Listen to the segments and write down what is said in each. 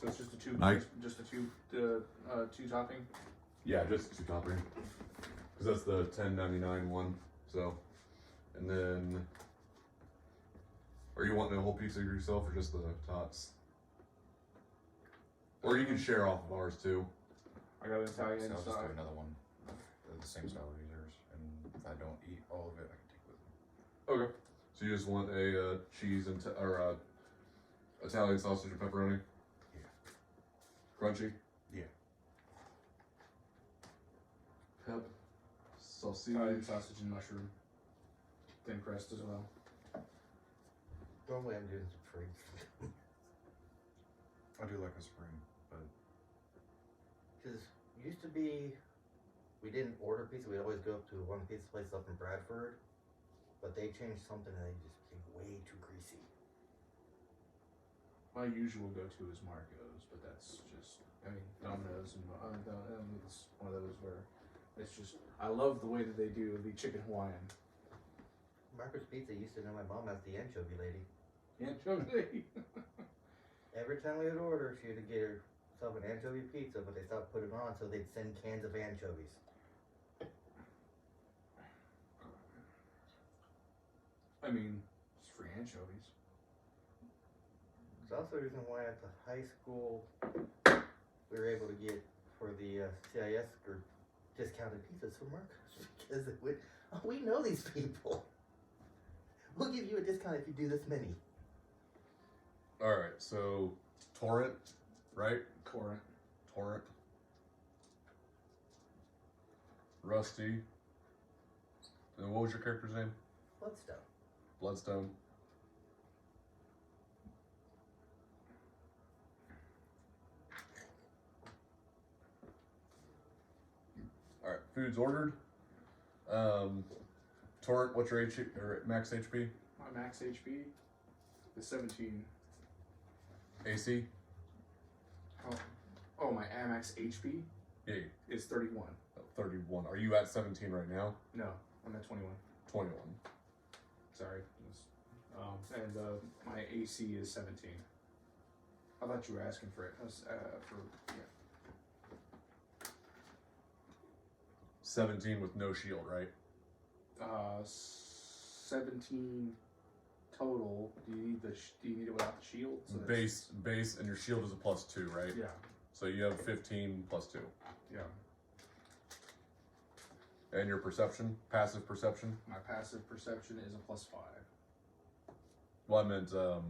So it's just a two, Mike? just a two topping. Yeah, just 2 topping. Because that's the $10.99 one. So, and then, are you wanting a whole pizza yourself or just the tots? Or you can share off of ours too. I got an Italian So I'll just do style. another one. They're the same style as yours, and if I don't eat all of it, I can take with me. Okay. So you just want a cheese and or Italian sausage and pepperoni? Yeah. Crunchy? Yeah. Pep. Sausage. Italian sausage and mushroom. Thin crust as well. Normally I'm doing spring. I do like a spring, but Because used to be, we didn't order pizza. We'd always go up to one pizza place up in Bradford. But they changed something and they just became way too greasy. My usual go-to is Marco's, but that's just, I mean, Domino's and it's one of those where it's just, I love the way that they do the chicken Hawaiian. Marcus Pizza used to know my mom as the anchovy lady. Anchovy. Every time we would order, she would get herself an anchovy pizza, but they stopped putting it on, so they'd send cans of anchovies. I mean, it's free anchovies. It's also the reason why at the high school we were able to get for the CIS group discounted pizzas from Marcus because it would, oh, we know these people. We'll give you a discount if you do this many. Alright, so Torrent, right? Torrent. Torrent. Rusty. And what was your character's name? Bloodstone. Bloodstone. Alright, food's ordered. Torrent, what's your max HP? My max HP is 17. AC? Oh, my max HP Yeah, is 31. 31. Are you at 17 right now? No, I'm at 21. 21. Sorry. And my AC is 17. I thought you were asking for it. Yeah. 17 with no shield, right? 17 total. Do you need it without the shield? So Base, and your shield is a +2, right? Yeah. So you have 15 +2. Yeah. And your perception, passive perception? My passive perception is a +5. Well, I meant, The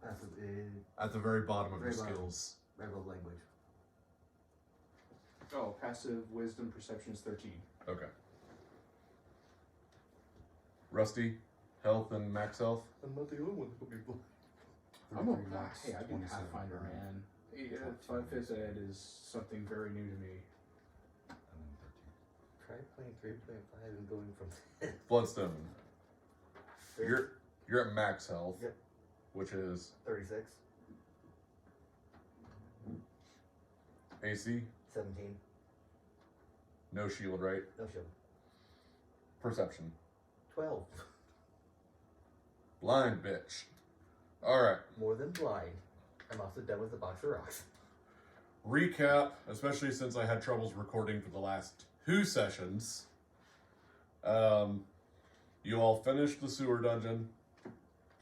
that's at the very bottom of your Very bottom. skills. rebel language. Oh, passive wisdom perception is 13. Okay. Rusty, health and max health? I'm not the only one who will be blind. I'm a 33 max, hey, I've been 27 Pathfinder, burn, man. Yeah, 14 5th ed is something very new to me. and then 13. Try playing 3.5 and going from Bloodstone. You're at max health. Yep. Which is 36, AC, 17, no shield, right? no shield. Perception. 12, Blind bitch. Alright. more than blind. I'm also done with the box of rocks. Recap, especially since I had troubles recording for the last 2 sessions. You all finished the sewer dungeon.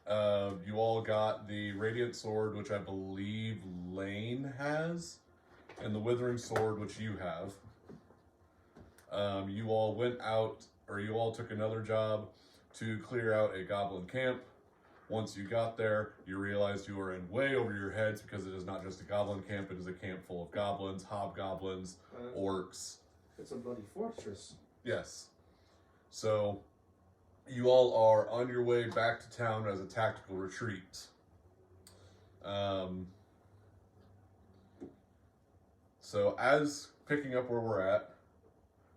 You all got the Radiant Sword, which I believe Lane has, and the Withering Sword, which you have. You all went out, or you all took another job to clear out a goblin camp. Once you got there, you realized you were in way over your heads because it is not just a goblin camp, it is a camp full of goblins, hobgoblins, orcs. It's a bloody fortress. Yes. So, you all are on your way back to town as a tactical retreat. So, as picking up where we're at,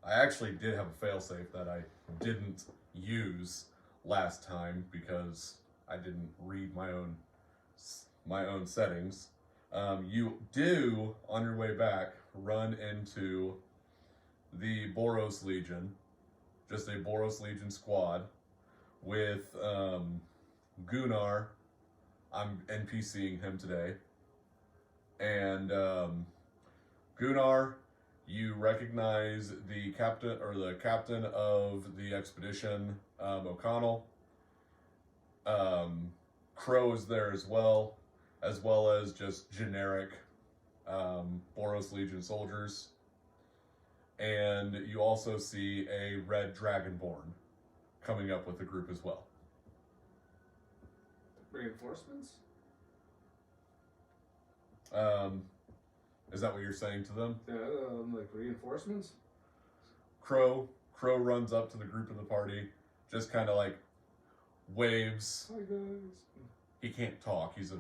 I actually did have a failsafe that I didn't use last time because I didn't read my own settings. You do, on your way back, run into the Boros Legion, just a Boros Legion squad with Gunnar. I'm NPCing him today. And Gunnar, you recognize the captain of the expedition, O'Connell. Crow is there as well as just generic Boros Legion soldiers. And you also see a red dragonborn coming up with the group as well. Reinforcements? Is that what you're saying to them? Like reinforcements? Crow runs up to the group in the party, just kind of like waves. Hi guys. He can't talk, he's a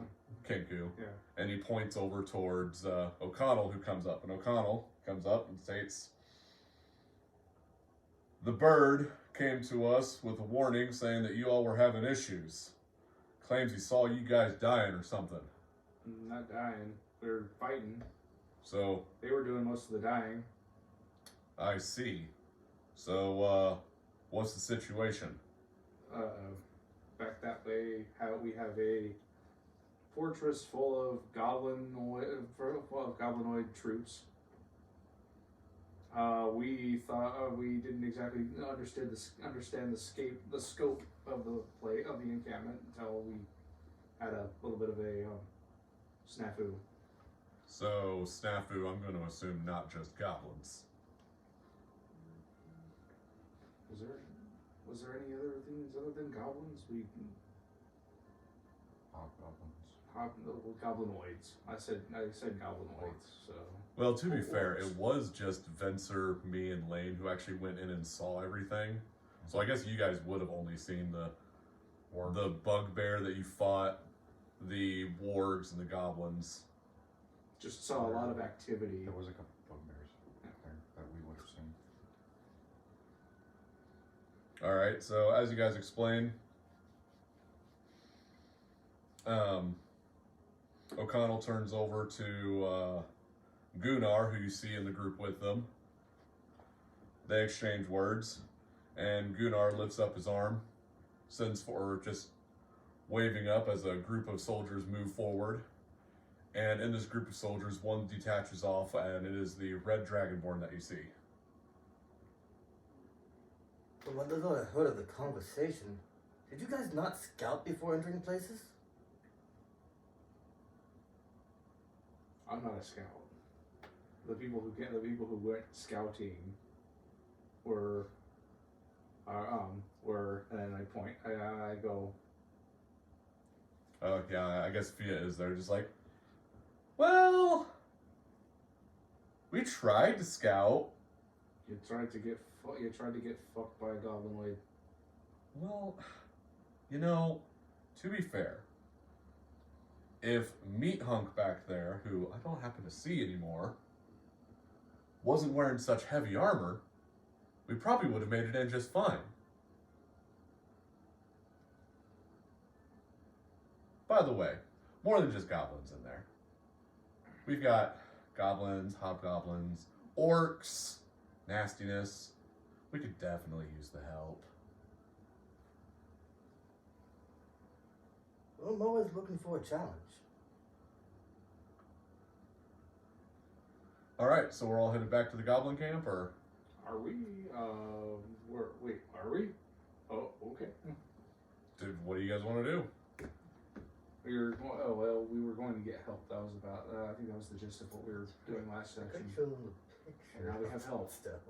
Kenku. Yeah. And he points over towards O'Connell, who comes up. And O'Connell comes up and states, "The bird came to us with a warning saying that you all were having issues. Claims he saw you guys dying or something. Not dying. We were fighting. So, They were doing most of the dying. I see. So, what's the situation?" Back that way, we have a fortress full of goblinoid troops. We thought we didn't exactly understand the scope of the encampment until we had a little bit of a snafu. So, snafu, I'm going to assume not just goblins. Was there any other things other than goblins? Goblinoids. I said goblinoids. So. Well, to be fair, it was just Venser, me, and Lane who actually went in and saw everything. So I guess you guys would have only seen the bugbear that you fought, the wargs, and the goblins. Just saw a lot of activity. There was a couple bugbears there that we would have seen. Alright, so as you guys explained, O'Connell turns over to Gunnar, who you see in the group with them. They exchange words, and Gunnar lifts up his arm, just waving up as a group of soldiers move forward. And in this group of soldiers, one detaches off, and it is the red dragonborn that you see. From what little I heard of the conversation, did you guys not scout before entering places? I'm not a scout. The people who went scouting were, and then I point. I go. Oh yeah, I guess Fia is there, just like, well, we tried to scout. You tried to get fucked by a goblinoid. Well, to be fair, if Meat Hunk back there, who I don't happen to see anymore, wasn't wearing such heavy armor, we probably would have made it in just fine. By the way, more than just goblins in there. We've got goblins, hobgoblins, orcs, nastiness. We could definitely use the help. Well, I'm always looking for a challenge. Alright, so we're all headed back to the goblin camp, or? Are we? Are we? Oh, okay. What do you guys want to do? We were going to get help. That was about. I think that was the gist of what we were doing last I section. could show them the picture. And now we have help. Stuff.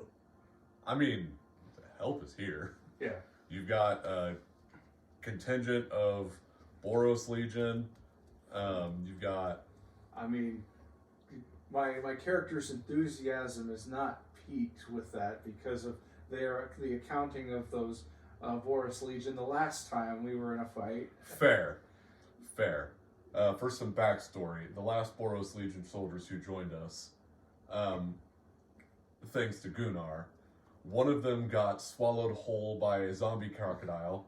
I mean, the help is here. Yeah. You've got a contingent of Boros Legion. You've got. I mean, my character's enthusiasm is not peaked with that because of the accounting of those Boros Legion the last time we were in a fight. Fair. For some backstory, the last Boros Legion soldiers who joined us, thanks to Gunnar, one of them got swallowed whole by a zombie crocodile.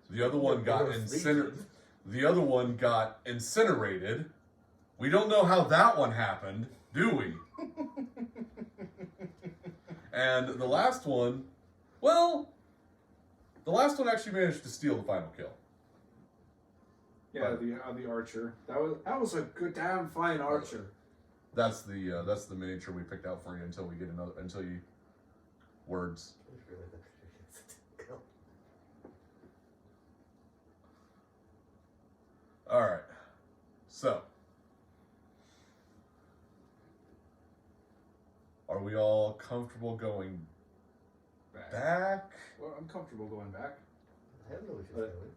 The other one got incinerated. We don't know how that one happened, do we? And the last one actually managed to steal the final kill. Yeah, the archer. That was a good damn fine archer. That's the miniature we picked out for you until we get until you words. I just realized I should go. All right. So, are we all comfortable going back? Well, I'm comfortable going back. I have no issues But- going.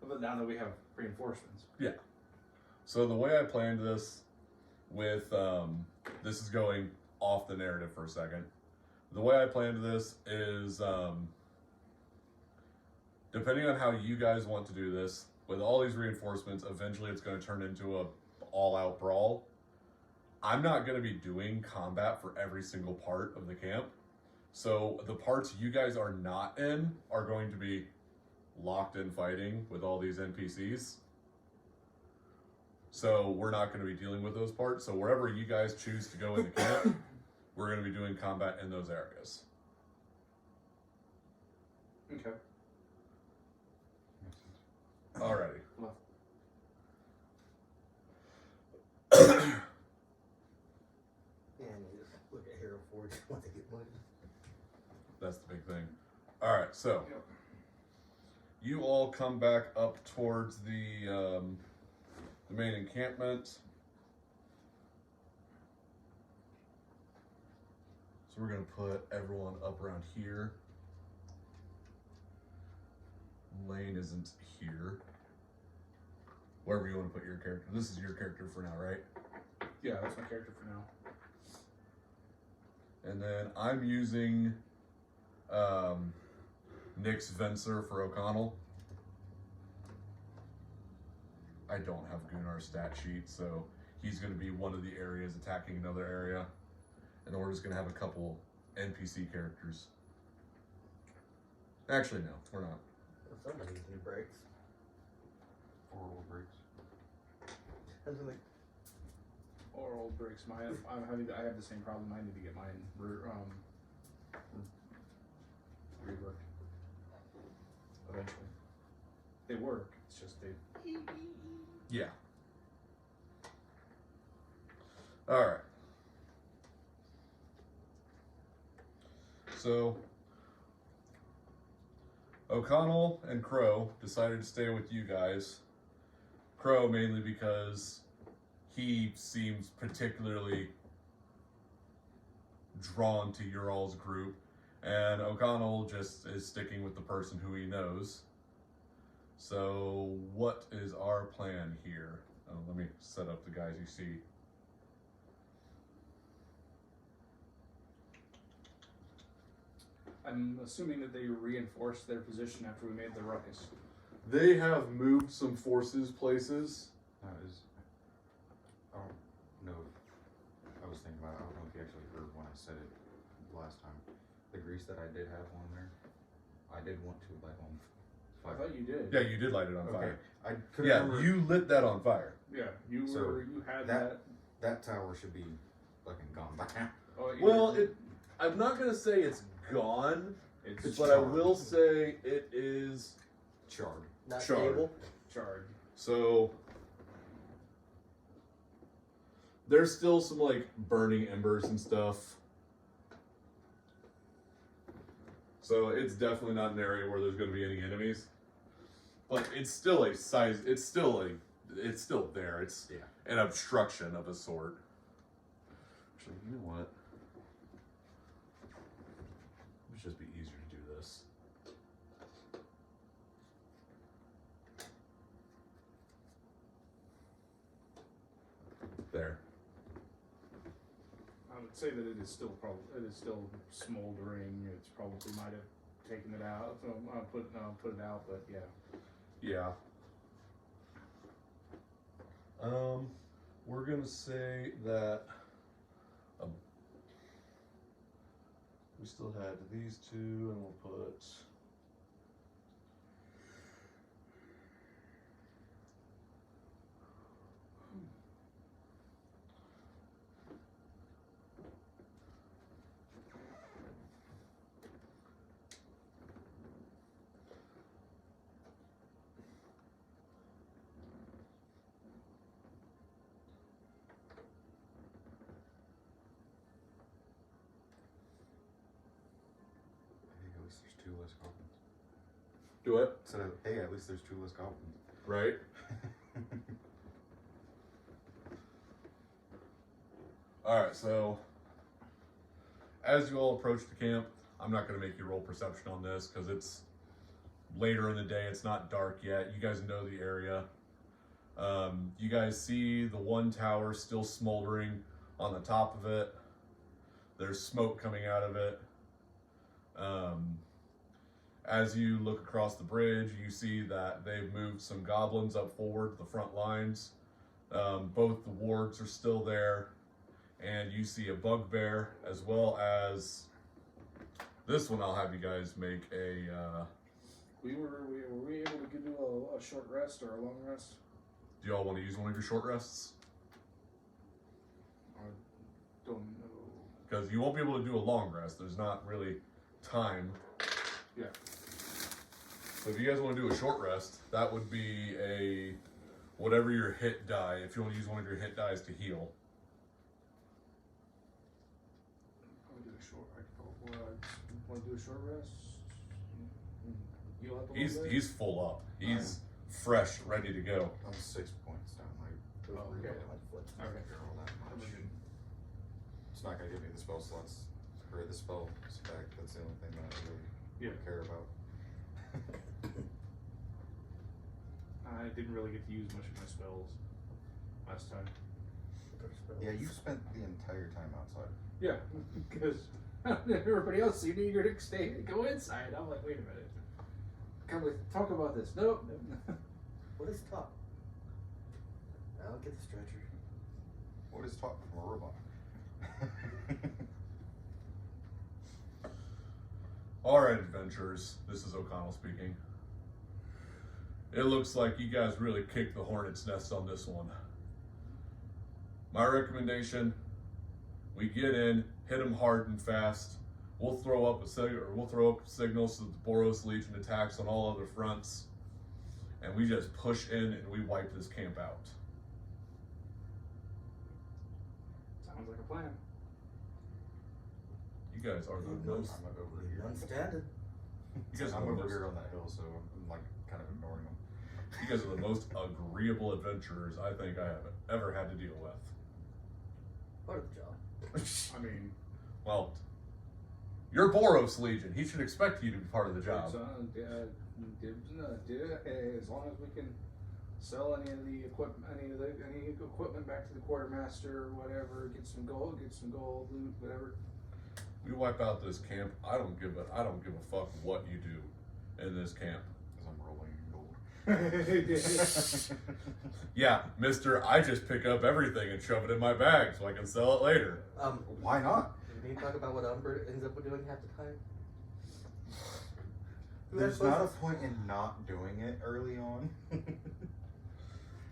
But now that we have reinforcements. So the way I planned this with this is going off the narrative for a second. The way I planned this is depending on how you guys want to do this, with all these reinforcements, eventually it's going to turn into a all-out brawl. I'm not going to be doing combat for every single part of the camp. So the parts you guys are not in are going to be locked in fighting with all these NPCs. So we're not going to be dealing with those parts. So wherever you guys choose to go in the camp, we're going to be doing combat in those areas. Okay. Makes sense. Alrighty. Well. Yeah, and you just look at Hero Forge when they get money. That's the big thing. Alright, so Yep. you all come back up towards the main encampment. So we're going to put everyone up around here. Lane isn't here. Wherever you want to put your character. This is your character for now, right? Yeah, that's my character for now. And then I'm using Nick's Venser for O'Connell. I don't have Gunnar's stat sheet, so he's going to be one of the areas attacking another area. And then we're just going to have a couple NPC characters. Actually, no, we're not. Well, somebody needs new brakes. Oral breaks. I was like, Oral breaks. I have the same problem. I need to get mine reworked eventually. They work. It's just they. Yeah. Alright. So, O'Connell and Crow decided to stay with you guys. Crow mainly because he seems particularly drawn to your all's group, and O'Connell just is sticking with the person who he knows. So, what is our plan here? Oh, let me set up the guys you see. I'm assuming that they reinforced their position after we made the ruckus. They have moved some forces places. That is. I don't know. I was thinking about. I don't know if you actually heard when I said it last time. The grease that I did have on there, I did want to light on I fire. thought you did. Yeah, you did light it on Okay. fire. I couldn't Yeah, remember. you lit that on fire. Yeah, you So, were. You had that- that. That tower should be fucking gone by now. Oh, yeah. Well, I'm not gonna say it's gone, it's but I will say it is. Charred. not Charred. stable. charred. So there's still some like burning embers and stuff. So it's definitely not an area where there's going to be any enemies. But it's still a size. It's still there. It's Yeah. an obstruction of a sort. Actually, you know what? It would just be easier to do this. There. I would say that it is still smoldering. It's probably might have taken it out. So I'll put it out. But yeah. Yeah. We're gonna say that we still had these two, and we'll put. less goblins. Do it. Instead of, hey, at least there's 2 less goblins. Right. Alright, so as you all approach the camp, I'm not going to make you roll perception on this because it's later in the day. It's not dark yet. You guys know the area. You guys see the one tower still smoldering on the top of it. There's smoke coming out of it. As you look across the bridge, you see that they've moved some goblins up forward to the front lines. Both the wards are still there. And you see a bugbear, as well as this one. I'll have you guys make a. Were we able to do a short rest or a long rest? Do y'all want to use one of your short rests? I don't know. Because you won't be able to do a long rest. There's not really time. Yeah. So if you guys want to do a short rest, that would be a whatever your hit die. If you want to use one of your hit dies to heal. Want to do a short rest? You have to He's full up. He's fresh, ready to go. I'm 6 points down. Like, Oh, okay. I can't roll that much. It's not gonna give me the spell slots or the spell spec. That's the only thing that I really care about. I didn't really get to use much of my spells last time. Yeah, you spent the entire time outside. Yeah, because everybody else seemed eager to go inside. I'm like, wait a minute. Can we talk about this? Nope. What is top? I'll get the stretcher. What is taught from a robot? Alright, adventurers. This is O'Connell speaking. It looks like you guys really kicked the hornet's nest on this one. My recommendation, we get in, hit them hard and fast. We'll throw up signals so that the Boros Legion attacks on all other fronts, and we just push in and we wipe this camp out. Sounds like a plan. You guys are the most. I'm over here. Unstandard. You guys I'm are the over most. here on that hill, so I'm like kind of ignoring them. You guys are the most agreeable adventurers I think I have ever had to deal with. Part of the job. I mean, Well, you're Boros Legion. He should expect you to be part of the job. as long as we can sell any of the equipment, any equipment back to the quartermaster or whatever, get some gold, loot, whatever. We wipe out this camp. I don't give a fuck what you do in this camp. Because I'm rolling in gold. Yeah, mister, I just pick up everything and shove it in my bag so I can sell it later. Why not? Can you talk about what Umber ends up doing half the time? There's not a point in not doing it early on.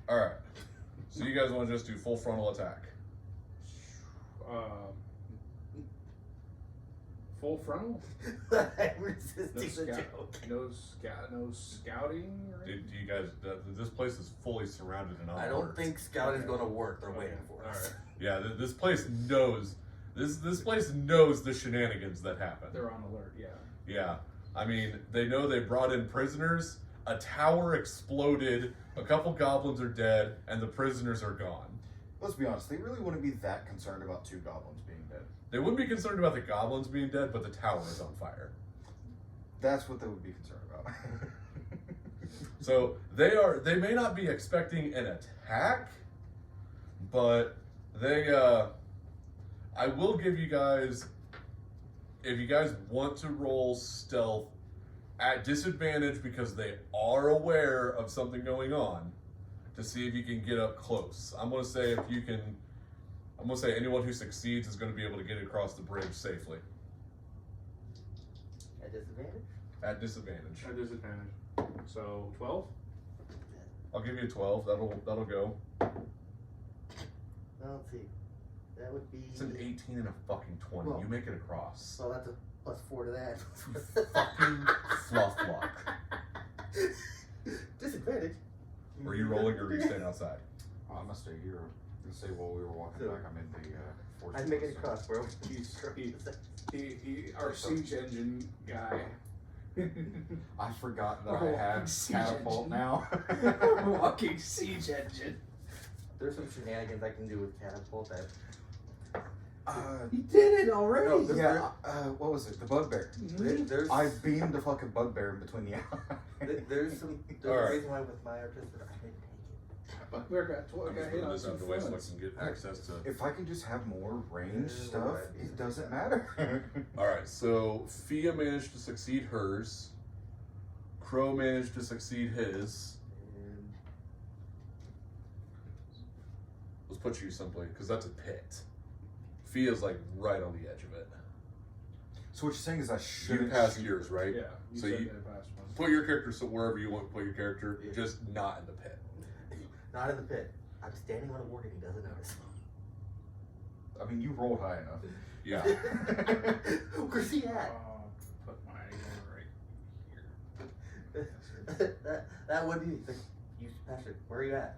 Alright. So you guys want to just do full frontal attack? Full frontal? I'm resisting the joke. No scouting. Or Do you guys? This place is fully surrounded and I on don't alert. think scouting's going to work. They're waiting for us. Alright. Yeah, this place knows. This place knows the shenanigans that happen. They're on alert. Yeah. Yeah, I mean, they know they brought in prisoners. A tower exploded. A couple goblins are dead, and the prisoners are gone. Let's be honest, they really wouldn't be that concerned about 2 goblins being dead. They wouldn't be concerned about the goblins being dead, but the tower is on fire. That's what they would be concerned about. So they may not be expecting an attack, but I will give you guys, if you guys want to roll stealth at disadvantage because they are aware of something going on, to see if you can get up close. I'm gonna say anyone who succeeds is gonna be able to get across the bridge safely. At disadvantage? At disadvantage. At disadvantage. So 12. I'll give you a 12. That'll go. Well, let's see. That would be. It's an 18 and a fucking 20. Well- You make it across. Well, that's a +4 to that. Fucking fluff block. Disadvantage. Are you rolling or are you staying outside? I'm gonna stay here. And say while we were walking So, back, I'm in the force. I'd make it across, bro. He our siege engine guy I forgot that Oh, I had siege catapult engine. now. Walking siege engine. There's some shenanigans I can do with catapult that He did it already. No, what was it? The bugbear. there's I beamed the fucking bugbear in between the eyes. there's a Alright. reason why with my artist that I didn't take it. Bugbear got I'm just hit moving on this out some of the way so I fronts. can get access to. If I can just have more range Yeah, stuff, right. it doesn't matter. Alright, so Fia managed to succeed hers. Crow managed to succeed his. And Let's put you someplace, because that's a pit. Fia's like right on the edge of it. So what you're saying is I You shouldn't passed shoot- yours, right? Yeah. So said you- that passed one. Put your character so wherever you want to put your character, Yeah. just not in the pit. not in the pit. I'm standing on a ward and he doesn't notice. I mean, you rolled high enough. Yeah. Where's he at? Put mine right here. that would be like, you Patrick, where are you at?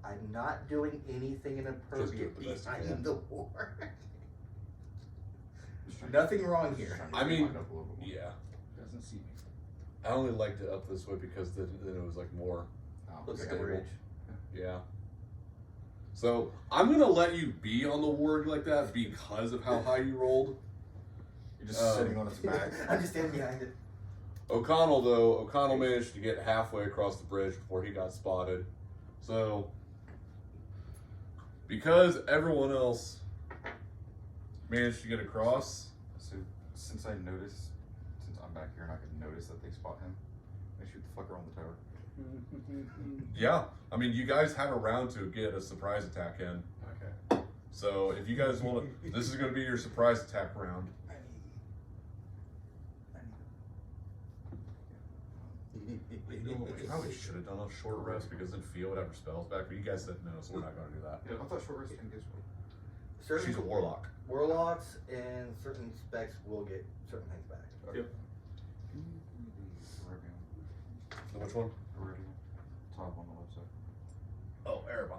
I'm not doing anything inappropriate the best you behind can. the ward. Just trying Nothing wrong just here. trying to I mean, wind up a little bit more. Yeah. Doesn't see me. I only liked it up this way because then it was like more. Oh, Looks like a stable. bridge. Yeah. So I'm gonna let you be on the ward like that because of how high you rolled. You're just sitting on its back. I'm just standing behind it. O'Connell managed to get halfway across the bridge before he got spotted. So because everyone else managed to get across, So since I'm back here and I can notice that they spot him, I shoot the fucker on the tower. yeah. I mean, you guys have a round to get a surprise attack in. Okay. So if you guys want to, this is going to be your surprise attack round. We probably should have done a short rest because then Fia would have her spells back, but you guys said no, so we're not going to do that. I thought short rest didn't get spell. Certain She's a warlock. warlocks and certain specs will get certain things back. Yep. Which one? Top on the left side. Oh, Erebon.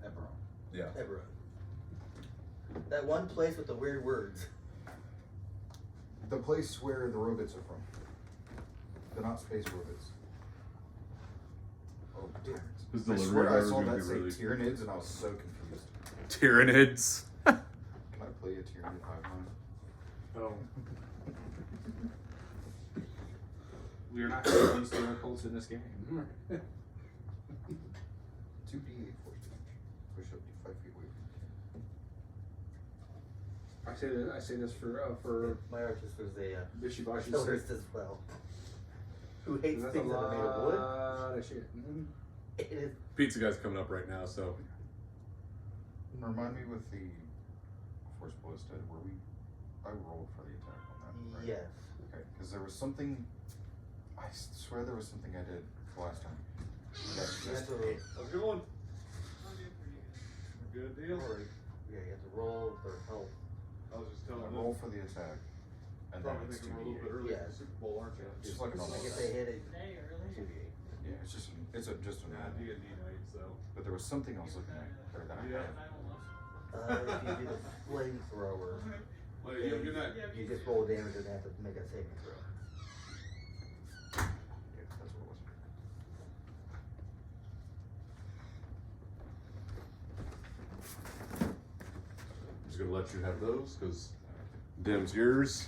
Eberron. Yeah. Everyone. That one place with the weird words. The place where the robots are from. They're not space robots. Oh, damn it. His I delivery swear I error is saw gonna that be say really- Tyranids and I was so confused. Tyranids. Can I play a Tyranid 5-9? Oh. We are not having these miracles in this game. 2d8 force damage. Push up to 5 feet away from I say this for My artist was a Bishibashi. artillerist as well. Who hates That's a things that are made of wood. lot of shit. It is. Pizza guy's coming up right now, so Remind me with the Force Ballista, I rolled for the attack on that, right? Yes. Okay, because there was something, I swear there was something I did last time. That You have just to, hit. how's it going? Good deal. yeah, you have to roll for help. I was just I telling roll for the attack, and then it's 2d8. early for Super Bowl, aren't you? Just like a normal Like if attack. they hit it, 2d8. Yeah, it's just a normal. D&D night, so. But there was something I was looking at, or that I had. If you do the flamethrower, Well, you have a good night. you just roll damage and have to make a saving throw. Yeah, that's what it was. I'm just gonna let you have those because Dem's yours.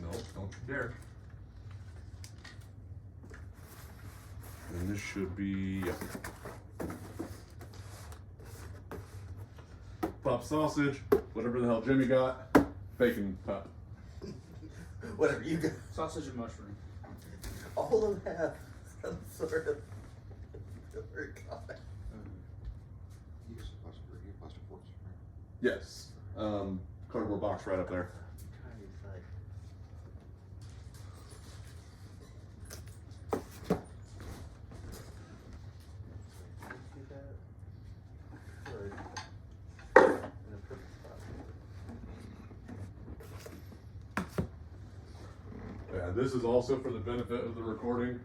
No, don't you dare. And this should be, yeah. Pop sausage, whatever the hell Jimmy got, bacon pop. Whatever you got. Sausage and mushroom. All of them have some sort of filler comment. You get some plastic forks, right? Yes, cardboard box right up there. Trying to decide this is also for the benefit of the recording.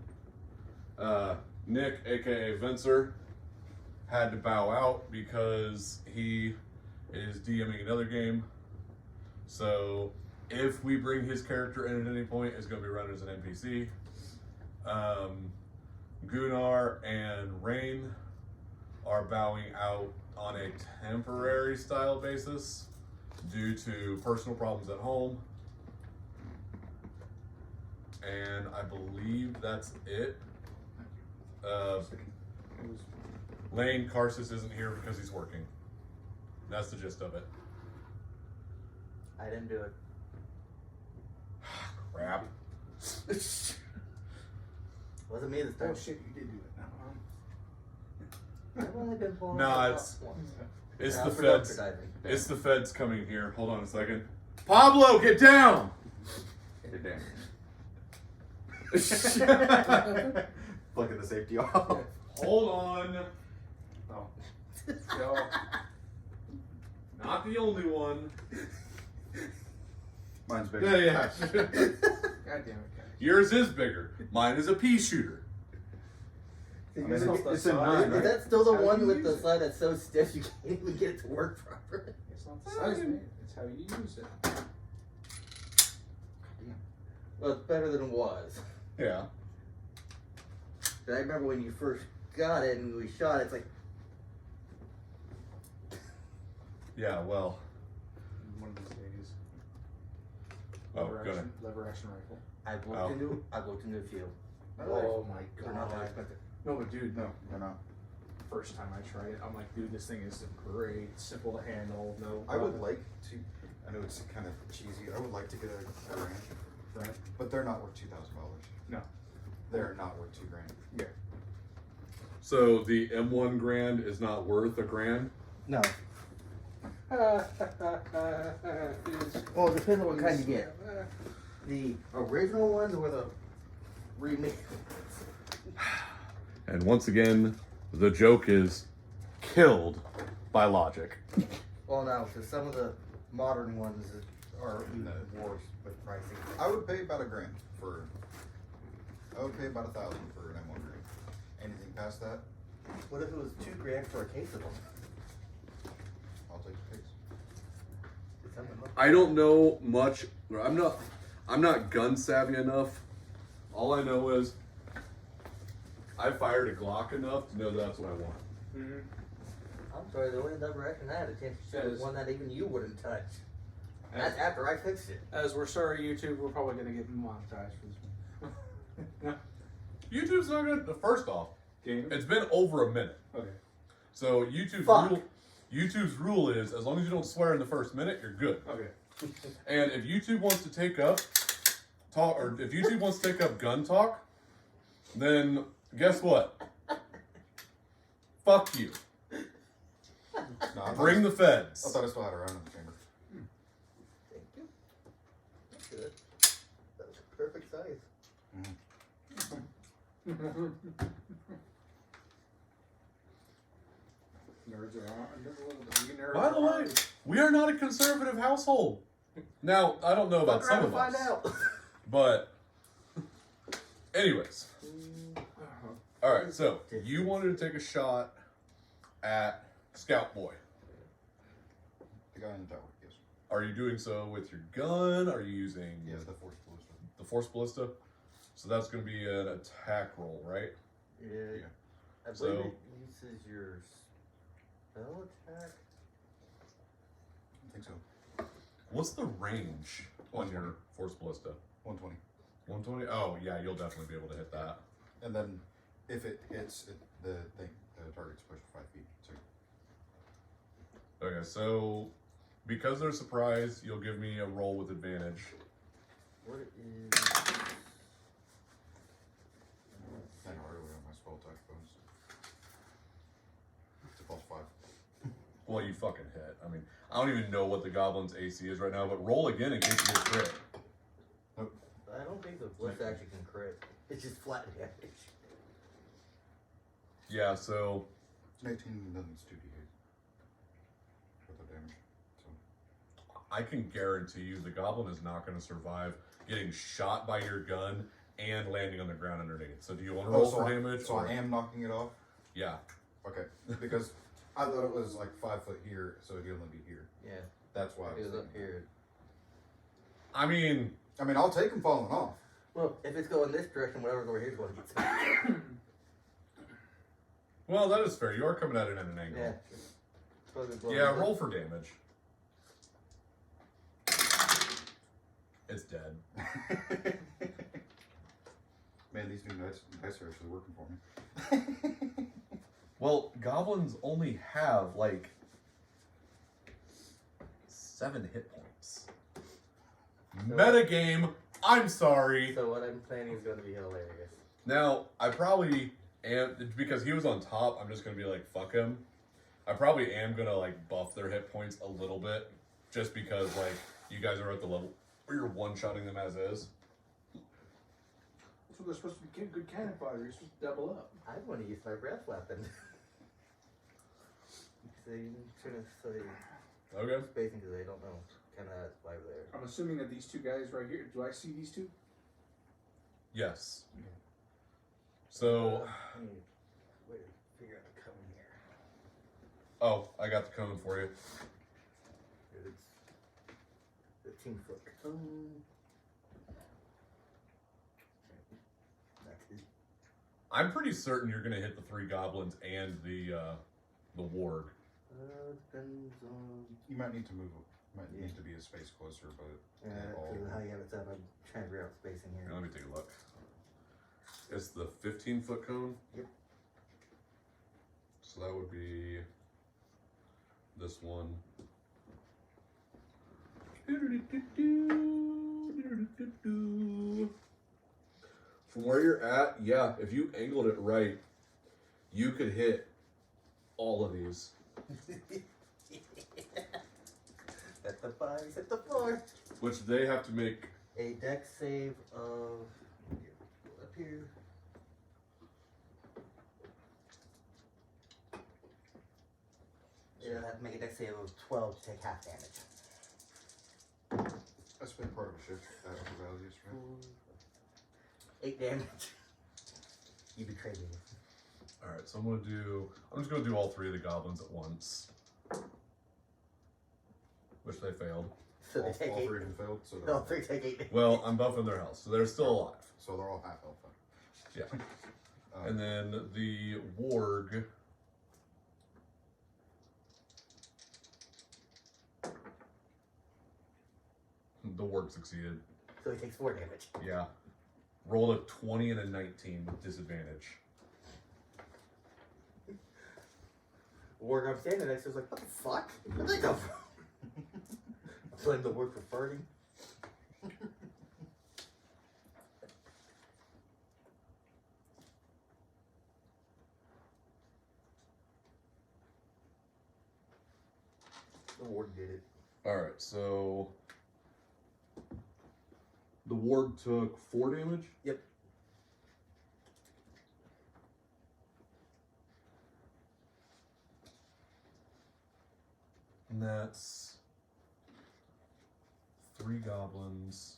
Nick, aka Vencer, had to bow out because he is DMing another game. So if we bring his character in at any point, it's going to be run as an NPC. Gunnar and Rain are bowing out on a temporary style basis due to personal problems at home. And I believe that's it. Lane Karsus isn't here because he's working. That's the gist of it. I didn't do it. Crap. Wasn't me this time. Oh shit, you did do it now, huh? I've only been pulling No, out it's- once. It's Yeah, the for feds. dumpster diving. It's the feds coming here. Hold on a second. Pablo, get down! Hit it down. Oh. Plugging the safety off. Hold on. Oh. Yo. Not the only one. Mine's bigger. Yeah. God damn it, guys. Yours is bigger. Mine is a pea shooter. I mean, It's not the it's in size. nine, Is right? that still the That's how one you with use the it. side that's so stiff you can't even get it to work properly? It's not the size, man. It's how you use it. Well, it's better than it was. Yeah. But I remember when you first got it and we shot it, it's like, Yeah, well. One of these days. Oh, Lever go ahead. action rifle. I've Oh. looked into a few. Oh my They're not that god. expensive. No, but dude, No, they're not. first time I tried it, I'm like, dude, this thing is great, simple to handle, no. I would like to. I know it's kind of cheesy. I would like to get a ranch, Right. but they're not worth $2,000. No. They're not worth $2,000. Yeah. So the M1 Grand is not worth $1,000? No. Well, Well, it depends on what kind you get. The original ones or the remake? And once again, the joke is killed by logic. Well, no, because some of the modern ones are even worse with pricing. I would pay about $1,000 for. I would pay about $1,000 for an M1 green. Anything past that, What if it was $2,000 for a case of them? I'll take the case. Did something look- I don't know much. I'm not gun savvy enough. All I know is I fired a Glock enough to know that's what I want. Mm-hmm. I'm sorry, the only lever action I had a chance to shoot was Yes. one that even you wouldn't touch. And that's after I fixed it. As we're sorry, YouTube, we're probably gonna get monetized for this one. No. YouTube's not gonna. First off, Game. it's been over a minute. Okay. So Fuck. YouTube's rule is as long as you don't swear in the first minute, you're good. Okay. And if YouTube wants to take up gun talk, then guess what? Fuck you. No, I Bring the I feds. thought I still had a round in the chamber. Thank you. That's good. That was a perfect size. Nerds are on. We nerds By the are way, we are not a conservative household. Now, I don't know about Fuck some around of and us, find out. but anyways. Uh-huh. All right, so you wanted to take a shot at Scout Boy. The guy in the tower, yes. Are you doing so with your gun? Are you using Yeah, the force ballista. the Force Ballista? So that's going to be an attack roll, right? Yeah. I So- believe it uses your spell attack. I think so. What's the range on your Force Ballista? 120. 120? Oh, yeah, you'll definitely be able to hit that. And then if it hits, the target's pushed 5 feet. So Okay, so because they're surprised, you'll give me a roll with advantage. What is? I know earlier on my spell attack bonus. It's a +5. Well, you fucking hit. I mean, I don't even know what the Goblin's AC is right now, but roll again in case you get crit. I don't think the blitz actually can crit. It's just flat damage. Yeah, so It's an 18, and then it's 2d8 with the damage. So I can guarantee you the Goblin is not going to survive getting shot by your gun and landing on the ground underneath. So do you want to roll for damage? So I am knocking it off? Yeah. Okay. Because I thought it was like 5 foot here, so it'd only be here. Yeah, That's why I it was was up thinking. here. I mean, I'll take him falling off. Well, if it's going this direction, whatever's over here is going to get smacked. well, that is fair. You are coming at it at an angle. Yeah. Supposed to blow Yeah, it. roll for damage. It's dead. Man, these new dice are actually working for me. Well, goblins only have like 7 hit points. Metagame, I'm sorry. So what I'm planning is going to be hilarious. Now, I probably am, because he was on top, I'm just going to be like, fuck him. I probably am going to like buff their hit points a little bit, just because like you guys are at the level where you're one-shotting them as is. That's what they're supposed to be good cannon fodder. You're supposed to double up. I want to use my breath weapon. So you turn it so they Okay. spacing because they don't know. Kind of why there. I'm assuming that these two guys right here. Do I see these two? Yes. So, I need to figure out the cone here. oh, I got the cone for you. It's 15-foot cone. That's it. I'm pretty certain you're going to hit the 3 goblins and the warg. Depends on. You might need to move. Might need to be a space closer, but Because how you have it set up, I'm trying to figure out spacing here. Here, let me take a look. It's the 15-foot cone? Yep. So that would be this one. From where you're at, yeah, if you angled it right, you could hit all of these. At the 5, at the 4. Which they have to make. A deck save of up here. It'll have to make a deck save of 12 to take half damage. I spent part of a shift at Upper Valley yesterday. 8 damage. You betrayed me. Alright, so I'm just gonna do all 3 of the goblins at once. Which they failed. So they take all 8. 3 of them failed, so No, 3 take 8 damage. Well, I'm buffing their health, so they're still alive. so they're all half health. Yeah. Um, And then the warg. The warg succeeded. So he takes 4 damage. Yeah. Rolled a 20 and a 19 with disadvantage. Warg, I'm standing next to was like, what the fuck? Where'd they come from? I blame the word for farting. The warg did it. Alright, so. The warg took 4 damage? Yep. And that's 3 goblins.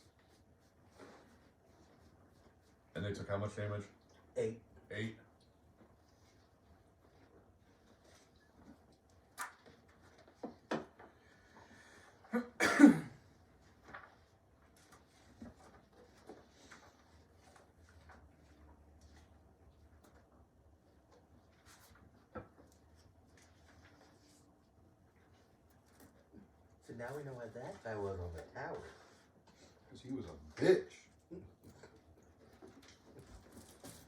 And they took how much damage? 8. 8. So now we know why that guy was on the tower. Because he was a bitch.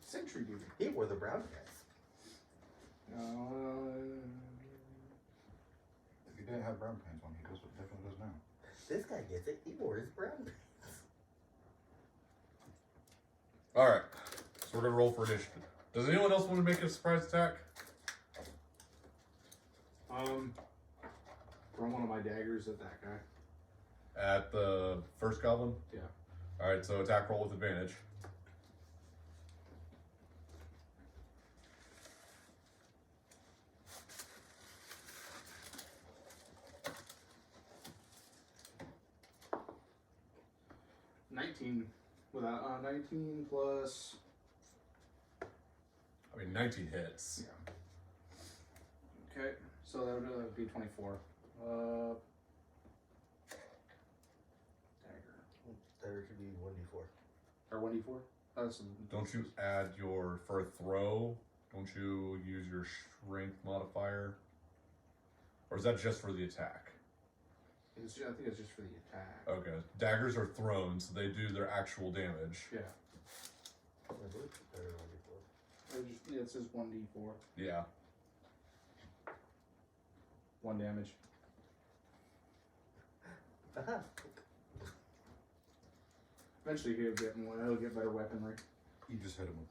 Sentry duty. He wore the brown dress. If he didn't have brown pants on, he definitely does now. This guy gets it. He wore his brown pants. Alright, so we're gonna roll for initiative. Does anyone else want to make a surprise attack? Throw one of my daggers at that guy. At the first goblin? Yeah. Alright, so attack roll with advantage. $19. 19 without 19 plus. I mean, 19 hits. Yeah. Okay, so that would be 24. Dagger. There should be 1d4. Or 1d4? That's Don't you add your, for a throw, don't you use your strength modifier? Or is that just for the attack? I think it's just for the attack. Okay. Daggers are thrown, so they do their actual damage. Yeah. I believe it's better than 1d4. Yeah, it says 1d4. Yeah. 1 damage. Uh-huh. Eventually he'll get more. He'll get better weaponry. You just hit him with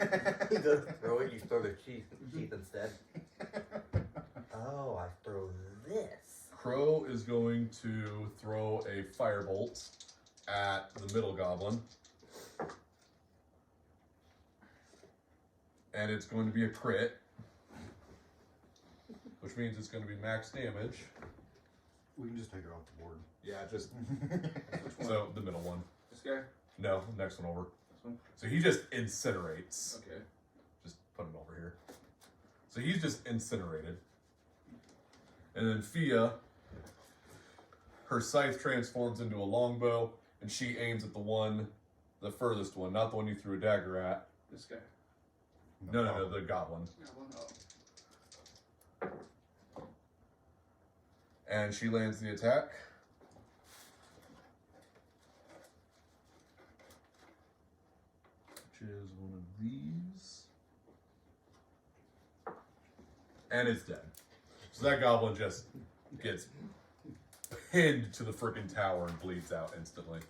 the hilt. You don't throw it, you throw the sheath instead. Oh, I throw this. Crow is going to throw a firebolt at the middle goblin. And it's going to be a crit. Which means it's going to be max damage. We can just take it off the board. Yeah, just Which one? so the middle one. This guy? No, next one over. This one? So he just incinerates. Okay. Just put him over here. So he's just incinerated. And then Fia, her scythe transforms into a longbow, and she aims at the furthest one, not the one you threw a dagger at. This guy. No, the goblin. Yeah, one up. And she lands the attack. Which is one of these. And it's dead. So that goblin just gets pinned to the freaking tower and bleeds out instantly.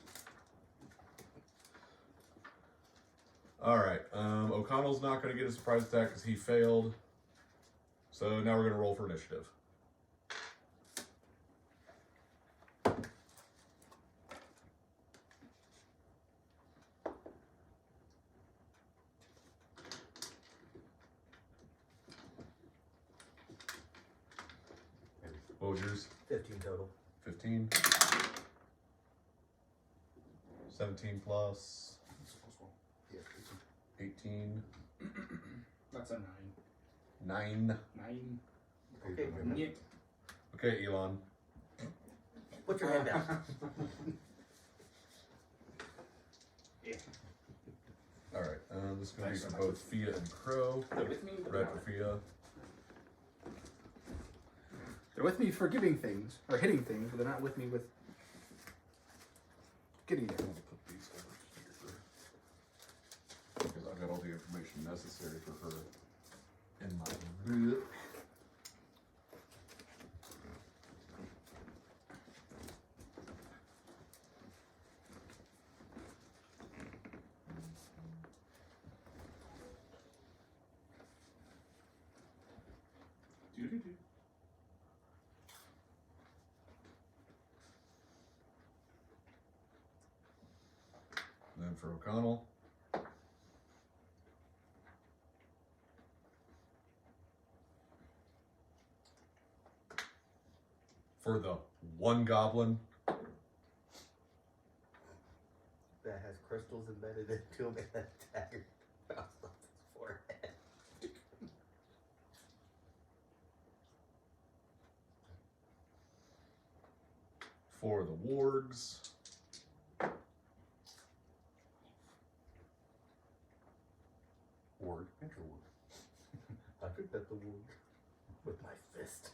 Alright, O'Connell's not going to get a surprise attack because he failed. So now we're going to roll for initiative. What was yours? 15 total. 15. 17 plus Yeah, 18. That's a 9. 9. 9. Okay, Yeah. Okay, Elon. put your hand down. Yeah. Alright, this is going to be Thanks so for much. both Fia and Crow. They're with me. but Red not- for Fia. They're with me for giving things or hitting things, but they're not with me with getting I'm there. going to put these over here. Because I've got all the information necessary for her in my book. Doo-doo-doo. Then for O'Connell. For the one goblin, That has crystals embedded into him and that dagger bounced off his forehead. for the wargs, Ward. Enter ward. I could bet the wound with my fist.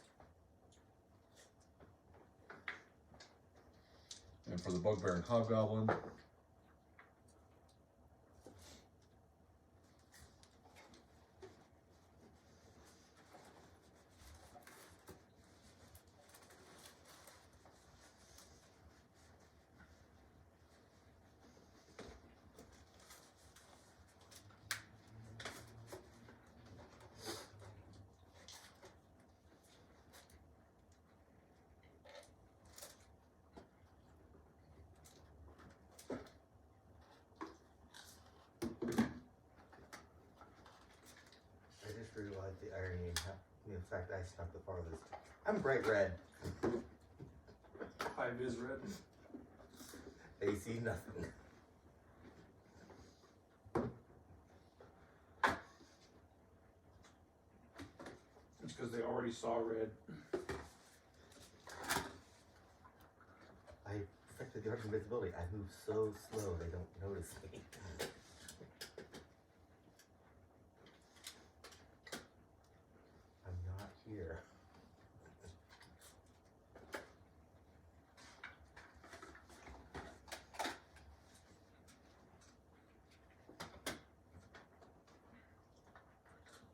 and for the bugbear and hobgoblin. I just realized the irony in fact I snuck the farthest. I'm bright red. Hive is red. They see nothing. It's because they already saw red. I affected the art of invisibility. I move so slow they don't notice me. I'm not here.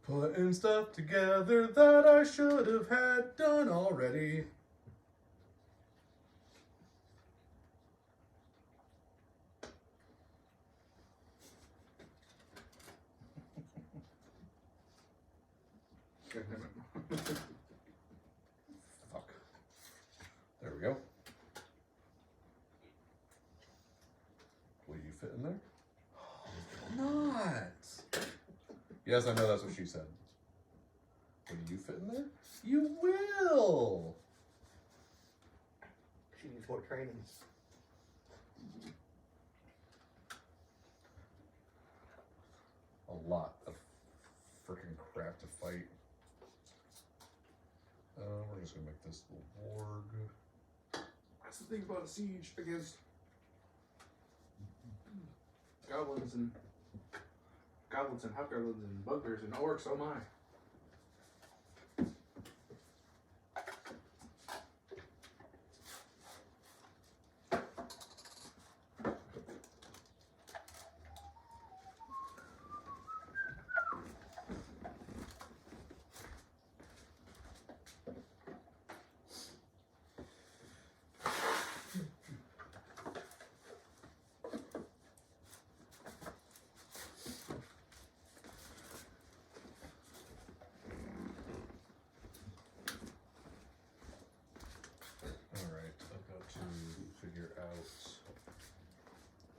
Putting stuff together that I should have had done already. Fuck. There we go. Will you fit in there? Not. Yes, I know that's what she said. Will you fit in there? You will. She needs more training. A lot of freaking crap to fight. We're just gonna make this the warg. That's the thing about a siege against goblins and hobgoblins and buggers and orcs. Oh my! Alright, I've got to figure out.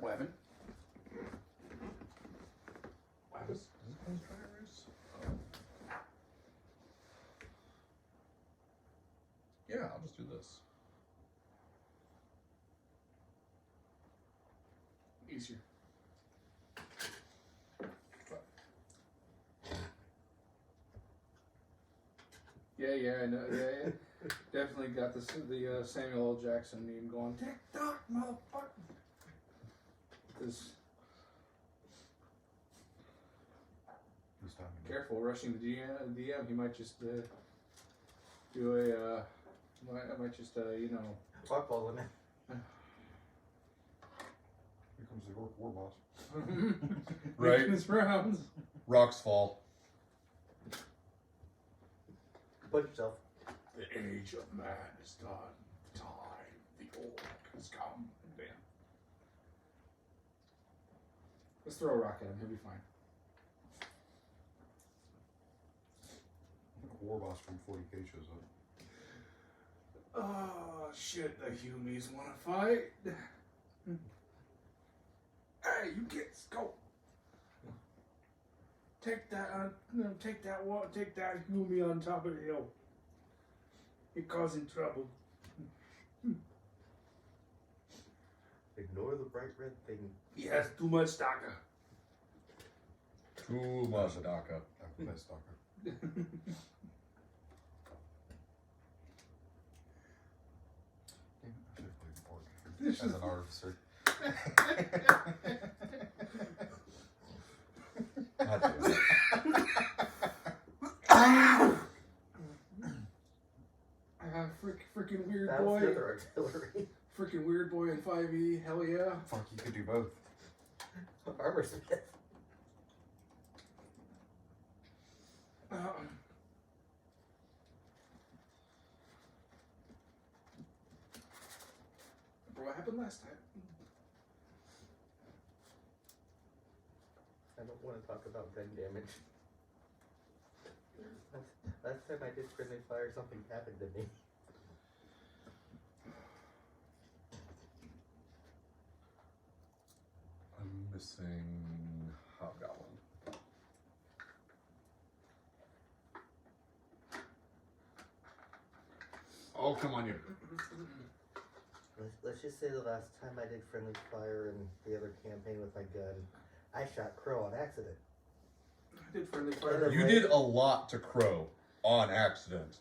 Weapon. Is this bonfires? Oh. Yeah, I'll just do this. Easier. Yeah, I know. Yeah. Definitely got the Samuel L. Jackson meme going. TikTok, motherfucker. Because This time. careful, rushing the DM, he might just do a might just you know. Fuck all of it. Here comes the war boss. Right. Making his rounds. Rocks fall. Punch yourself. The age of man is done. Time, the orc has come. Bam. Let's throw a rock at him. He'll be fine. War boss from 40K shows up. Oh shit! The Humies want to fight. Hey, you kids, go! Take that Humie on top of the hill. You're causing trouble. Ignore the bright red thing. He has too much DACA. Too much DACA. Best stalker. Damn it, I should have played orc as an artificer. God damn it. Freaking weird That's boy. the other artillery. Freaking weird boy in 5e. Hell yeah. Fuck, you could do both. Armor smith. Bro, what happened last time? I don't want to talk about gun damage. Last time I did friendly fire, something happened to me. I'm missing Hobgoblin. Oh, come on, you. let's just say the last time I did friendly fire and the other campaign with my gun, I shot Crow on accident. I did friendly fire. You did a lot to Crow on accident.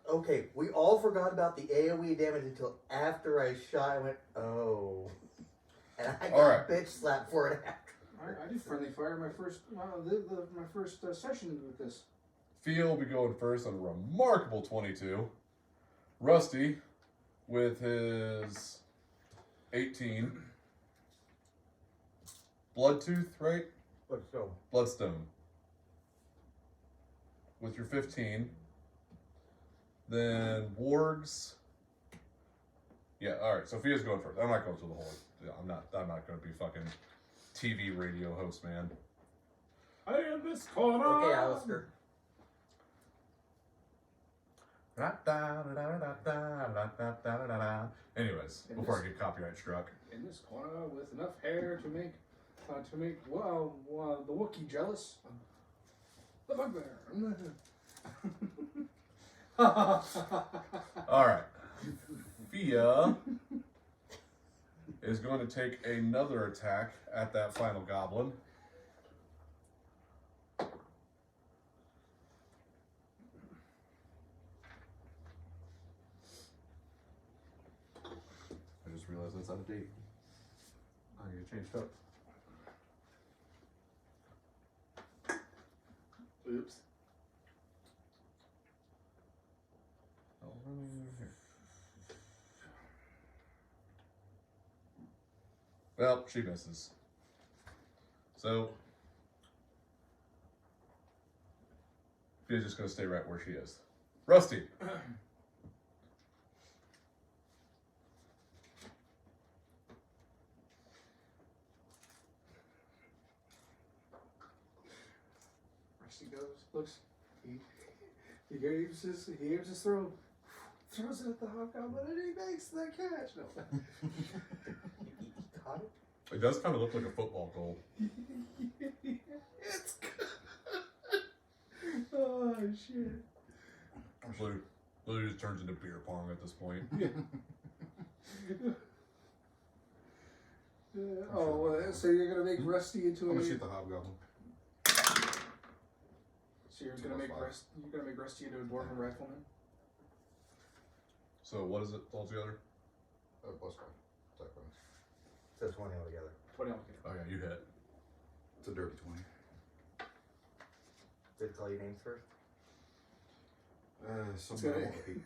Okay, we all forgot about the AoE damage until after I shot. I went, oh. And I got Alright. bitch slapped for it after. I did friendly fire my first my first session with this. Theo will be going first on a remarkable 22. Rusty with his 18. Bloodtooth, right? Let's go. Bloodstone. With your 15. Then Wargs. Yeah, alright, Sophia's going first. I'm not going through the whole. I'm not gonna be fucking TV radio host, man. I am this corner. Okay, Alistair. Anyways, before I get copyright struck. In this corner with enough hair to make the Wookiee jealous. The bugbear. Alright. Fia is going to take another attack at that final goblin. I just realized that's out of date. I need to change it up. Oops. Well, she misses. So, Fia's just going to stay right where she is. Rusty. Rusty goes, looks, he aims his throw, throws it at the hobgoblin, and he makes the catch. No. Caught it? It does kind of look like a football goal. It's good. Oh shit. Literally just turns into beer pong at this point. So you're gonna make Rusty into I'm a. gonna shoot the hobgoblin. So you're gonna make Rusty into a dwarven rifleman. So what is it altogether? +5. Attack bonus. So 20 altogether. 20 altogether. Oh yeah, you hit. It's a dirty 20. Did it call your names first? Somebody Okay. won't repeat.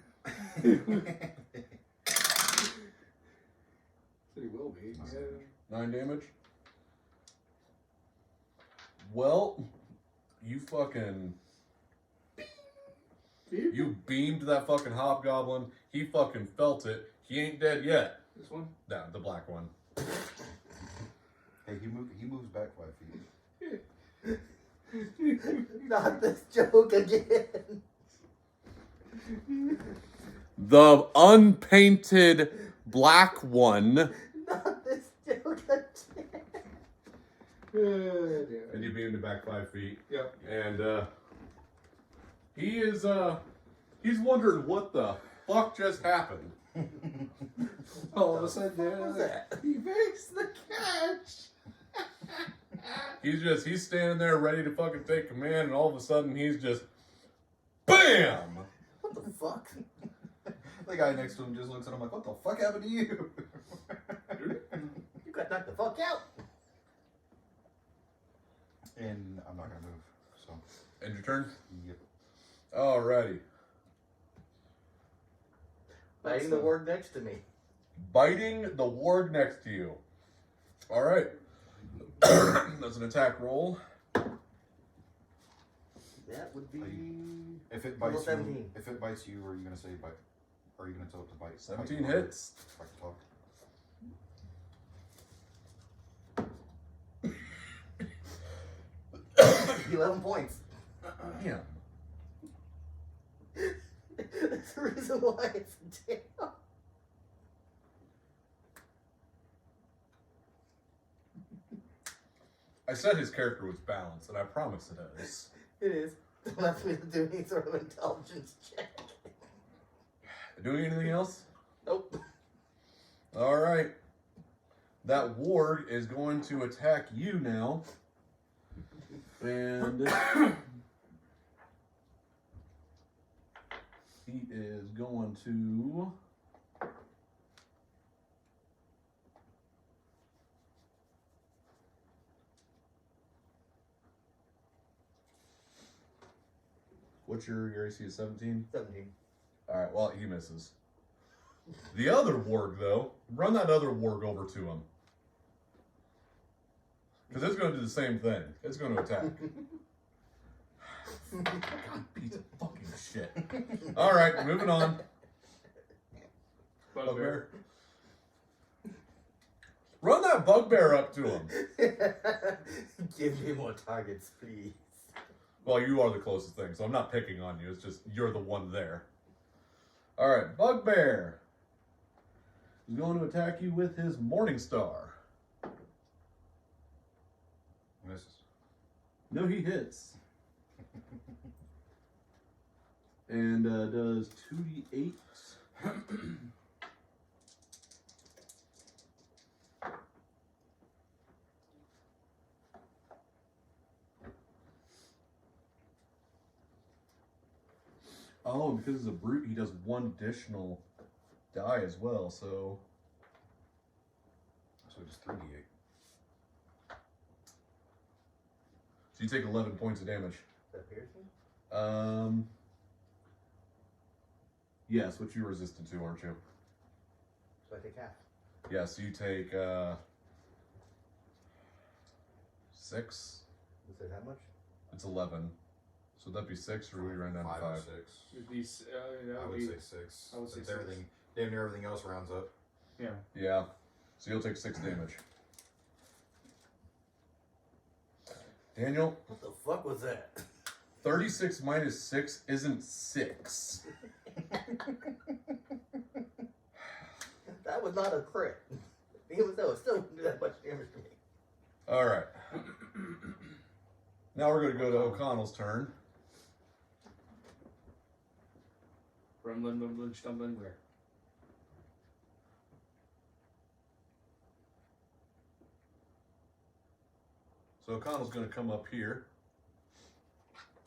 So he will be. Nice. Yeah. 9 damage. Well, you fucking. You beamed that fucking hobgoblin. He fucking felt it. He ain't dead yet. This one? Nah, the black one. Hey, he moves back 5 feet. Not this joke again. The unpainted black one. Not this joke again. And you beamed it back 5 feet. Yep. And he is he's wondering what the fuck just happened. All of a sudden, What was that? he makes the catch. He's standing there ready to fucking take command, and all of a sudden he's just BAM! What the fuck? The guy next to him just looks at him like, what the fuck happened to you? You got knocked the fuck out. And I'm not gonna move, so. End your turn? Yep. Alrighty. Biting the ward next to me. Biting the warg next to you. Alright. That's an attack roll. That would be. If it Level bites you, 17. if it bites you, are you gonna say bite? Or are you gonna tell it to bite? 17 bite hits. Bite the talk. 11 points. Damn. That's the reason why it's down. I said his character was balanced, and I promise it is. It is. Don't ask me to do any sort of intelligence check. Doing anything else? Nope. All right. That warg is going to attack you now. And he is going to... What's your AC is 17? 17. Alright, well, he misses. The other warg, though, run that other warg over to him. Because it's going to do the same thing. It's going to attack. God, piece of fucking shit. Alright, moving on. Bugbear. Run that bugbear up to him. Give me more targets, please. Well, you are the closest thing, so I'm not picking on you. It's just you're the one there. Alright, bugbear. He's going to attack you with his Morning Star. Misses. No, he hits. And does 2d8. Oh, because it's a brute, he does one additional die as well, so... So just 3d8. So you take 11 points of damage. Is that piercing? Yes, which you're resistant to, aren't you? So I take half. Yeah, so you take 6. You said how much? It's 11. So that'd be 6, or we round down to 5 5. or 6. It'd be, I would say 6. I would say Since 6. everything, damn near everything else rounds up. Yeah. Yeah. So you'll take 6 damage. Daniel, What the fuck was that? 36 minus 6 isn't 6. That was not a crit. Even though it still didn't do that much damage to me. Alright. Now we're going to go to O'Connell's turn. Rumbling, rumbling, stumbling, where? So O'Connell's going to come up here.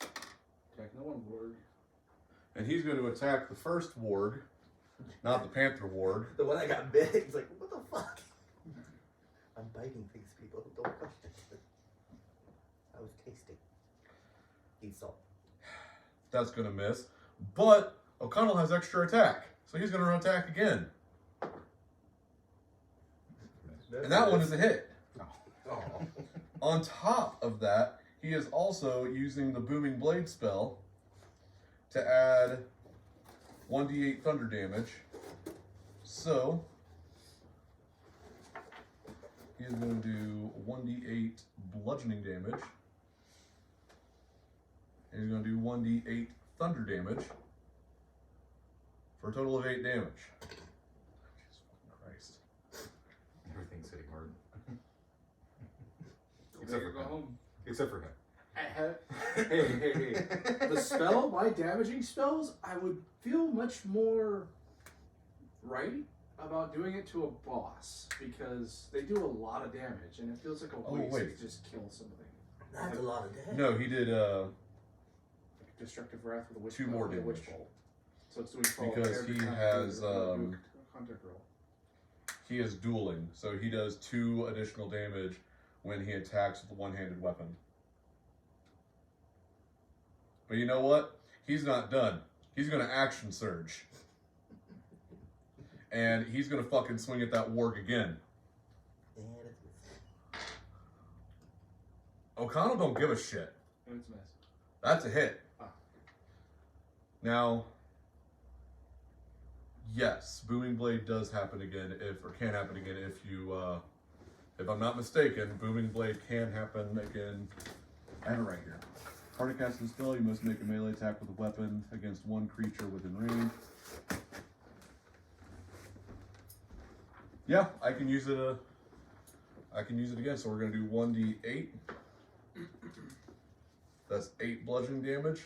Attack no one ward. And he's going to attack the first warg. Not the Panther warg. The one that got big, he's like, what the fuck? I'm biting things, people. Don't question it. That was tasty. Eat salt. That's going to miss. But O'Connell has extra attack. So he's going to attack again. And that one is a hit. Oh. On top of that, he is also using the Booming Blade spell to add 1d8 thunder damage. So, he is going to do 1d8 bludgeoning damage. And he's going to do 1d8 thunder damage for a total of 8 damage. Jesus fucking Christ. Everything's hitting hard. Except for go home. Except for him. Hey. The spell, my damaging spells, I would feel much more right about doing it to a boss because they do a lot of damage and it feels like a waste wait. to just kill somebody. That's a lot of damage. No, he did, Like Destructive Wrath with a witch 2 more with a witch damage. bolt. So it's doing 12 Because every he time has, you do a contact roll. he is dueling. So he does 2 additional damage when he attacks with a one-handed weapon. But you know what? He's not done. He's going to action surge. And he's going to fucking swing at that warg again. And it's O'Connell don't give a shit. And it's a mess. That's a hit. Ah. Now, yes, Booming Blade does happen again or can happen again if you, if I'm not mistaken, Booming Blade can happen again. I have it right here. Hard to cast the spell, you must make a melee attack with a weapon against one creature within range. Yeah, I can use it. I can use it again. So we're gonna do 1d8. That's 8 bludgeoning damage.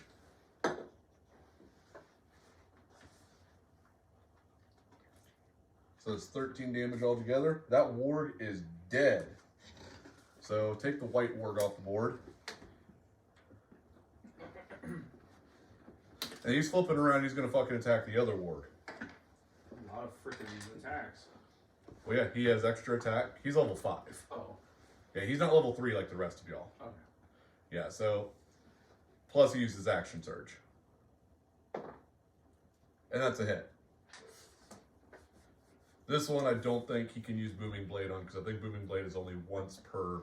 So it's 13 damage altogether. That ward is dead. So take the white ward off the board. And he's flipping around, he's gonna fucking attack the other ward. A lot of freaking attacks. Well, yeah, he has extra attack. He's level 5. Oh. Yeah, he's not level 3 like the rest of y'all. Okay. Yeah, so plus he uses action surge. And that's a hit. This one I don't think he can use Booming Blade on because I think Booming Blade is only once per.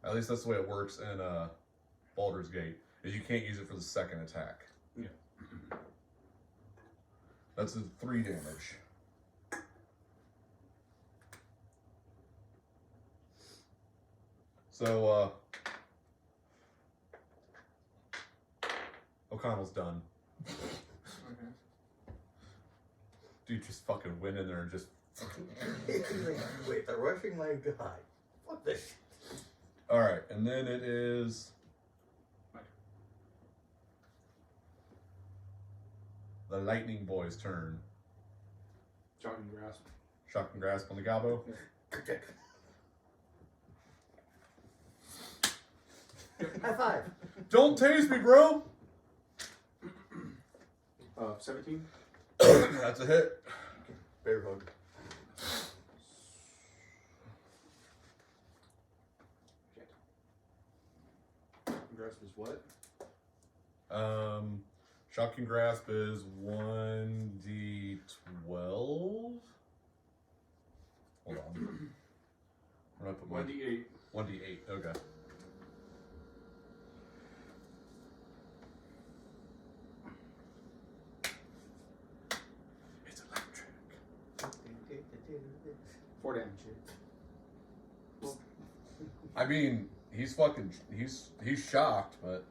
At least that's the way it works in Baldur's Gate. Is you can't use it for the second attack. Yeah. That's a 3 damage. So O'Connell's done. Okay. Dude just fucking went in there and just. Wait, they're rushing my guy. Fuck this shit. Alright, and then it is. The Lightning Boy's turn. Shocking grasp. Shock and grasp on the Gabo. High five. Don't tase me, bro! 17. That's a hit. Bear hug. Shocking grasp is what? Shocking grasp is 1d12. Hold on. Where did I put my 1d8. 1d8, okay. It's electric. 4 damage. I mean, he's shocked, but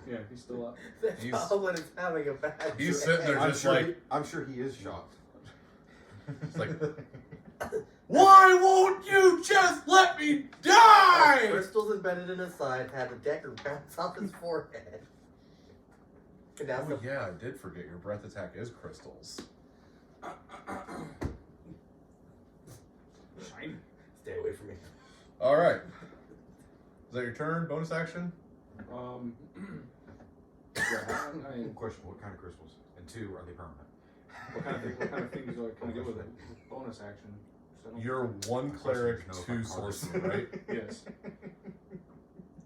Yeah, he's still up. That He's- goblin is having a bad he's day. sitting there I'm just sure like, I'm sure he is shocked. it's like, why won't you just let me die? Crystals embedded in his side had the dagger bounce off his forehead. And now Oh yeah, I did forget your breath attack is crystals. Shiny. stay away from me. All right. Is that your turn? Bonus action? Yeah, I mean, Question: what kind of crystals? And 2, are they permanent? what kind of things do I get with a bonus action? So I don't- You're one cleric, No, if 2 I'm sorcerer, targeting. right? Yes.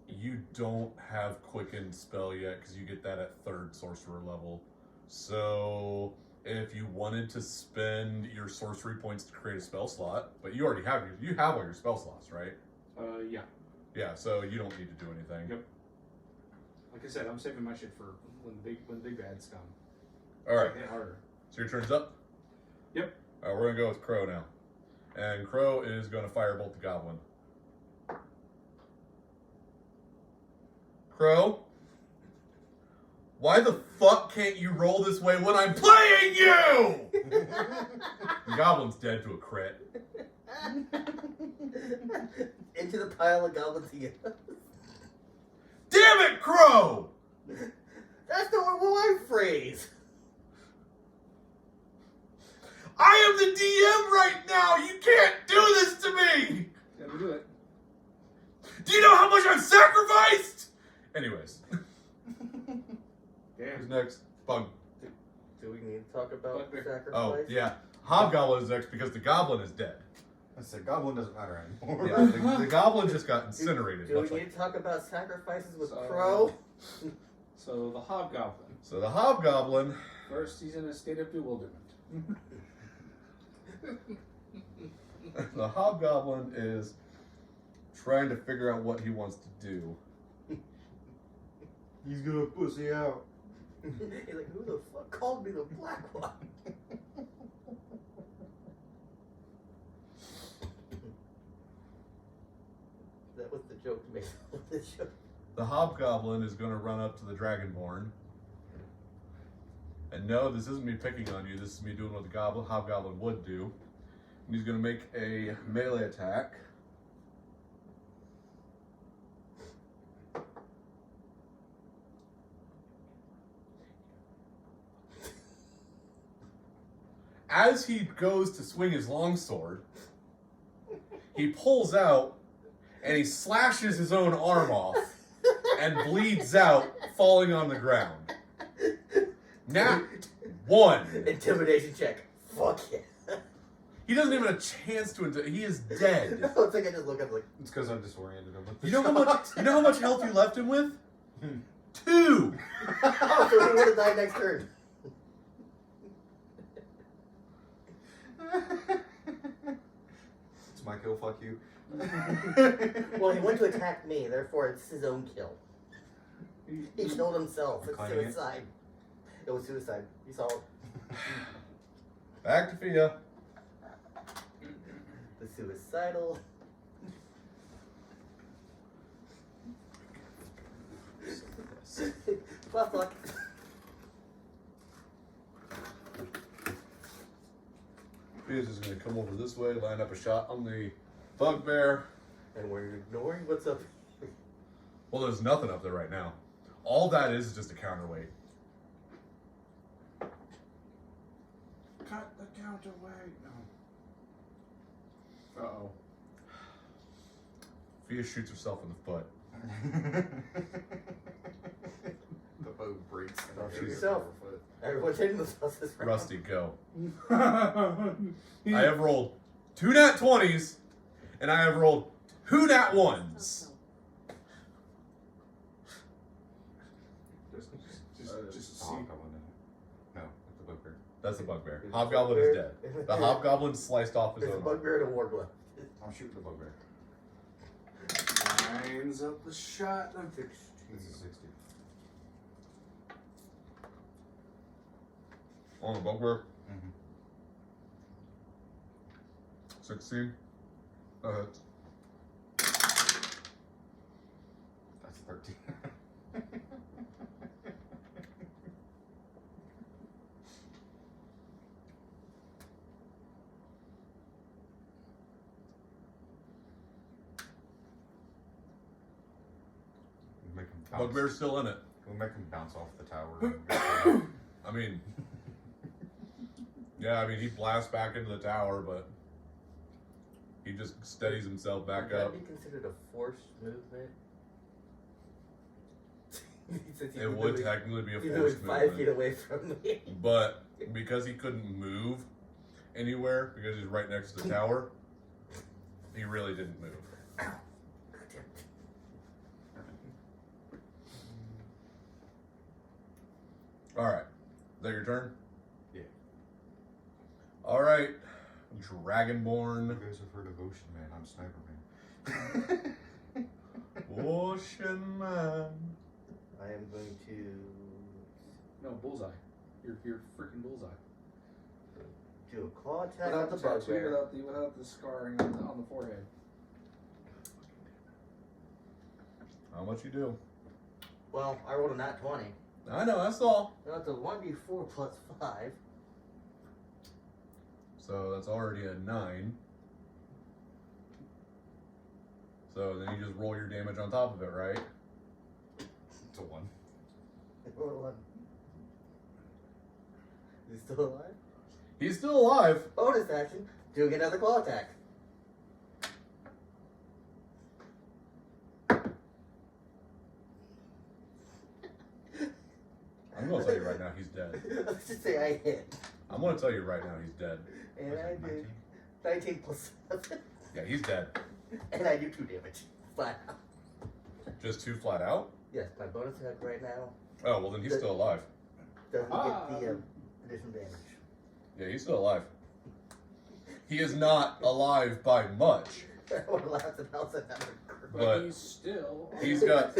You don't have quicken spell yet because you get that at 3rd sorcerer level. So if you wanted to spend your sorcery points to create a spell slot, but you already have you have all your spell slots, right? Yeah. Yeah, so you don't need to do anything. Yep. Like I said, I'm saving my shit for when the big bads come. All right. Hit harder. So your turn's up? Yep. All right, we're going to go with Crow now. And Crow is going to firebolt the goblin. Crow? Why the fuck can't you roll this way when I'm playing you? The goblin's dead to a crit. Into the pile of goblins he is. Damn it, Crow! That's the one phrase. I am the DM right now! You can't do this to me! Let me do it. Do you know how much I've sacrificed? Anyways. Damn. Who's next? Bug. Do we need to talk about Bugbear. sacrifice? Oh, yeah. Hobgoblin is next because the goblin is dead. I said goblin doesn't matter anymore. Yeah, the goblin just got incinerated. Do we much need like- to talk about sacrifices with So- Crow? So the hobgoblin. So the hobgoblin, First, he's in a state of bewilderment. the hobgoblin is trying to figure out what he wants to do. He's gonna pussy out. He's like, who the fuck called me the black one? That was the joke to make this show. The hobgoblin is going to run up to the dragonborn. And no, this isn't me picking on you. This is me doing what the hobgoblin would do. And he's going to make a melee attack. as he goes to swing his longsword, he pulls out and he slashes his own arm off and bleeds out, falling on the ground. Nat 1. Intimidation check. Fuck yeah. He doesn't even have a chance to. He is dead. No, it's like I just look up like. It's because I'm disoriented. I'm with the You know how much? You know how much health you left him with? 2. Oh, so he would have died next turn. It's my kill, fuck you. Well, he went to attack me, therefore it's his own kill. He killed himself. It's Claiming it? suicide. It was suicide. You saw it. Back to Fia. The suicidal. Fuck, fuck. Fia's just gonna come over this way, line up a shot on the bugbear. And we're ignoring what's up. Well, there's nothing up there right now. All that is just a counterweight. Cut the counterweight. No. Uh-oh. Fia shoots herself in the foot. The bow breaks. Oh, Shoot she's- yourself. Everyone's hitting themselves this round. Rusty, go. I have rolled 2 nat 20s, and I have rolled 2 nat 1s. Just The see. hobgoblin, isn't it? No, it's the bugbear. That's the bugbear. Hobgoblin is dead. The hobgoblin sliced off his There's a own arm. bugbear and a warglove. I'm shooting the bugbear. Lines up the shot. I'm fixed. This is 60. On the bugbear. Mm-hmm. 16. Go ahead. That's 13. Make him bounce. Bugbear's still in it. We'll make him bounce off the tower. I mean, yeah, I mean, he blasts back into the tower, but he just steadies himself back Would that up. be considered a forced movement? Since It would technically be a he's forced moving 5 feet movement. away from me. But because he couldn't move anywhere, because he's right next to the tower, he really didn't move. Ow. Alright. Is that your turn? Yeah. Alright. You Dragonborn. guys have heard of Ocean Man? I'm Sniper Man. Ocean Man. I am going to No, bullseye. You're freaking bullseye. do a claw attack Without on the the tattoo, bugbear. without the scarring on the forehead. How much you do? Well, I rolled a nat 20. I know, that's all. That's a 1d4 plus 5. So that's already a 9. So then you just roll your damage on top of it, right? It's a 1. I rolled a 1. Is he still alive? He's still alive. Bonus action, doing another claw attack. I'm gonna tell you right now he's dead. Let's just say I hit. I'm gonna tell you right now he's dead. And Was I it did 19 plus 7. Yeah, he's dead. And I do 2 damage. Flat out. Just 2 flat out? Yes, my bonus attack right now Oh, well then he's still alive. doesn't Ah. get the additional damage. Yeah, he's still alive. He is not alive by much, I would have laughed if I was another but he's still. he's got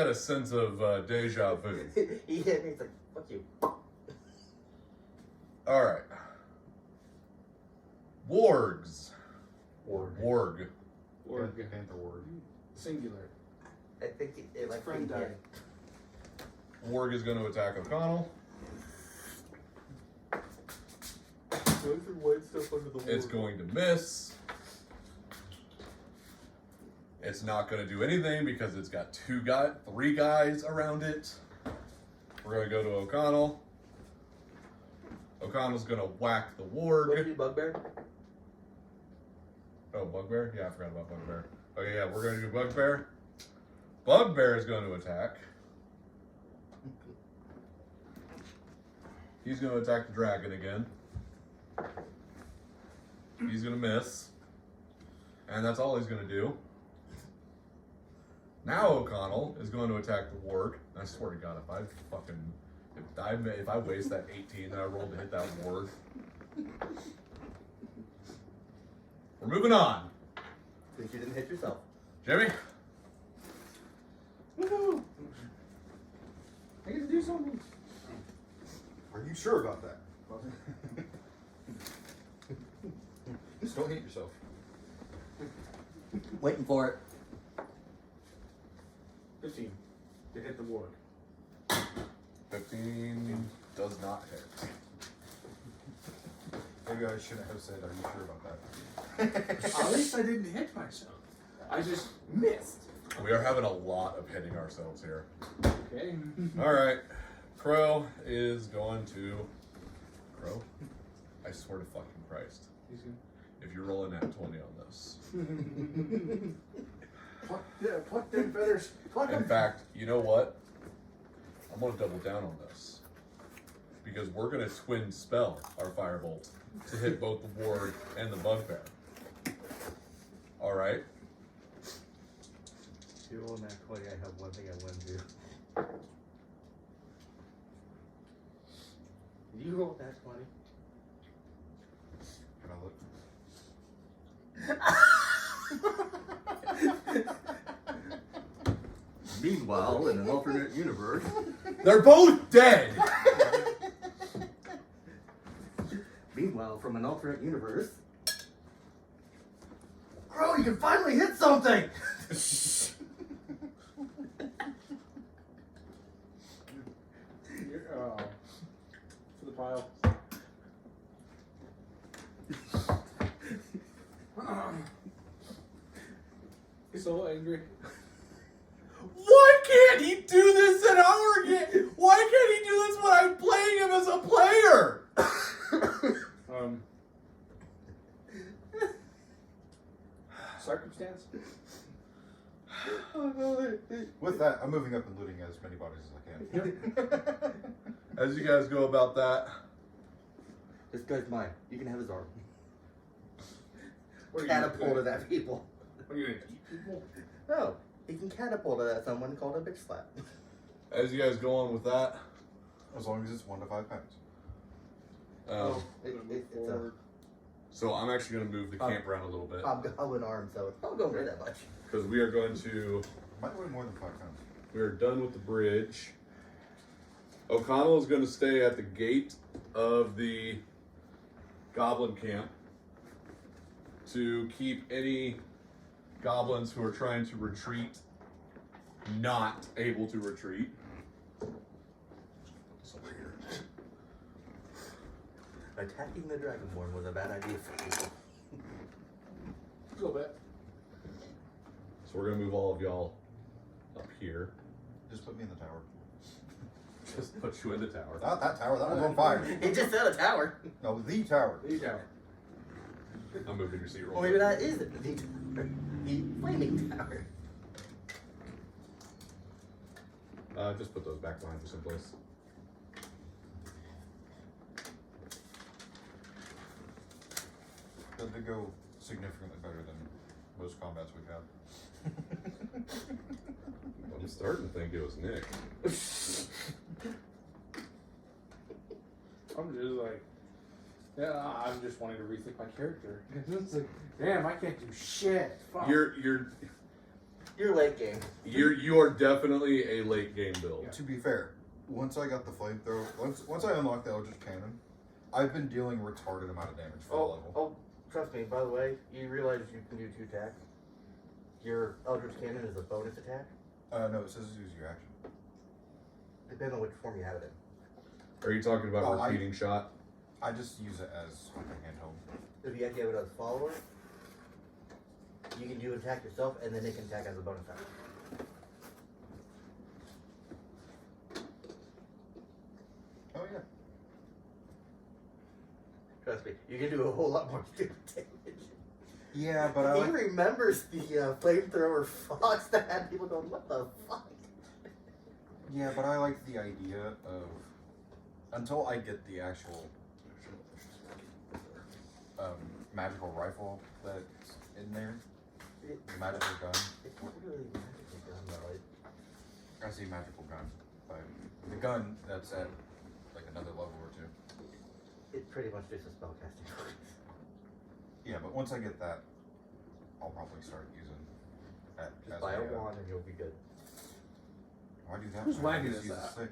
a sense of deja vu. He hit me, he's like, fuck you. All right. Wargs. Warg. Warg. Or Panther Warg. singular. I think it like Friend he hit. died. Warg is going to attack O'Connell. Those are white stuff under the It's going to miss. It's not going to do anything because it's got 3 guys around it. We're going to go to O'Connell. O'Connell's gonna whack the What warg. did you bugbear? Oh, Bugbear? Yeah, I forgot about Bugbear. Okay, yeah, we're gonna do Bugbear. Bugbear is going to attack. He's gonna attack the dragon again. He's gonna miss. And that's all he's gonna do. Now O'Connell is going to attack the warg. I swear to God, if I waste that 18 that I rolled to hit that warg. We're moving on. Since you didn't hit yourself. Jimmy? Woohoo! I get to do something. Are you sure about that? Just don't hit yourself. Waiting for it. 15 to hit the ward. 15 does not hit. Maybe I shouldn't have said, are you sure about that? At least I didn't hit myself. I just missed. We are having a lot of hitting ourselves here. Okay. Alright. Crow is going to. Crow? I swear to fucking Christ. He's gonna... If you're rolling that 20 on this. Pluck them feathers. Pluck In them. fact, you know what? I'm going to double down on this. Because we're going to twin spell our firebolt to hit both the ward and the bugbear. Alright? If you roll that 20, I have one thing I want to do. Did you roll that 20? Can I look? Meanwhile, in an alternate universe. They're both dead! Meanwhile, from an alternate universe. Crow, you can finally hit something! For the pile. He's so angry. Why can't he do this in our game? Why can't he do this when I'm playing him as a player? Circumstance? With that, I'm moving up and looting as many bodies as I can. As you guys go about that, This guy's mine. You can have his arm. What are you Catapult at that people. What are you gonna eat people? No, he can catapult it at someone called a bitch slap. as you guys go on with that, As long as it's 1 to 5 pounds. It's a so I'm actually going to move the camp around a little bit hobgoblin arm, so it's not going to weigh that much. because we are going to. Might weigh more than 5 pounds. We are done with the bridge. O'Connell is going to stay at the gate of the goblin camp to keep any goblins who are trying to retreat not able to retreat. This over here. Attacking the Dragonborn was a bad idea for people. A little bit. So we're going to move all of y'all up here. Just put me in the tower. Just put you in the tower. Not that tower, that one's on fire. He just said a tower. No, the tower. The tower. I'm moving your seat real Or maybe quick. that is the tower. The flaming tower. Just put those back behind you someplace. That did go significantly better than most combats we've had. I'm starting to think it was Nick. I'm just like, yeah, I'm just wanting to rethink my character. It's like, damn, I can't do shit. Fuck. Your late game. You are definitely a late game build. To be fair, once I got the flamethrower, once I unlocked the Eldritch Cannon, I've been dealing retarded amount of damage for the level. Oh, trust me, by the way, you realize you can do 2 attacks? Your Eldritch Cannon is a bonus attack? No, it says use your action. Depending on which form you have it in. Are you talking about Oh, repeating shot? I just use it as like a handheld. If you have it as follower, you can do attack yourself, and then it can attack as a bonus attack. Oh yeah. exactly. You can do a whole lot more stupid damage. Yeah, but I He like. remembers the flamethrower fox that had people going, what the fuck? Yeah, but I like the idea of until I get the actual magical rifle that's in there, the magical gun. It's not really magical gun though. I say magical gun, but the gun that's at like another level or two. It's pretty much just a spellcasting device. Yeah, but once I get that, I'll probably start using that. Just as buy a wand and you'll be good. Why do that? Whose when I wagon just is use a that? stick?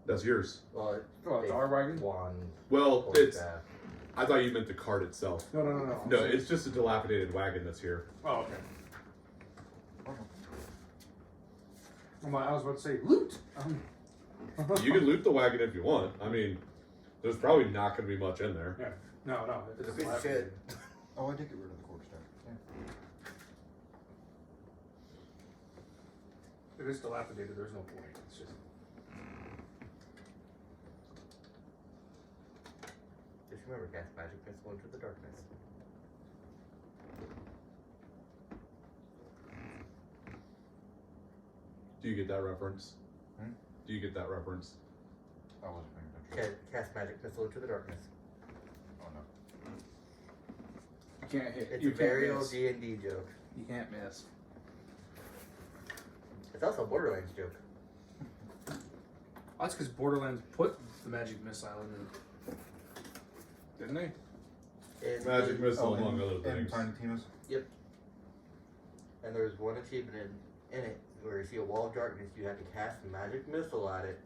That's yours. Well, Oh, it's our wagon? wand. Well, or it's. staff. I thought you meant the cart itself. No. No, it's just a dilapidated wagon that's here. Oh, okay. Okay. I was about to say loot. You can loot the wagon if you want. I mean, there's probably not going to be much in there. Yeah. No. It's a piece of shit. Oh, I did get rid of the quarterstaff. Yeah. It is dilapidated. There's no point. It's just. Just remember, cast magic missile into the darkness. Do you get that reference? Hmm? Do you get that reference? I wasn't paying attention. Cast magic missile into the darkness. Oh no. You can't hit. It's you a can't very old miss. D&D joke. You can't miss. It's also a Borderlands joke. That's because Borderlands put the magic missile in it. Didn't they? And Magic missile, and- among other and things. Tiny Tina's. And there's one achievement in it where you see a wall of darkness, you have to cast a magic missile at it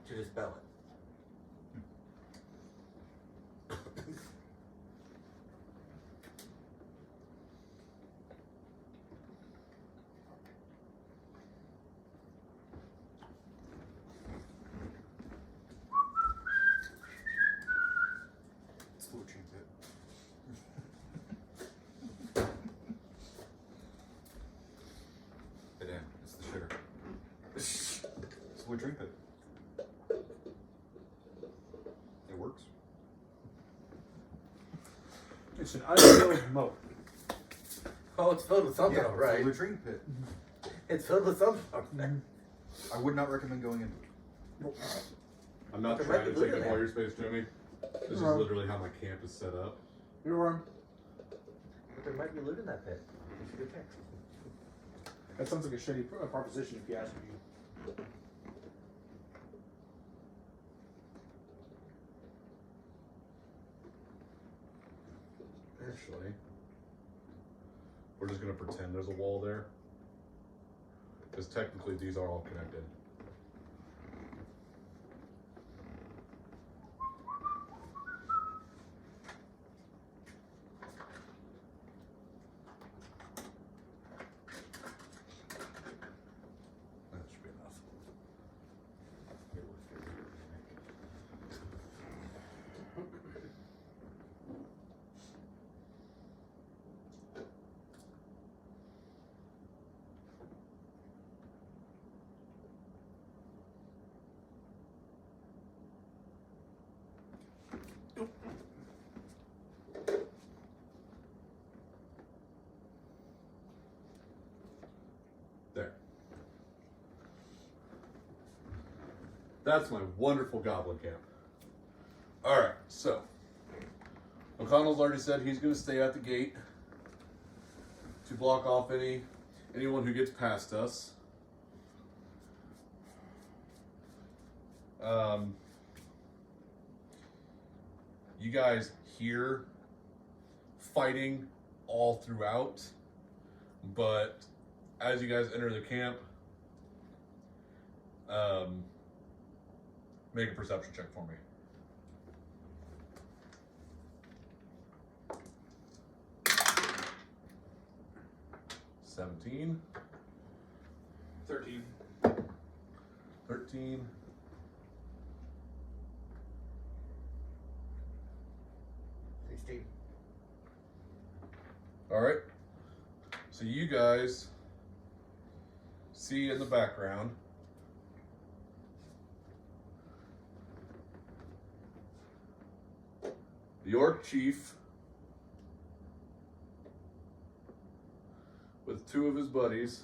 to dispel it. It's the retreat pit. It in. It's the shitter. It's the retreat pit. It works. It's an unfilled moat. Oh, it's filled with something, Yeah, right? it's the retreat pit. It's filled with something. I would not recommend going into it. I'm not There trying might to be loot take in up there. all your space, Jimmy. This is Right. literally how my camp is set up. You're wrong. But there might be loot in that pit. You should go check. That sounds like a shitty proposition if you ask me. Actually, we're just going to pretend there's a wall there. Because technically these are all connected. That should be enough. There. That's my wonderful goblin camp. Alright, so O'Connell's already said he's gonna stay at the gate to block off anyone who gets past us. You guys hear fighting all throughout, but as you guys enter the camp, make a perception check for me. $17, 13. 13, 16. all right. So you guys see in the background the orc chief with 2 of his buddies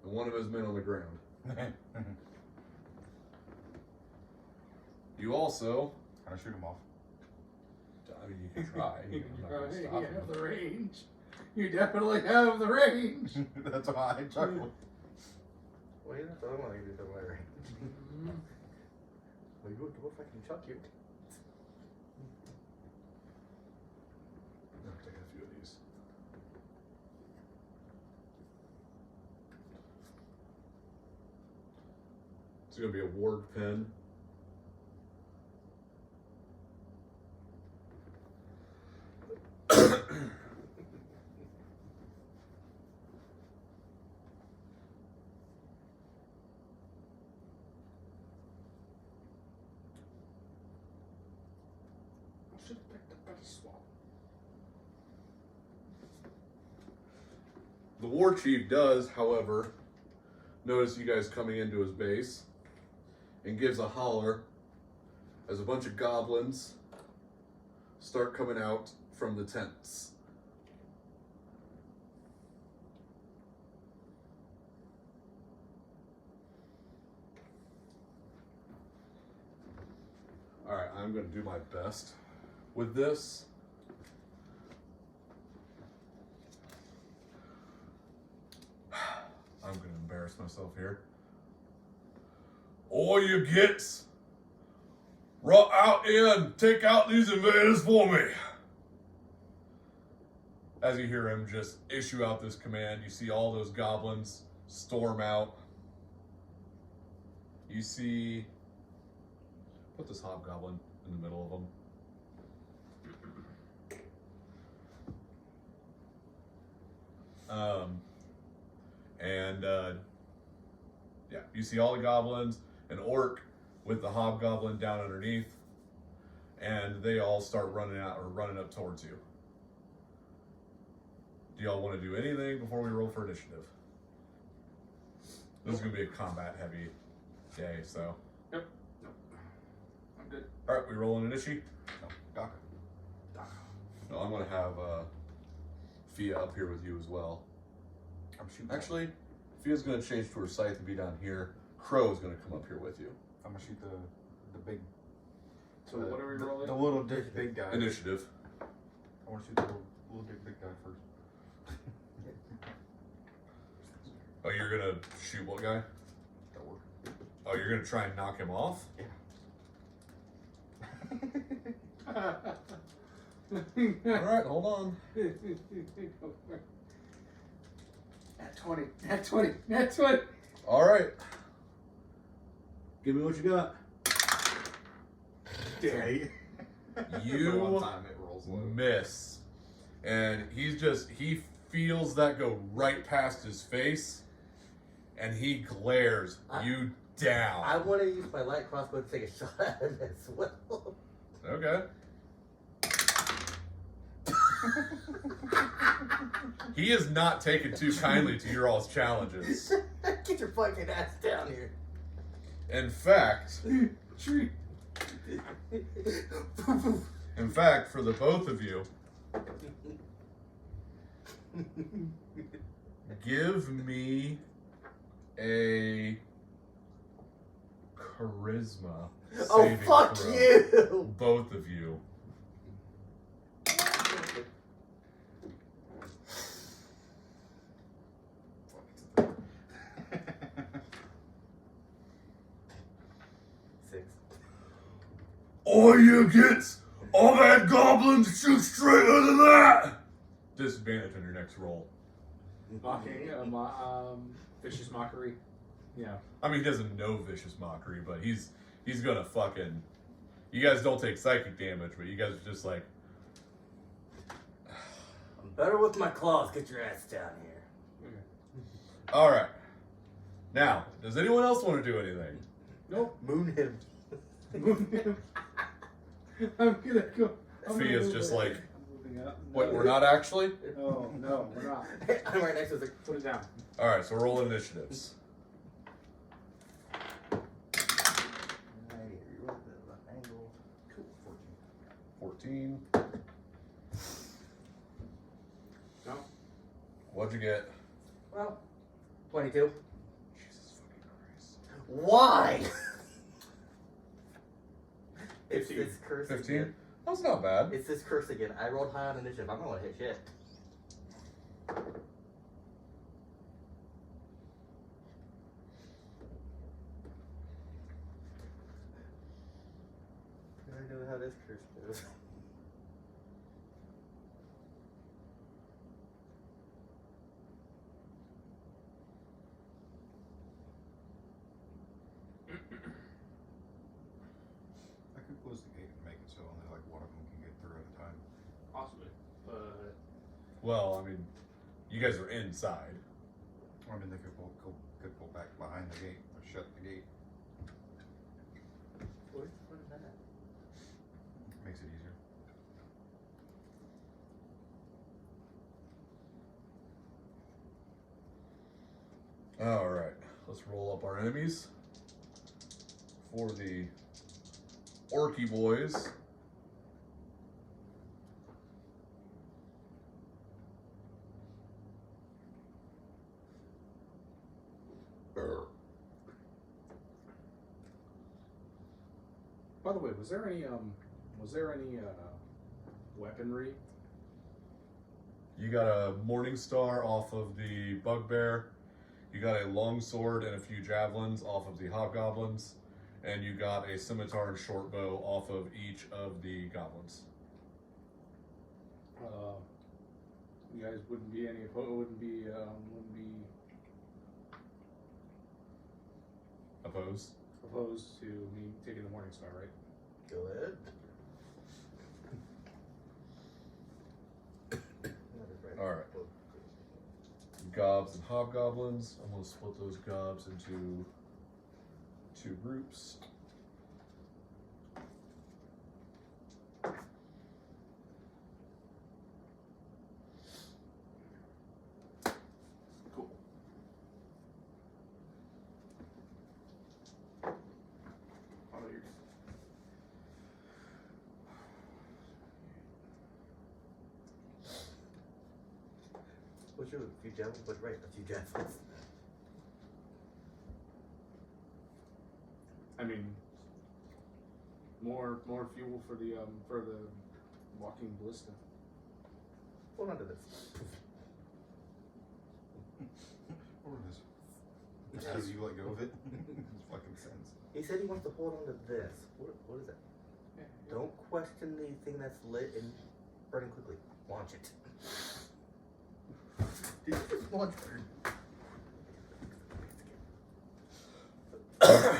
and 1 of his men on the ground. You also, How to shoot him off? I mean, you can try. You I'm not gonna stop have you. the range. You definitely have the range. That's why I chuckled. Well, you don't want to do something like that. Well, what if I can chuck you? I'll take a few of these. It's gonna be a ward pen. I should have picked a better swap. The war chief does, however, notice you guys coming into his base and gives a holler as a bunch of goblins start coming out from the tents. Alright, I'm going to do my best with this. I'm going to embarrass myself here. All you gets, run out in, take out these invaders for me. As you hear him just issue out this command, you see all those goblins storm out. You see, put this hobgoblin in the middle of them. Yeah, you see all the goblins, an orc with the hobgoblin down underneath, and they all start running out or running up towards you. Do y'all want to do anything before we roll for initiative? This is going to be a combat heavy day, so. Yep. Nope. I'm good. Alright, we roll an initiative. No, Doc. No, I'm going to have Fia up here with you as well. I'm shooting. Actually, Fia's going to change to her scythe and be down here. Crow is going to come up here with you. I'm gonna shoot the big. So what are we rolling? The little big guy. Initiative. I want to shoot the little big guy first. Oh, you're going to shoot what guy? That work. Oh, you're going to try and knock him off? Alright, hold on. Nat 20. Nat 20. Nat 20. Alright. Give me what you got. Dang. The You one time it rolls low. miss. And he feels that go right past his face, and he glares you down. I want to use my light crossbow to take a shot at him as well. Okay. He is not taking too kindly to your all's challenges. Get your fucking ass down here. In fact, Tree. for the both of you, give me a charisma Oh, saving fuck throw. you! Both of you. Six. All you get's all that goblins shoot straighter than that. Disadvantage on your next roll. Mocking. Vicious mockery. Yeah. I mean, he doesn't know vicious mockery, but he's gonna fucking. You guys don't take psychic damage, but you guys are just like. I'm better with my claws. Get your ass down here. All right. Now, does anyone else want to do anything? Nope. Moon him. I'm gonna go. Fia's just like, Moving up. wait, we're not actually. Oh no, we're not. I'm right next to the. Put it down. All right, so we're rolling initiatives. Angle. Cool. 14. 14. No. What'd you get? Well, 22. Jesus fucking Christ. Why? It's 15. this curse 15? again. That's not bad. It's this curse again. I rolled high on initiative. I'm gonna hit shit. I know how this curse goes. I could close the gate and make it so only like one of them can get through at a time. Possibly. But Well, I mean, you guys are inside. I mean, they could pull back behind the gate or shut the gate. Where's the fun of that? Makes it easier. Alright, let's roll up our enemies. For the Orky boys. by the way, was there any weaponry? You got a Morning Star off of the Bugbear. You got a longsword and a few javelins off of the Hobgoblins. And you got a scimitar and short bow off of each of the goblins. You guys wouldn't be wouldn't be Opposed? opposed to me taking the Morning Star, right? Go ahead. Alright. Gobs and Hobgoblins. I'm going to split those gobs into 2 groups. Cool. Oh, you're... What's your few javelins? What's right? A few javelins. I mean, more fuel for the walking ballista. Hold on to this. Or this. As you let go of it, it's fucking sense. He said he wants to hold on to this. What is that? Yeah. Don't question the thing that's lit and burning quickly. Launch it. Did you just launch it?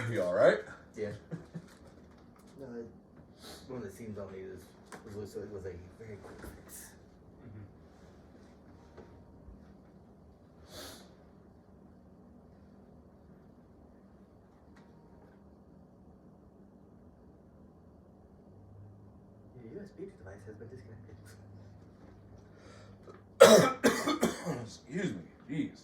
You alright? Yeah. No, one of the scenes on me was a very quick fix. Your USB device has been disconnected. Excuse me. Jeez.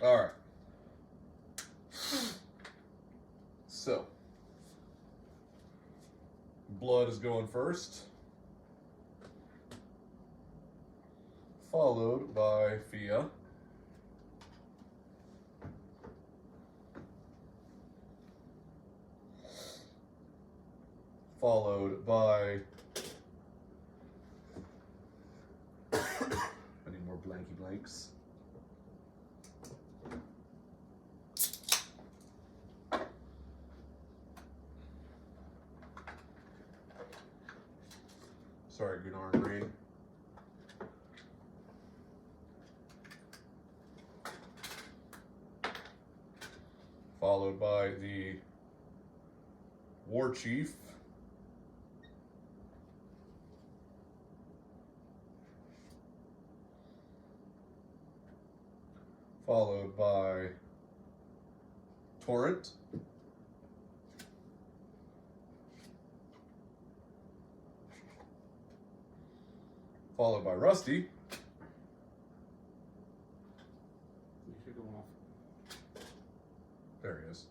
Alright. So, Blood is going first, followed by Fia, followed by I need more blanky blanks. Sorry, Gunnar and Green. Followed by the War Chief. Followed by Torrent. Followed by Rusty. You should go off. There he is.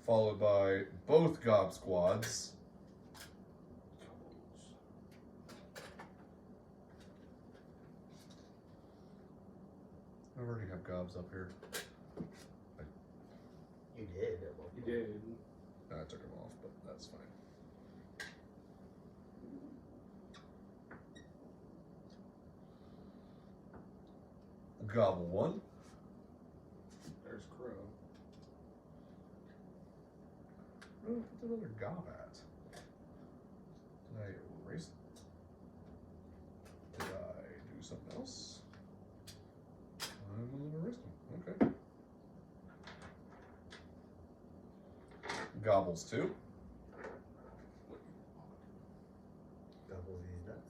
Followed by both Gob squads. I already have Gobs up here. You did. At one You point. did. I took them off, but that's fine. Gobble 1. There's Crow. Where did I put the other Gob at? Did I erase it? Did I do something else? I erased them. Okay. Gobbles 2. Double these nuts.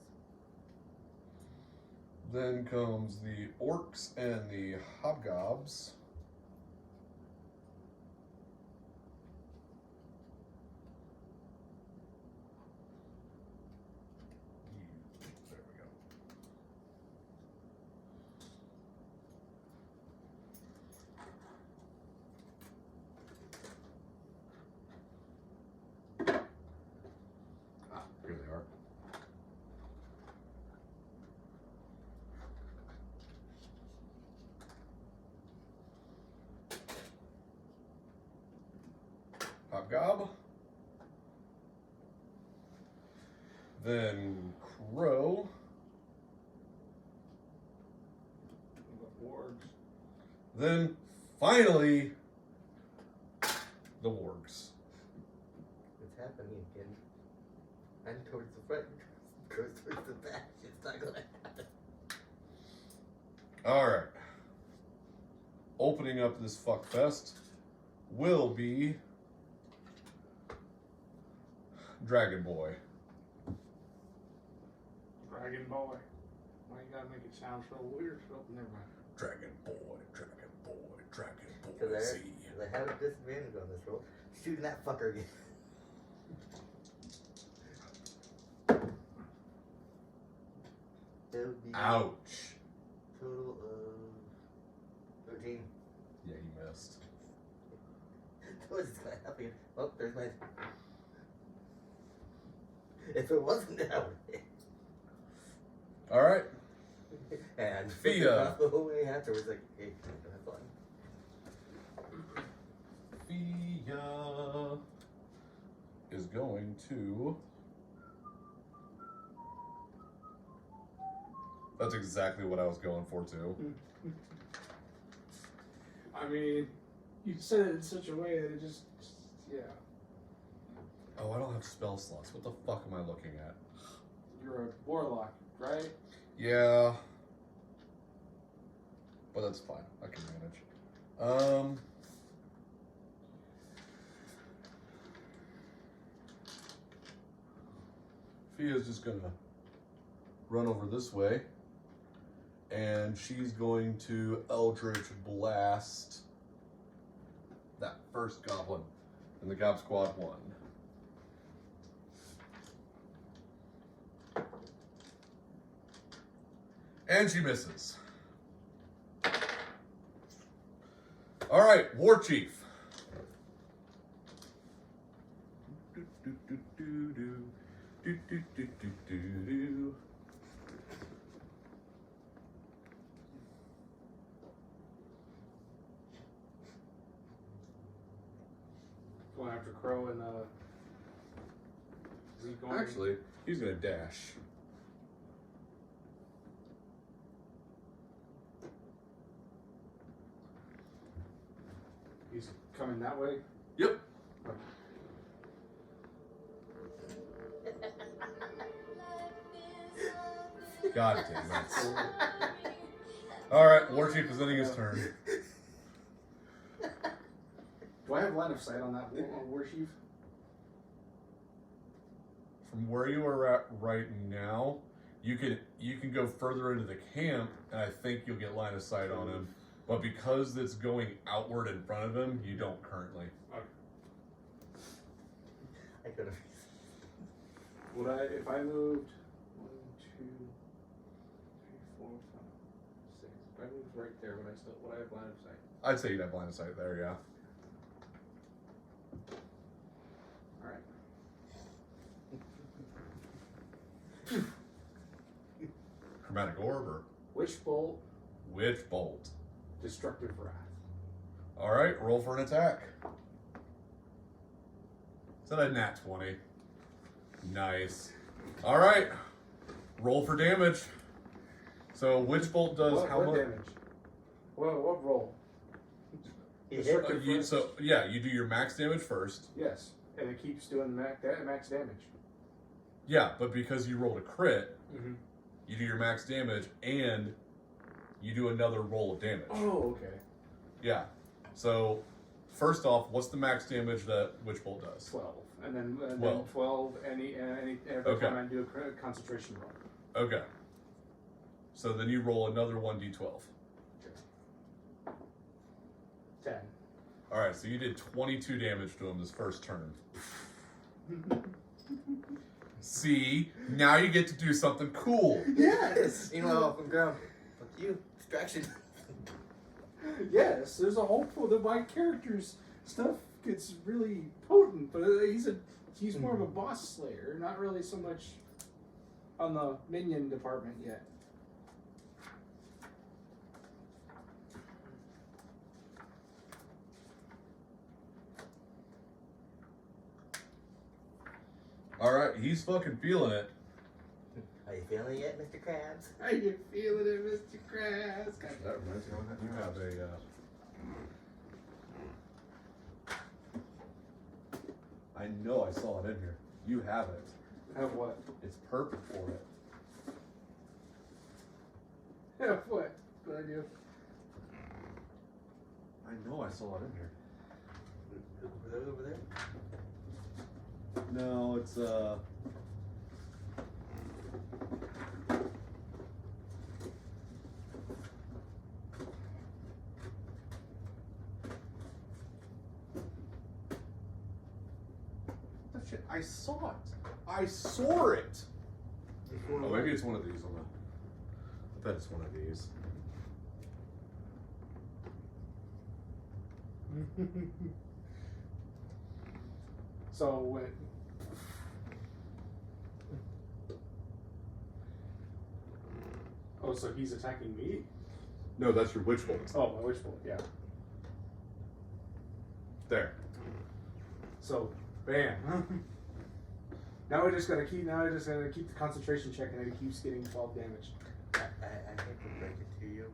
Then comes the Orcs and the Hobgobs. There we go. Here they are. Hobgob. Then Crow. The wargs. Then finally the Wargs. It's happening again. I'm towards the front. Goes towards the back. It's not gonna happen. Alright. Opening up this fuckfest will be Dragon Boy. Dragon Boy. Why you gotta make it sound so weird? So never mind. Dragon Boy, Dragon Boy, Dragon Because Boy I Z. have a disadvantage on this roll. Shooting that fucker again. It would be Ouch. total of 13. Yeah, he missed. What's gonna happen? Oh, there's my. If it wasn't that way. Alright. And Fia. the whole way afterwards, like, hey, have fun. Fia is going to. That's exactly what I was going for too. I mean, you said it in such a way that it just yeah. Oh, I don't have spell slots. What the fuck am I looking at? You're a warlock, right? Yeah. But that's fine. I can manage. Fia's just gonna run over this way. And she's going to Eldritch Blast that first goblin in the Gob Squad 1. And she misses. Alright, War Chief. Going after Crow and is he going? Actually, he's gonna dash. He's coming that way. Yep. God damn it. Alright, Warchief is ending his turn. Do I have line of sight on that war chief? From where you are at right now, you can go further into the camp, and I think you'll get line of sight on him. But because it's going outward in front of him, you don't currently. I could have. Would I, if I moved 1, 2, 3, 4, 5, 6? If I moved right there, would I have line of sight? I'd say you'd have line of sight there, yeah. All right. Chromatic orb or Witch bolt, Witch Bolt. destructive wrath. Alright, roll for an attack. Is that a nat 20? Nice. Alright, roll for damage. So Witch Bolt does What how much? damage? What roll? He hit. Destructive wrath? So yeah, you do your max damage first. Yes, and it keeps doing max damage. Yeah, but because you rolled a crit, Mm-hmm. you do your max damage and you do another roll of damage. Oh, okay. Yeah. So first off, what's the max damage that Witch Bolt does? 12, and then 12. 12. Every Okay. time I do a concentration roll. Okay. So then you roll another 1d12. 10. Alright, so you did 22 damage to him this first turn. See, now you get to do something cool. Yes. Meanwhile, from ground. Fuck you. Distraction. Yes, there's a hopeful that my character's stuff gets really potent, but he's more of a boss slayer, not really so much on the minion department yet. Alright, he's fucking feeling it. Are you feeling it, Mr. Krabs? Are you feeling it, Mr. Krabs? That reminds me of that You new have house. I know I saw it in here. You have it. Have what? It's perfect for it. Have what? What I do? I know I saw it in here. Over there? No, it's shit, I saw it. I saw it. Oh, maybe it's one of these on the. I bet it's one of these. So when so he's attacking me? No, that's your witch bolt. Oh, my witch bolt, yeah. There. So, bam. Now I just gotta keep the concentration check, and it keeps getting 12 damage. I hate to break it to you.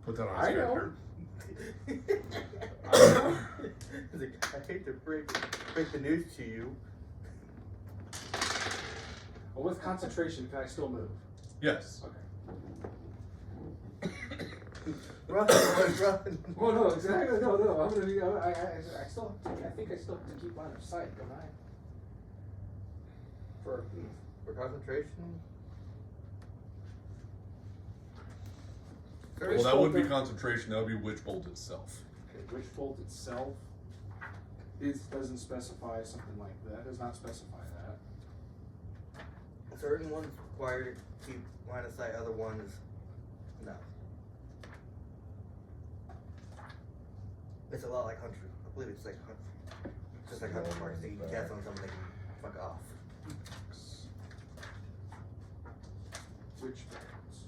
Put that on I his know. character. I hate to break the news to you. Well, with concentration, can I still move? Yes. Okay. Run, run. Well, no, exactly. No. I'm gonna be. I think I still have to keep line of sight, don't I? For concentration? Well, that wouldn't be concentration. That would be witch bolt itself. okay, witch bolt itself. It doesn't specify something like that. Does not specify that. Certain ones require to keep line of sight, other ones no. It's a lot like Hunter. I believe it's like Hunter. Just like Hunter Marks. That you can cast on something, fuck off. Witch bolts.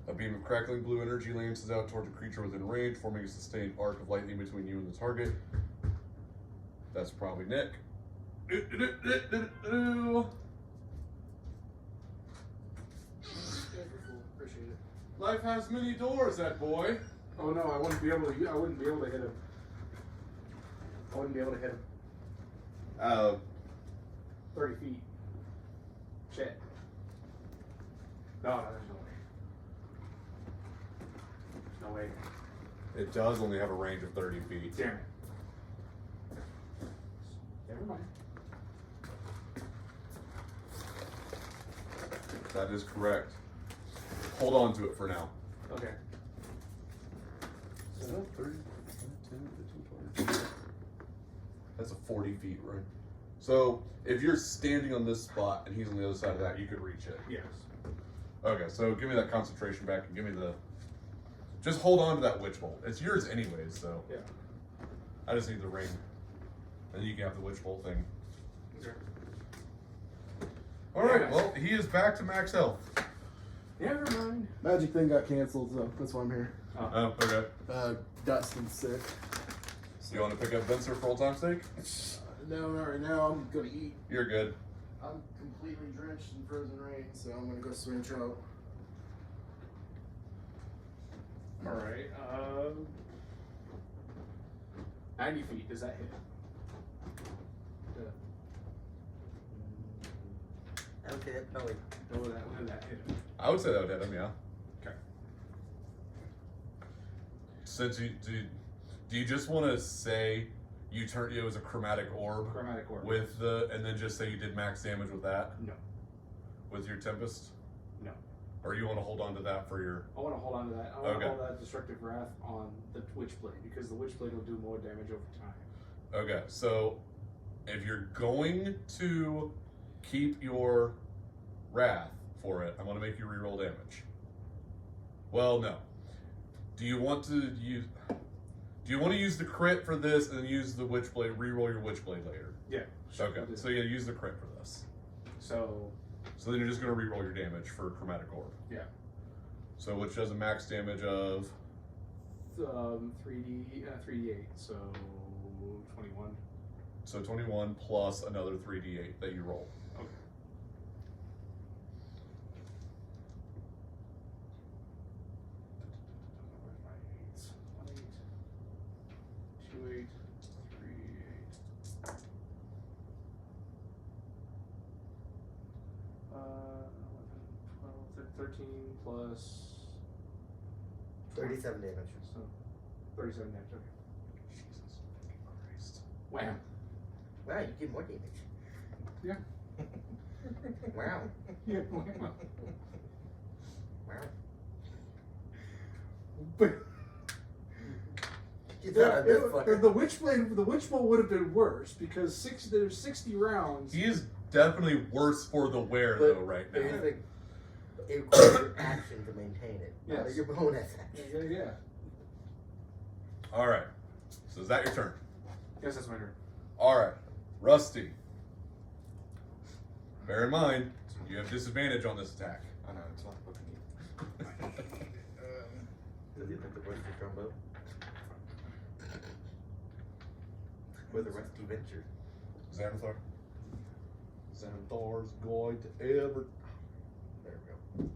A beam of crackling blue energy lances out toward a creature within range, forming a sustained arc of lightning between you and the target. That's probably Nick. Appreciate it. Life has many doors, that boy. Oh no, I wouldn't be able to hit him. I wouldn't be able to hit him. Uh, 30 feet. Shit. No, there's no way. There's no way. it does only have a range of 30 feet. Damn it. Never mind. That is correct. Hold on to it for now. Okay. Is that 30, 10, 15, 20? That's a 40 feet, right? So if you're standing on this spot and he's on the other side of that, you could reach it. Yes. Okay, so give me that concentration back and give me the. Just hold on to that witch bolt. It's yours anyways, so. Yeah. I just need the ring. And you can have the witch bolt thing. Okay. Alright, Yeah. well, he is back to max health. Never mind. Magic thing got canceled, so that's why I'm here. Oh, okay. Dustin's sick. You want to pick up Venser for old time's sake? No, not right now. I'm gonna eat. You're good. I'm completely drenched in frozen rain, so I'm gonna go swim trout. Alright, 90 feet, does that hit? Okay, probably. What would that hit him? I would say that would hit him, yeah. Okay. Since you do you just want to say you turned it was a chromatic orb Chromatic orb. with the and then just say you did max damage with that No. with your tempest? No. Or you want to hold on to that for your I want to hold on to that. I want Okay. to hold that destructive wrath on the Witchblade because the Witchblade will do more damage over time. Okay, so if you're going to keep your wrath for it, I'm going to make you reroll damage. Well, no. Do you want to use the crit for this and then use the Witchblade, reroll your Witchblade later? Yeah. Okay, so yeah, use the crit for this. So So then you're just going to reroll your damage for Chromatic Orb. yeah, So which does a max damage of 3d8, so 21. so 21 plus another 3d8 that you roll. Okay. Where's my eights? 1 8, 2 8, 3 8. 11, 12, 13 plus 37 damage. so 37 damage. Okay. Jesus Christ. Wham. Wow, you get more damage. Yeah. Wow. Yeah. Wham. Wow. But You thought this fucker. the Witchbolt would have been worse because there's 60 rounds. He is definitely worse for the wear though right now. Here's the- it requires your action to maintain it. Yes. Not your bonus action. Yeah. All right. So is that your turn? Yes, that's my turn. All right, Rusty. Bear in mind, you have disadvantage on this attack. I know, it's not looking Does he like the voice of Trumbo? Or the Rusty Venture? Xanathar. Xanathar's going to ever. There we go.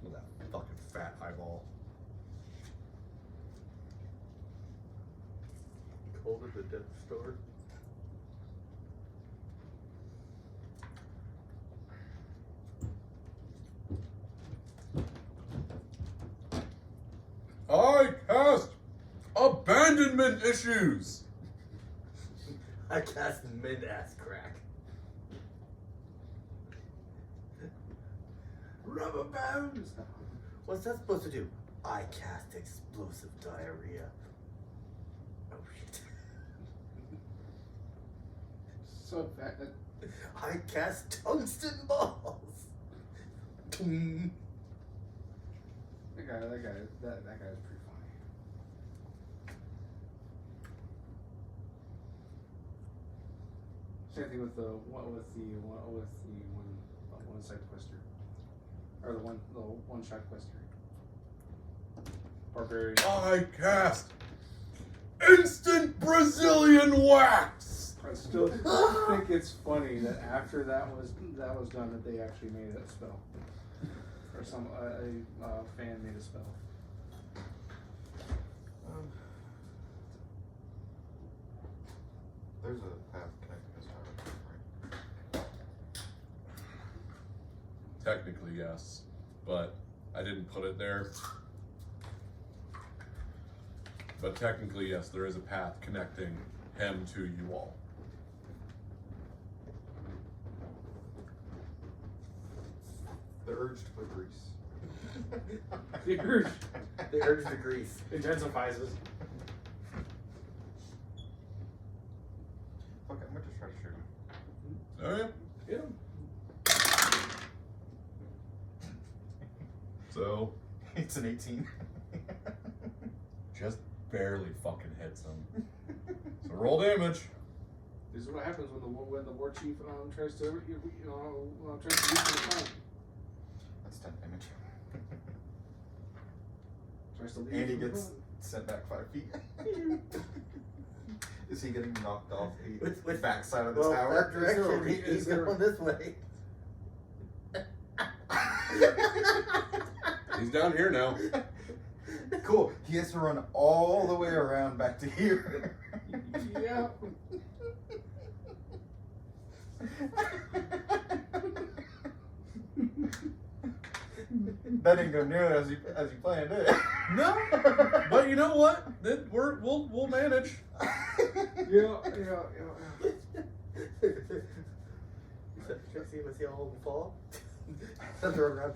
Look at that fucking fat eyeball. Cold at the Death Store. I cast abandonment issues. I cast mid-ass crack. Rubber bones! What's that supposed to do? I cast explosive diarrhea. Oh shit. So that I cast tungsten balls. Boom. that guy's pretty funny. Same thing with the one side quester, or the one shot quester. Barbarian. I cast instant Brazilian wax. I still think it's funny that after that was done that they actually made a spell, or a fan made a spell. There's a path connecting this tower, right? Technically, yes, but I didn't put it there. But technically, yes, there is a path connecting him to you all. The urge to put grease. The urge The urge to grease. intensifies it. Okay, I'm gonna just try to shoot him. Oh yeah. Yeah. So It's an 18. just barely fucking hits him. So roll damage. This is what happens when the war chief tries to tries to use the time. That's 10 damage. Tries to leave. And he from the gets front. sent back 5 feet. Is he getting knocked off the Which- backside of the Well, tower? that direction, Is he's there- going this way. He's down here now. Cool. He has to run all the way around back to here. Yeah. That didn't go nearly as you planned, did it? No, but you know what? We'll manage. Yeah. See him all fall? Then throw it around.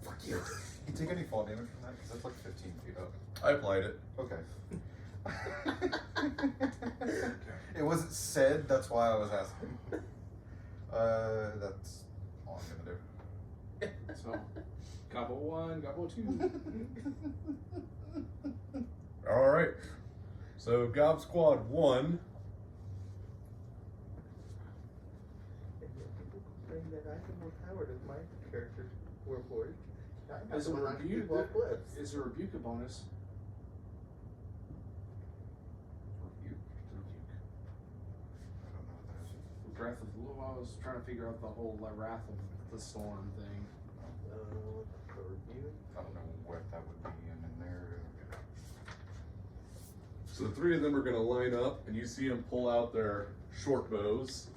Fuck you. You take any fall damage from that? Because that's like 15 feet up. I applied it. Okay. It wasn't said, that's why I was asking. That's all I'm gonna do. So, gobble 1, gobble 2. All right. So Gob Squad 1. People complain that I can more power than my characters were for. Is a rebuke? Is a rebuke a bonus? Rebuke? I don't know what that is. Breath of I was trying to figure out the whole Wrath of the Storm thing. Review. I don't know what that would be in there. So the three of them are going to line up, and you see them pull out their short bows.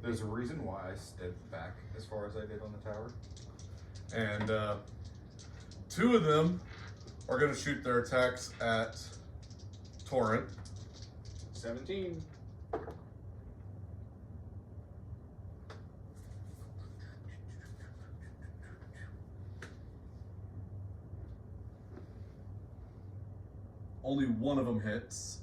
There's a reason why I stepped back as far as I did on the tower. And two of them are going to shoot their attacks at Torrent. 17. Only one of them hits.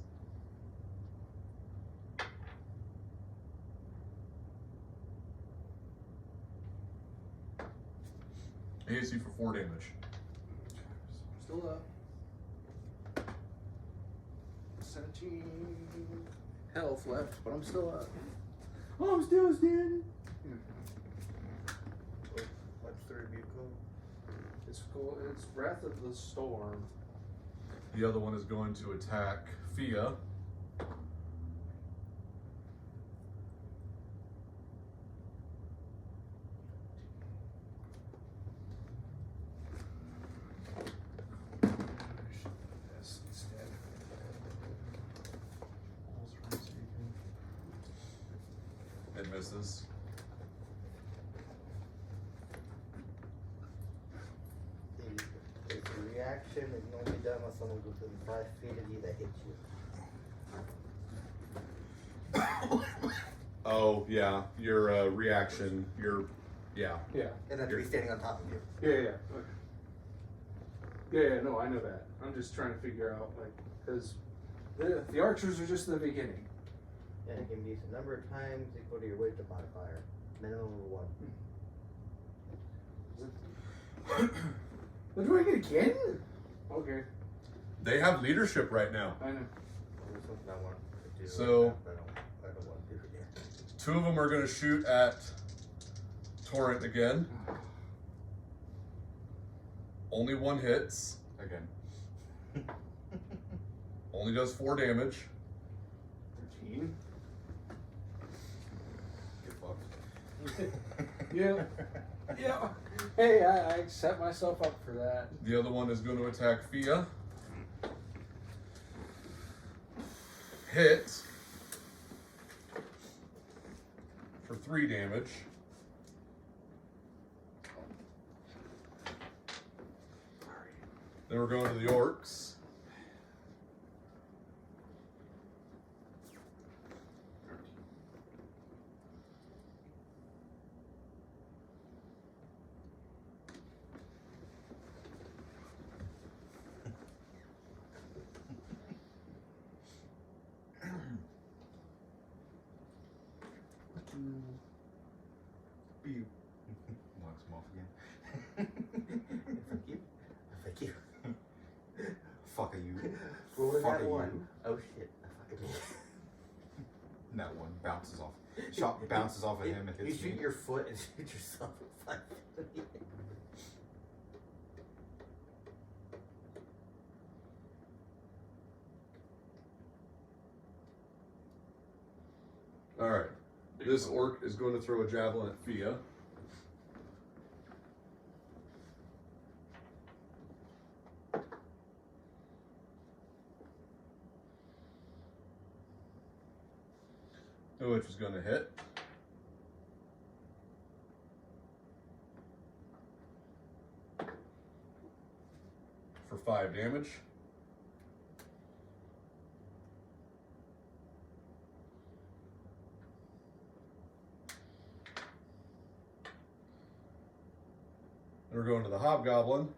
He hits you for 4 damage. Still up. 17 health left, but I'm still up. Oh, I'm still standing. What's the review called? It's cool. It's Wrath of the Storm. The other one is going to attack Fia. Yes, instead. It misses. It's a reaction. It can only be done when someone's within 5 feet of you that hits you. Oh, yeah. Your reaction. Yeah. Yeah. And have to be standing on top of you. Yeah. Yeah, no, I know that. I'm just trying to figure out, like, because the archers are just the beginning. And it can be used a number of times equal to your wisdom modifier. Minimum of 1. We're doing it again? Okay, They have leadership right now. I know. There's something I want to do. So- I don't want to do it again. Two of them are going to shoot at Torrent again. Only one hits. Again. Only does 4 damage. 13. Get fucked. Yeah. Yeah. Hey, I set myself up for that. The other one is going to attack Fia. hit for 3 damage. Then we're going to the orcs. Pew. Knocks him off again. Fuck you. Fuck you. Fuck you. Rolling Fuck that you. one. Oh shit. Fucking me. That one bounces off. Shot bounces off of him and You hits shoot me. your foot and shoot yourself. Fuck. All right. This orc is going to throw a javelin at Fia. Which is going to hit. For 5 damage. Then we're going to the hobgoblin.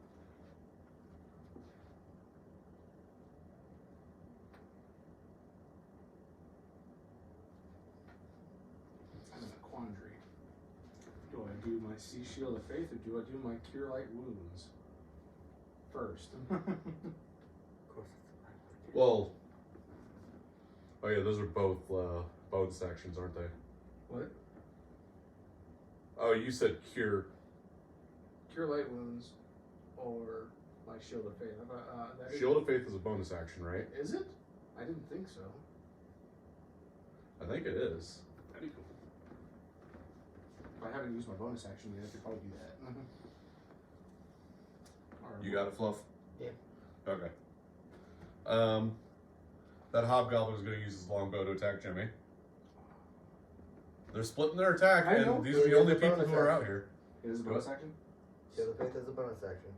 I'm in a quandary. Do I do my Sea Shield of Faith or do I do my Cure Light Wounds first? Of course. Well, oh yeah, those are both bonus actions, aren't they? What? Oh, you said cure. Cure Light Wounds or my Shield of Faith? That Shield of Faith is a bonus action, right? Is it? I didn't think so. I think it is. That'd be cool. If I haven't used my bonus action yet, I could probably do that. Or- You got it, Fluff? Yeah. Okay. That hobgoblin is going to use his longbow to attack Jimmy. They're splitting their attack, I know. and these are It the is only a people bonus who are action. out here. It is a bonus action? Shield of Faith is a bonus action.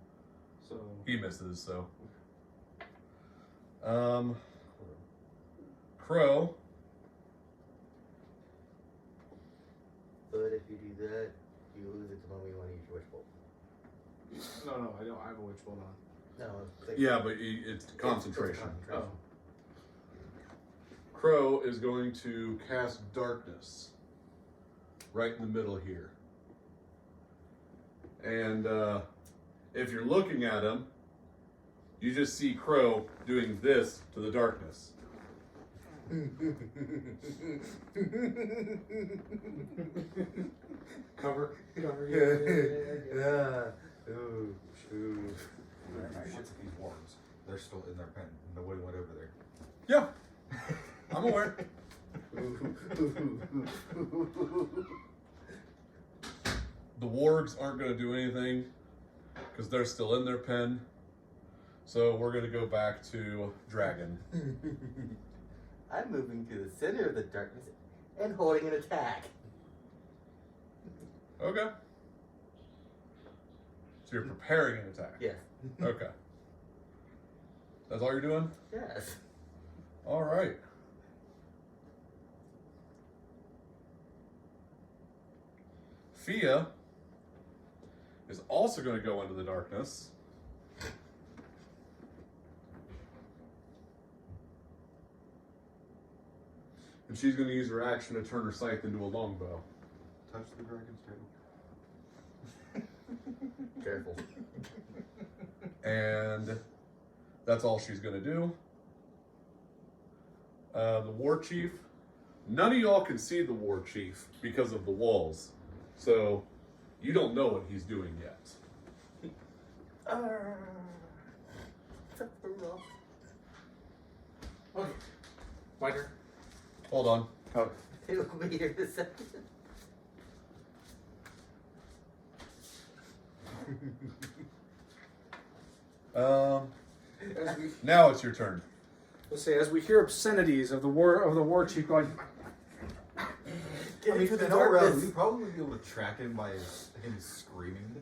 So, He misses, so. Crow. But if you do that, you lose it the moment you want to use your Witch Bolt. no, I don't. I have a Witch Bolt on. No, it's like, Yeah, but it's concentration. It's concentration. Crow is going to cast Darkness right in the middle here. And if you're looking at him, you just see Crow doing this to the darkness. Cover. Yeah. Ooh. Ooh. What's with these worms? They're still in their pen. Nobody went over there. Yeah, I'm aware. The wargs aren't going to do anything because they're still in their pen. So we're going to go back to Dragon. I'm moving to the center of the darkness and holding an attack. Okay. So you're preparing an attack. Yes. Okay. That's all you're doing? Yes. All right. Fia is also going to go into the darkness. And she's going to use her action to turn her scythe into a longbow. Touch the dragon's tail. Careful. And that's all she's going to do. The war chief. None of y'all can see the war chief because of the walls. So you don't know what he's doing yet. Okay. My turn. Hold on. It'll be here in a second. As we Now it's your turn. Let's say as we hear obscenities of the war chief going, Get into the in all reality, darkness. we'd probably be able to track him by him screaming.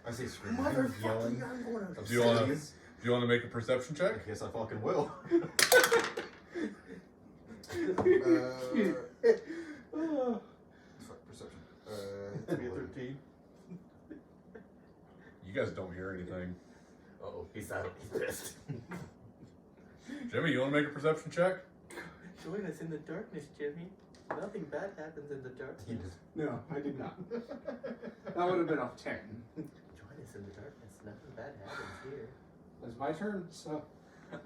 I say screaming, him Motherfucker, yelling. I'm going to Do you wanna- obscenities. Do you want to make a perception I check? guess I fucking will. Fuck perception. It's be a 13. You guys don't hear anything. Oh, he's out. He's pissed. Jimmy, you want to make a perception check? Join us in the darkness, Jimmy. Nothing bad happens in the darkness. He just no, I did not. That would have been a 10. Join us in the darkness. Nothing bad happens here. It's my turn, so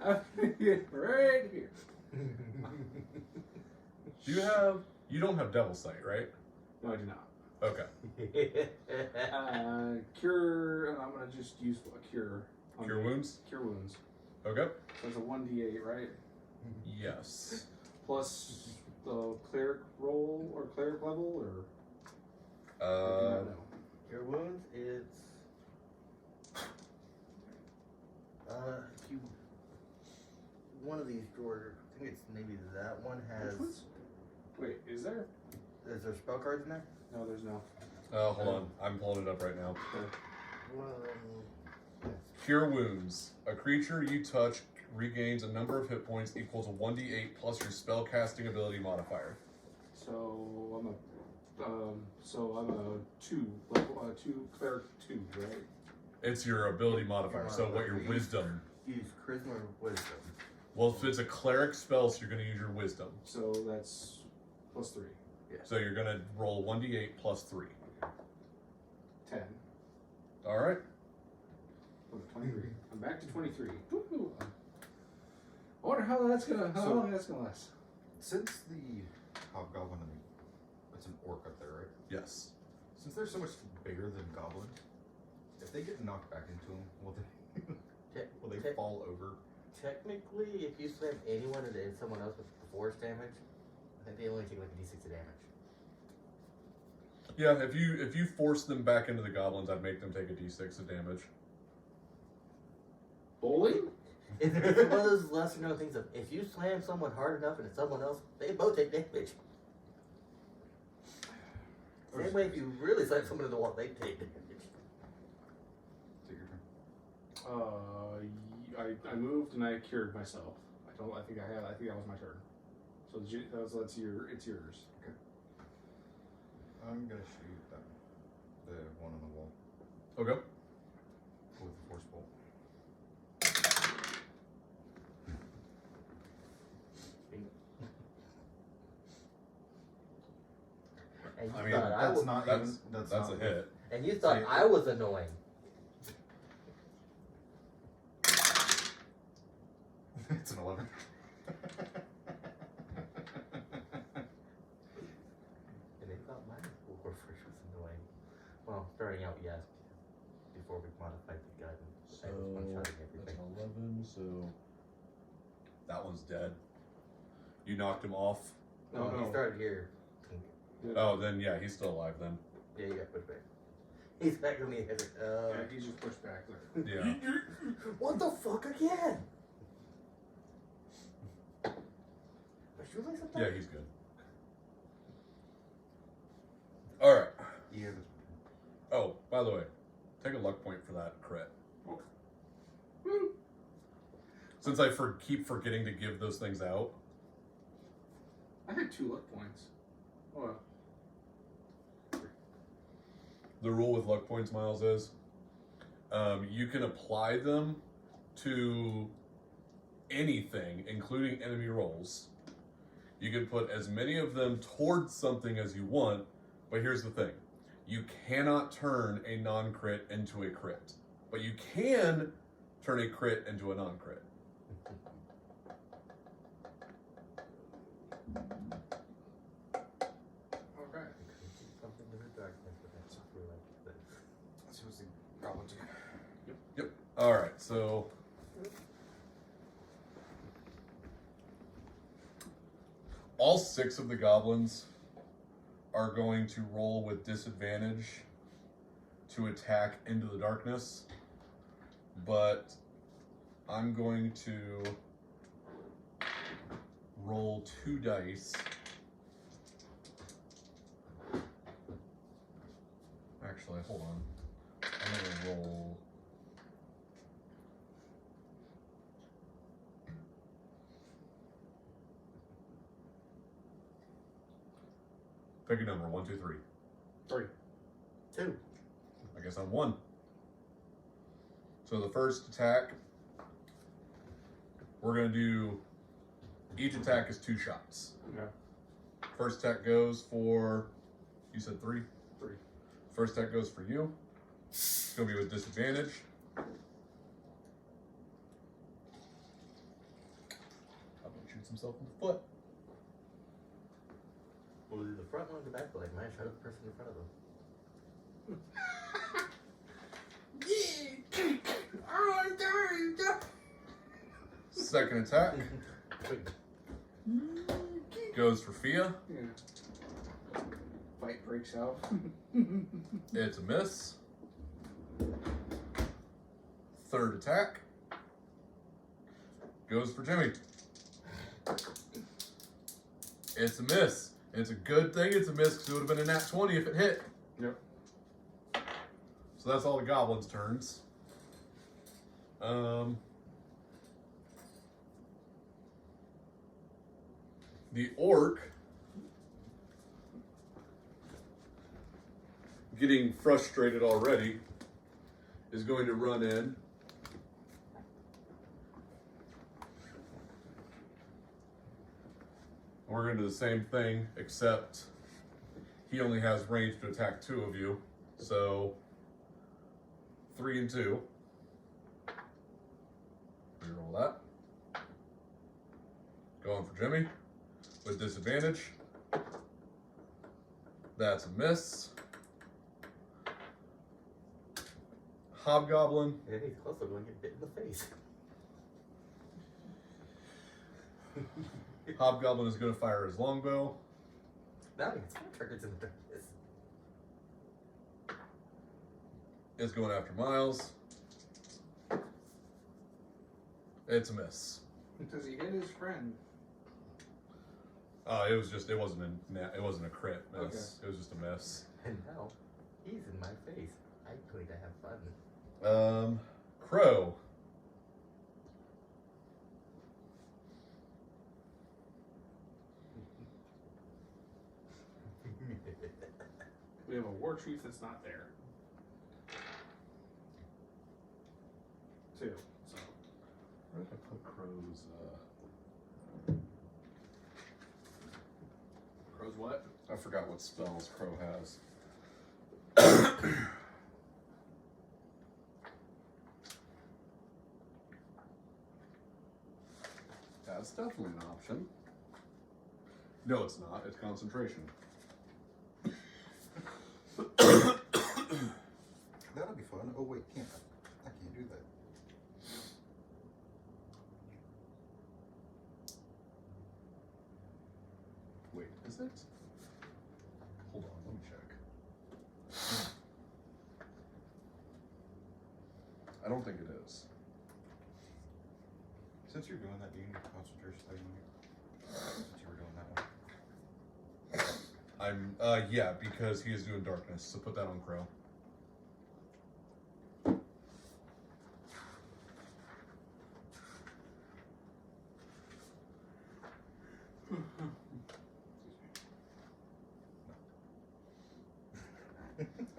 I'm right here. You don't have devil sight, right? No, I do not. Okay. Cure, and I'm gonna just use a cure. on Cure the- wounds? Cure wounds. Okay. So it's a 1d8, right? Yes. Plus the cleric roll or cleric level, or I do not know. Your wounds, it's if you one of these drawers, I think it's maybe that one has. Which ones? Wait, is there? Is there spell cards in there? No, there's no. Hold on. I'm pulling it up right now. One of them. Cure wounds. A creature you touch regains a number of hit points equal to 1d8 plus your spell casting ability modifier. So I'm a 2 level 2 cleric 2, right? It's your ability modifier. So what your wisdom. Use charisma or wisdom. Well, if it's a cleric spell, so you're going to use your wisdom. So that's plus 3. So you're going to roll 1d8 plus 3. 10. All right. Oh, 23. I'm back to 23. Woo-hoo. I wonder how long that's gonna last. since the hobgoblin and it's an orc up there, right? Yes. Since they're so much bigger than goblins, if they get knocked back into them, will they fall over? Technically, if you slam anyone and someone else with force damage, I think they only take like a d6 of damage. Yeah, if you force them back into the goblins, I'd make them take a d6 of damage. Bowling? It's one of those lesser known things of if you slam someone hard enough into someone else, they both take damage. Same way if you really slam someone into the wall, they take damage. Take your turn. I moved and I cured myself. I think that was my turn. So it's yours. I'm gonna shoot the one on the wall Okay. with the force bolt. And you I mean, thought I that's was, not That's even. that's not a hit. and you thought See- I was annoying. It's an 11. And they thought my warforge was annoying. Well, starting out, yes. Before we modified the gun, I was one-shotting That's everything. 11, so that one's dead. You knocked him off. No, he started here. Oh, then yeah, he's still alive then. Yeah, you got pushed back. He's back on the head. Yeah, he just pushed back there. Yeah. What the fuck again? Was you like something? Yeah, he's good. All right. Yeah. Oh, by the way, take a luck point for that crit. Woo. Since I keep forgetting to give those things out. I had 2 luck points. Oh, well. The rule with luck points, Miles, is you can apply them to anything, including enemy rolls. You can put as many of them towards something as you want, but here's the thing. You cannot turn a non-crit into a crit, but you can turn a crit into a non-crit. Okay. Something in the darkness, but that's not really like this. So it's the goblin again. Yep. All right, so all 6 of the goblins are going to roll with disadvantage to attack into the darkness, but I'm going to roll 2 dice. Actually, hold on. I'm gonna roll. Pick a number. 1, 2, 3. 3. 2. I guess I'm 1. So the first attack, we're gonna do. Each attack is 2 shots. Yeah. First attack goes for. You said 3. 3. First attack goes for you. It's gonna be with disadvantage. How about shoots himself in the foot? Well, the front one or the back leg, man. Try the person in front of them. Second attack goes for Fia. Yeah. Fight breaks out. It's a miss. Third attack goes for Jimmy. It's a miss. It's a good thing it's a miss because it would have been a nat 20 if it hit. Yep. So that's all the goblins' turns. The orc, getting frustrated already, is going to run in. We're going to do the same thing, except he only has range to attack 2 of you. So 3 and 2. Reroll that. Going for Jimmy with disadvantage. That's a miss. Hobgoblin. Yeah, he's close to going to get bit in the face. Hobgoblin is going to fire his longbow. Now he has 4 targets in the darkness. Is going after Miles. It's a miss. Does he hit his friend? It wasn't a crit miss. Okay. It was just a miss. And now he's in my face. I'm going to have fun. Crow. We have a war chief that's not there. 2. So Where did I put Crow's? Crow's what? I forgot what spells Crow has. That's definitely an option. No, it's not. It's concentration. That'll be fun. Oh wait, can't I can't do that. Wait, is it? Hold on, let me check. I don't think it is. Since you're doing that, do you need concentration since you were doing that one? Yeah, because he is doing darkness, so put that on Crow.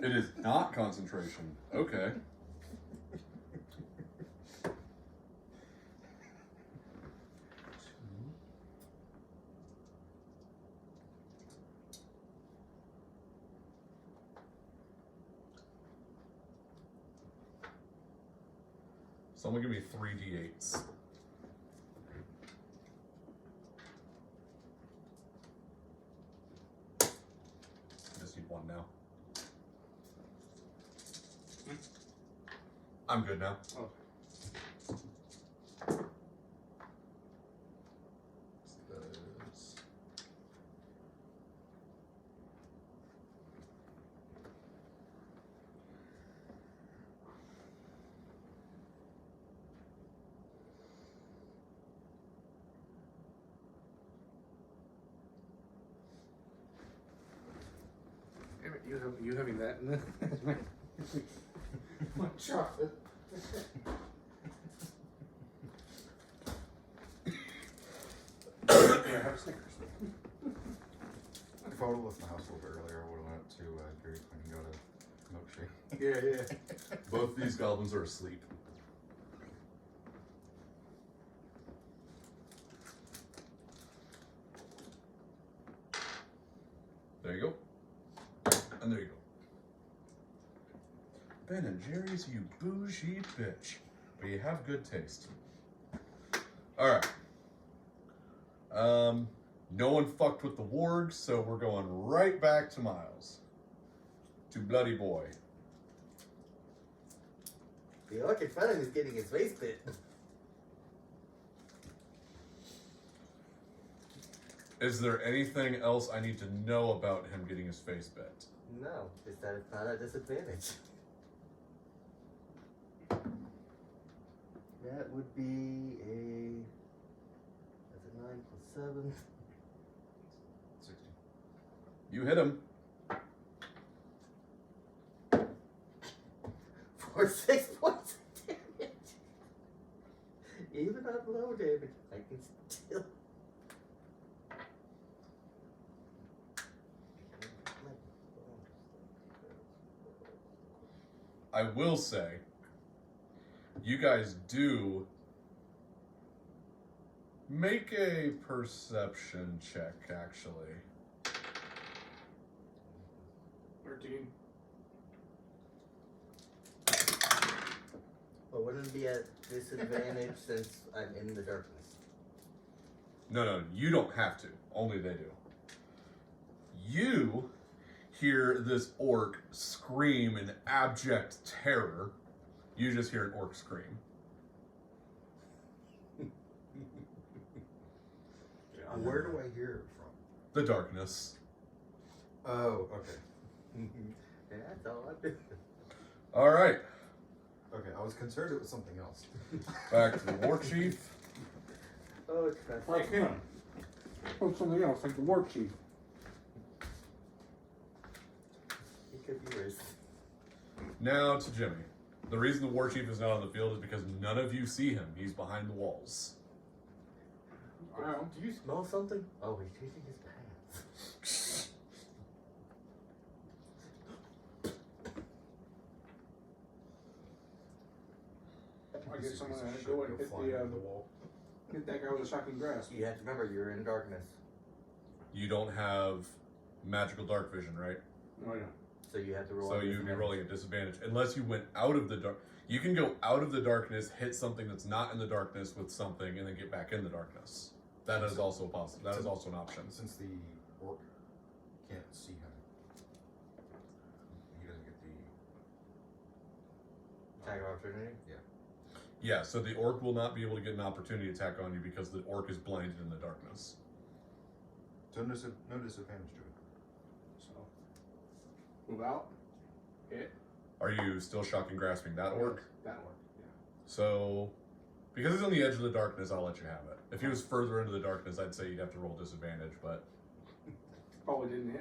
It is not concentration. Okay. Someone give me 3 d8s. I just need 1 now. I'm good now. Oh. This. You having that? Chocolate. Yeah, have Snickers. If I would have left the house a little bit earlier, I would have went to Dairy Queen and got a milkshake. Yeah. Both these goblins are asleep. There you go. And there you go. Ben and Jerry's, you bougie bitch. But you have good taste. Alright. No one fucked with the wargs, so we're going right back to Miles. To Bloody Boy. The orc in front of him is getting his face bit. Is there anything else I need to know about him getting his face bit? No, just that it's not a disadvantage. That would be a. That's a 9 plus 7. 60. You hit him. For 6 points of damage. Even on low damage, I can still. I will say, you guys do make a perception check, actually. 13. But wouldn't it be at disadvantage since I'm in the darkness? No, you don't have to. Only they do. You hear this orc scream in abject terror. You just hear an orc scream. Where do I hear it from? The darkness. Oh, okay. That's all I do. All right, Okay, I was concerned it was something else. back to the war chief. Oh, it's fast. Like him. Oh, something else, like the war chief. He could be worse. Now to Jimmy. The reason the war chief is not on the field is because none of you see him. He's behind the walls. Wow. Do you smell something? Oh, he's changing his pants. I guess I'm gonna go and hit the wall. Hit that guy with the shocking grasp. You have to remember, you're in darkness. You don't have magical dark vision, right? Oh yeah. So you have to roll. So you'd be rolling at disadvantage. Unless you went out of the dark. You can go out of the darkness, hit something that's not in the darkness with something, and then get back in the darkness. That is also possible. That is also an option. Since the orc can't see him, he doesn't get the Attack of opportunity? Yeah, so the orc will not be able to get an opportunity attack on you because the orc is blinded in the darkness. So no disadvantage to it. So move out. Hit. Are you still shocking grasping that orc? That one. Yeah. So, because he's on the edge of the darkness, I'll let you have it. If he was further into the darkness, I'd say you'd have to roll disadvantage, but Probably didn't hit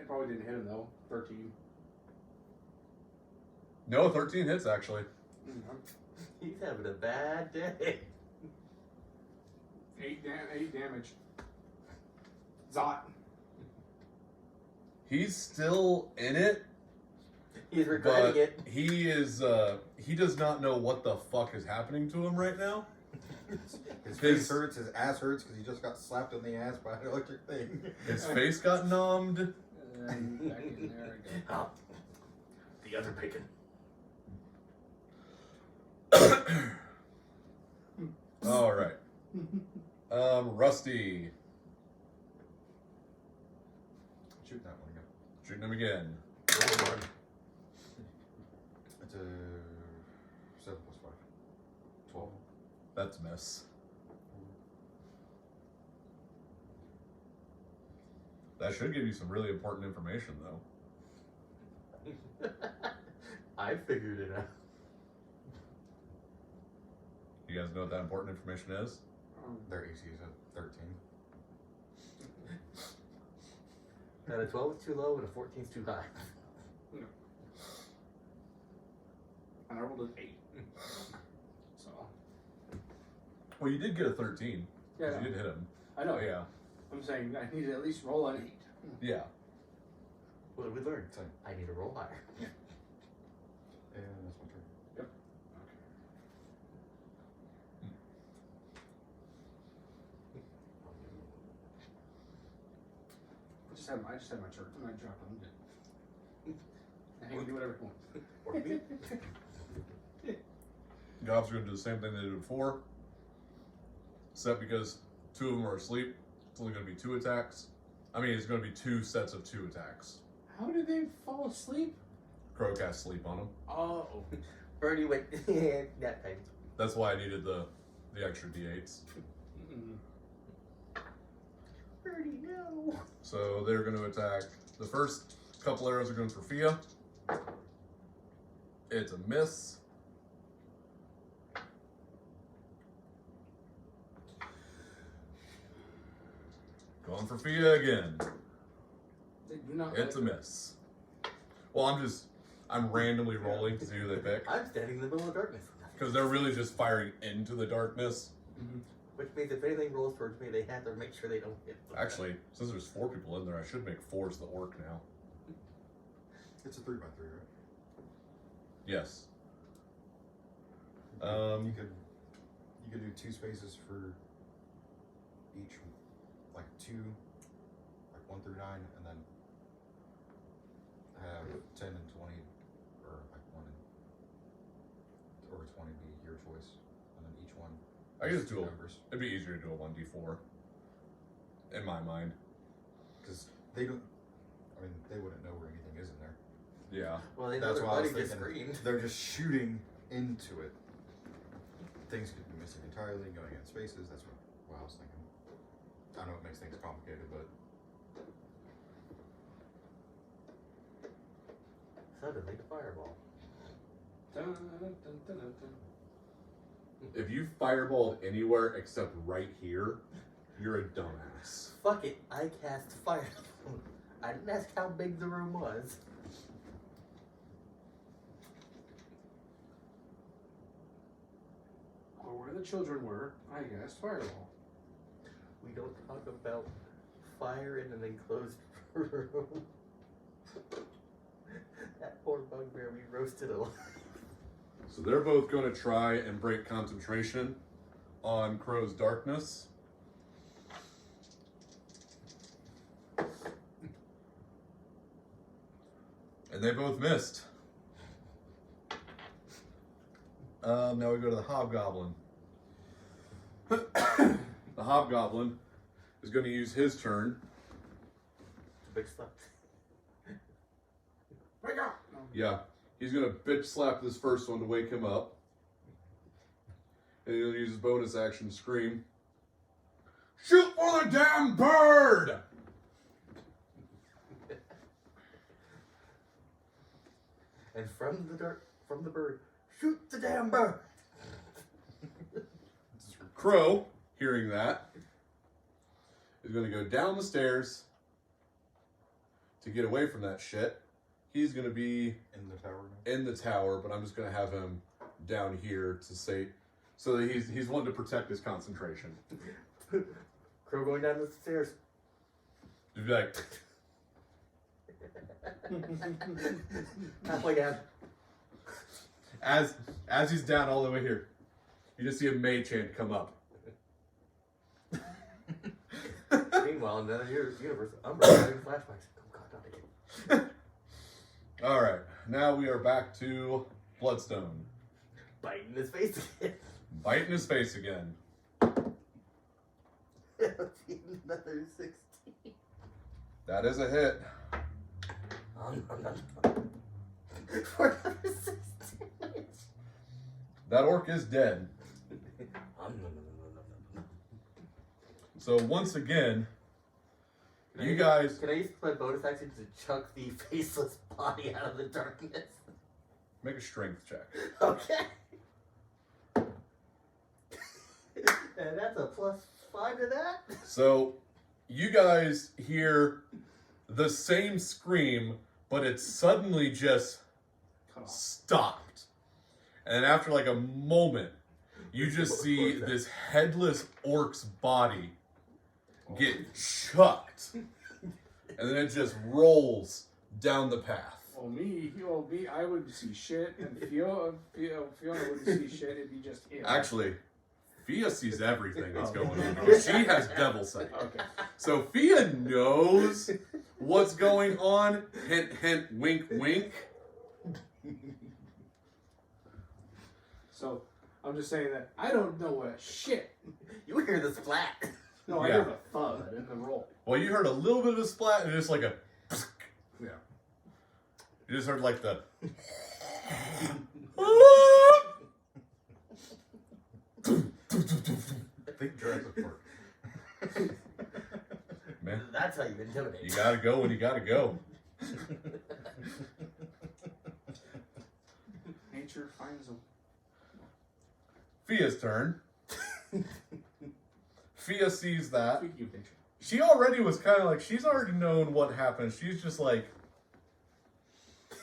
him though. 13. no, 13 hits actually. He's having a bad day. 8 damage. Zot. He's still in it, He's regretting but it. he is. He does not know what the fuck is happening to him right now. His face hurts, his ass hurts because he just got slapped in the ass by an electric thing. His face got numbed. And back in there again. Oh. The other bacon. All right. Rusty, Shoot that one again. shooting him again. It's a 7 plus 5. 12. That's a miss. That should give you some really important information, though. I figured it out. You guys know what that important information is? Their AC is at 13. Now a 12 is too low and a 14 is too high. No. and I rolled an 8. So. Well, you did get a 13. Yeah. 'Cause you did hit him. I know. Yeah. I'm saying I need to at least roll an 8. Yeah. What did we learn? Same. I need to roll higher. And that's my turn. Yep. I just had my turn and I dropped on it. I can do whatever you want. Or me. The cops are going to do the same thing they did before. Except because 2 of them are asleep, it's only going to be 2 attacks. I mean, it's going to be 2 sets of 2 attacks. How did they fall asleep? Crow cast sleep on them. Oh. Birdie went that time. That's why I needed the extra d8s. Birdie, no. So they're going to attack. The first couple arrows are going for Fia. It's a miss. Going for Fia again. They do not It's a miss. Well, I'm randomly rolling to see who they pick. I'm standing in the middle of darkness. Because they're really just firing into the darkness. Mhm. Which means if anything rolls towards me, they have to make sure they don't hit. Actually, since there's 4 people in there, I should make 4s the orc now. It's a 3x3, right? Yes. You could do 2 spaces for each, like 2, like 1 through 9, and then have 10 and 20, or like 1 or 20 be your choice, and then each one. I guess do numbers, it'd be easier to do a 1d4. In my mind. because they don't. I mean, they wouldn't know where anything is in there. Yeah. Well, they know That's their why I buddy was just thinking screamed. they're just shooting into it. Things could be missing entirely, going in spaces. That's what I was thinking. I know it makes things complicated, but Suddenly, fireball. Dun, dun, dun, dun, dun. If you fireballed anywhere except right here, you're a dumbass. Fuck it, I cast fire. I didn't ask how big the room was. Or where the children were, I guess fireball. We don't talk about fire in an enclosed room. That poor bugbear we roasted alive. So they're both going to try and break concentration on Crow's darkness. And they both missed. Now we go to the Hobgoblin. The Hobgoblin is going to use his turn. Big slap. Wake up! No. Yeah, he's going to bitch slap this first one to wake him up. And he'll use his bonus action to scream, "Shoot for the damn bird!" And from the bird, shoot the damn bird. Crow, hearing that, is going to go down the stairs to get away from that shit. He's going to be in the tower now. in the tower, but I'm just going to have him down here to say, so that he's wanting to protect his concentration. Crow going down the stairs. Just be like, Halfway down. as he's down all the way here, you just see a mage hand come up. Meanwhile, in another universe, I'm having flashbacks. Oh god, not again. All right, now we are back to Bloodstone. Biting his face again. Biting his face again. Another 16. That is a hit. For another 16. That orc is dead. So once again, you guys Can I use my bonus action to chuck the faceless body out of the darkness? make a strength check. Okay. And that's a +5 to that. So you guys hear the same scream, but it's suddenly just Cut off. stopped. And then after like a moment, you just see this headless orc's body get chucked. And then it just rolls down the path. Well, me, I wouldn't see shit, and Fiona wouldn't see shit. It'd be just him. Actually, Fia sees everything that's Oh. going on. She has devil sight. Okay. So Fia knows what's going on. Hint, hint, wink, wink. So I'm just saying that I don't know what shit. You hear the splat. No, I Yeah. hear the thud in the roll. Well, you heard a little bit of a splat and just like a. Yeah. You just heard like the. Think Jurassic Park. Man, That's how you intimidate. you gotta go when you gotta go. Nature finds a. Fia's turn. Fia sees that. Speaking of nature. She already was kind of like, she's already known what happened. She's just like,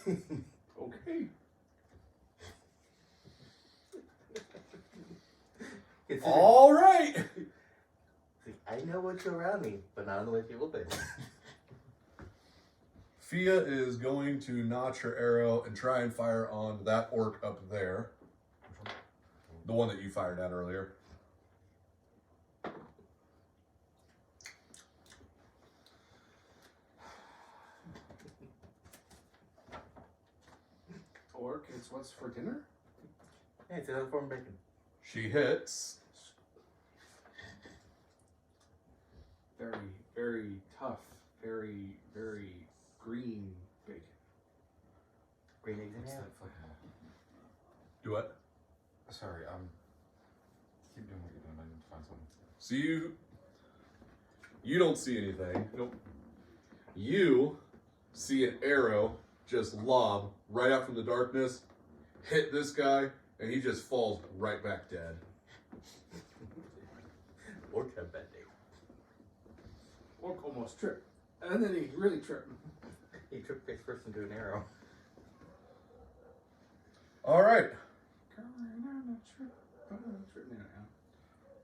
Okay. all right. See, I know what's around me, but not in the way people think. Fia is going to notch her arrow and try and fire on that orc up there. The one that you fired at earlier. Orc, it's what's for dinner? Hey, it's another form of bacon. She hits. Very, very tough. Very, very green bacon. Green eggs and What's ham. that fucking? Do what? Sorry, keep doing what you're doing. I need to find something. So you don't see anything. Nope. You see an arrow just lob right out from the darkness, hit this guy, and he just falls right back dead. Or have bad day. Orc almost tripped. And then he really tripped. He tripped face first into an arrow. All right,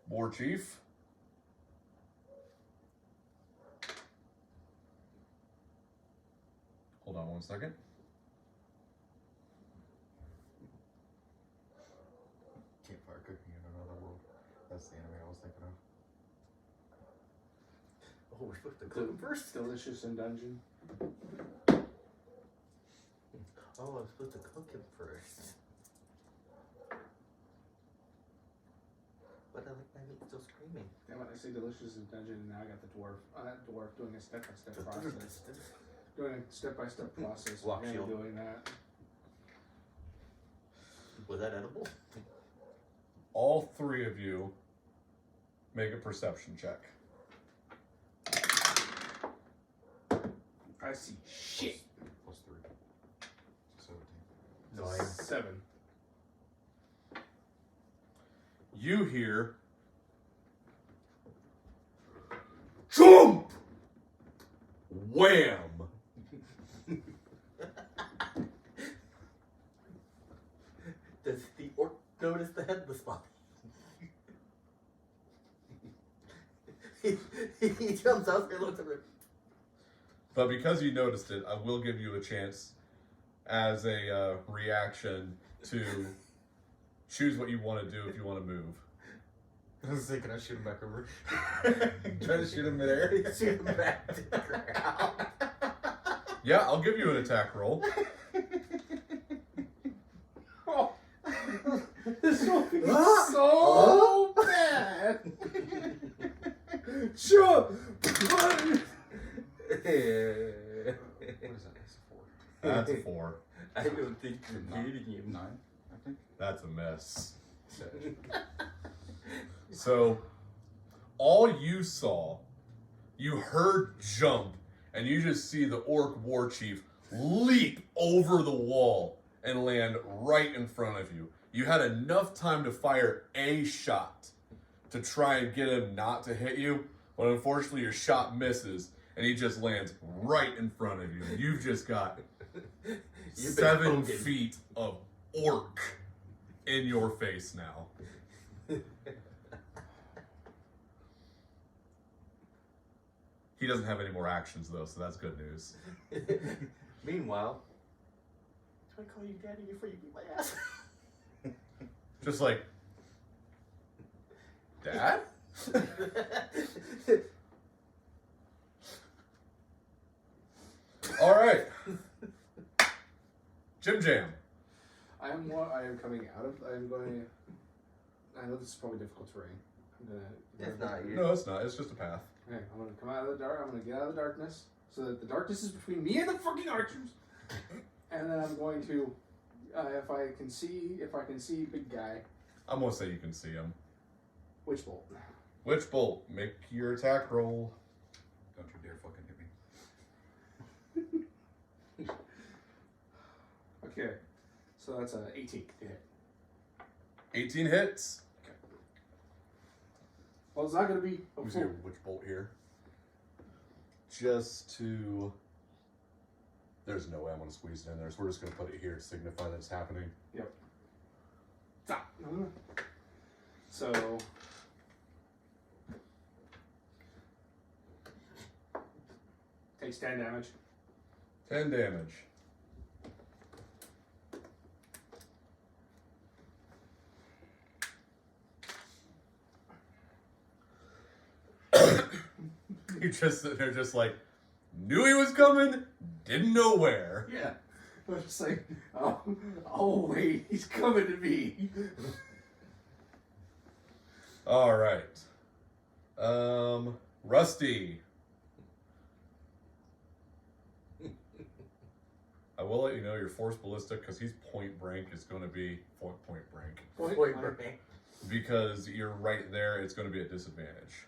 War Chief. Hold on one second. Campfire cooking in another world. That's the anime I was thinking of. Oh, we're supposed to cook him first? Delicious in dungeon. Oh, I'm supposed to cook him first. But I like my meat still screaming. And when I say delicious in dungeon, now I got the dwarf. Dwarf doing a step-by-step process. Doing a step-by-step process. Lock and shield. doing that. Was that edible? All three of you make a perception check. I see shit. Plus 3. 17. No, I 7. You hear jump, wham. Does the orc notice the headless body? he jumps out there and looks at her. But because you noticed it, I will give you a chance as a reaction to choose what you want to do if you want to move. I was thinking, can I shoot him back over? Try to shoot him midair. Shoot him back to the ground. Yeah, I'll give you an attack roll. Oh. This will be Ah. so bad. Sure. What is that? That's a 4. That's a 4. I don't think you're beating him. 9, I think. That's a mess. So, all you saw, you heard jump, and you just see the orc war chief leap over the wall and land right in front of you. You had enough time to fire a shot to try and get him not to hit you, but unfortunately your shot misses, and he just lands right in front of you. You've just got You've been 7 poking. feet of orc in your face now. He doesn't have any more actions though, so that's good news. Meanwhile, do I call you daddy before you beat my ass? Just like, Dad? All right. Jim Jam. I am coming out of. I know this is probably difficult terrain. It's not you. No, it's not. It's just a path. Okay, I'm gonna come out of the dark. I'm gonna get out of the darkness, so that the darkness is between me and the fucking archers. And then I'm going to, if I can see big guy, I'm gonna say you can see him. witch bolt. Witch Bolt, make your attack roll. Don't you dare fucking hit me. Okay, so that's a 18 to hit. 18 hits. Well, it's not gonna be a Who's full. your Witch Bolt here? Just to. There's no way I'm gonna squeeze it in there, so we're just gonna put it here to signify that it's happening. Yep. Stop. No. So. Takes 10 damage. 10 damage. They're just like, knew he was coming, didn't know where. Yeah. I was just like, oh wait, he's coming to me. All right. Rusty. I will let you know your force ballistic because he's point blank is going to be point blank Point blank. because you're right there. It's going to be a disadvantage.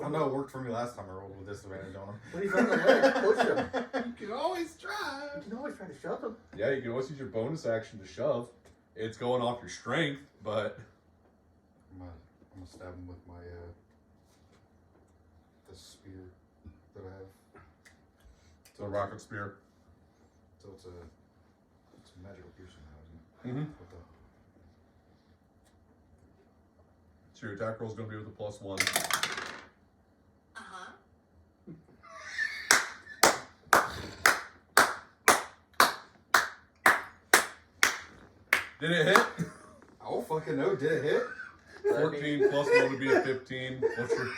I know it worked for me last time I rolled with disadvantage on him. When he's on the ledge, push him. You can always try. You can always try to shove him. Yeah, you can always use your bonus action to shove. It's going off your strength, but I'm gonna stab him with my the spear that I have. it's a rocket spear. So it's a magical piercing now, isn't it? Mm-hmm. With the, So your attack roll is going to be with a +1. Did it hit? I don't fucking know. Did it hit? 14 +1 would be a 15. What's your...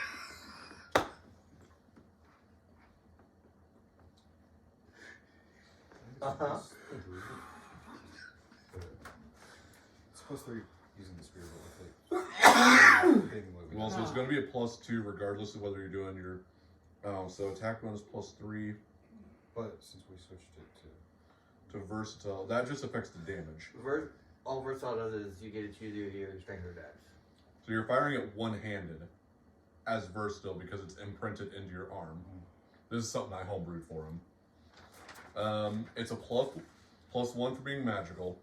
Uh-huh. It's +3 using the spear, but with it. Well, so it's going to be a +2 regardless of whether you're doing your... so attack bonus +3 But since we switched it to to versatile. That just affects the damage. All versatile does is you get to choose either strength or dex. So you're firing it one-handed as versatile because it's imprinted into your arm. This is something I homebrewed for him. It's a +1 for being magical.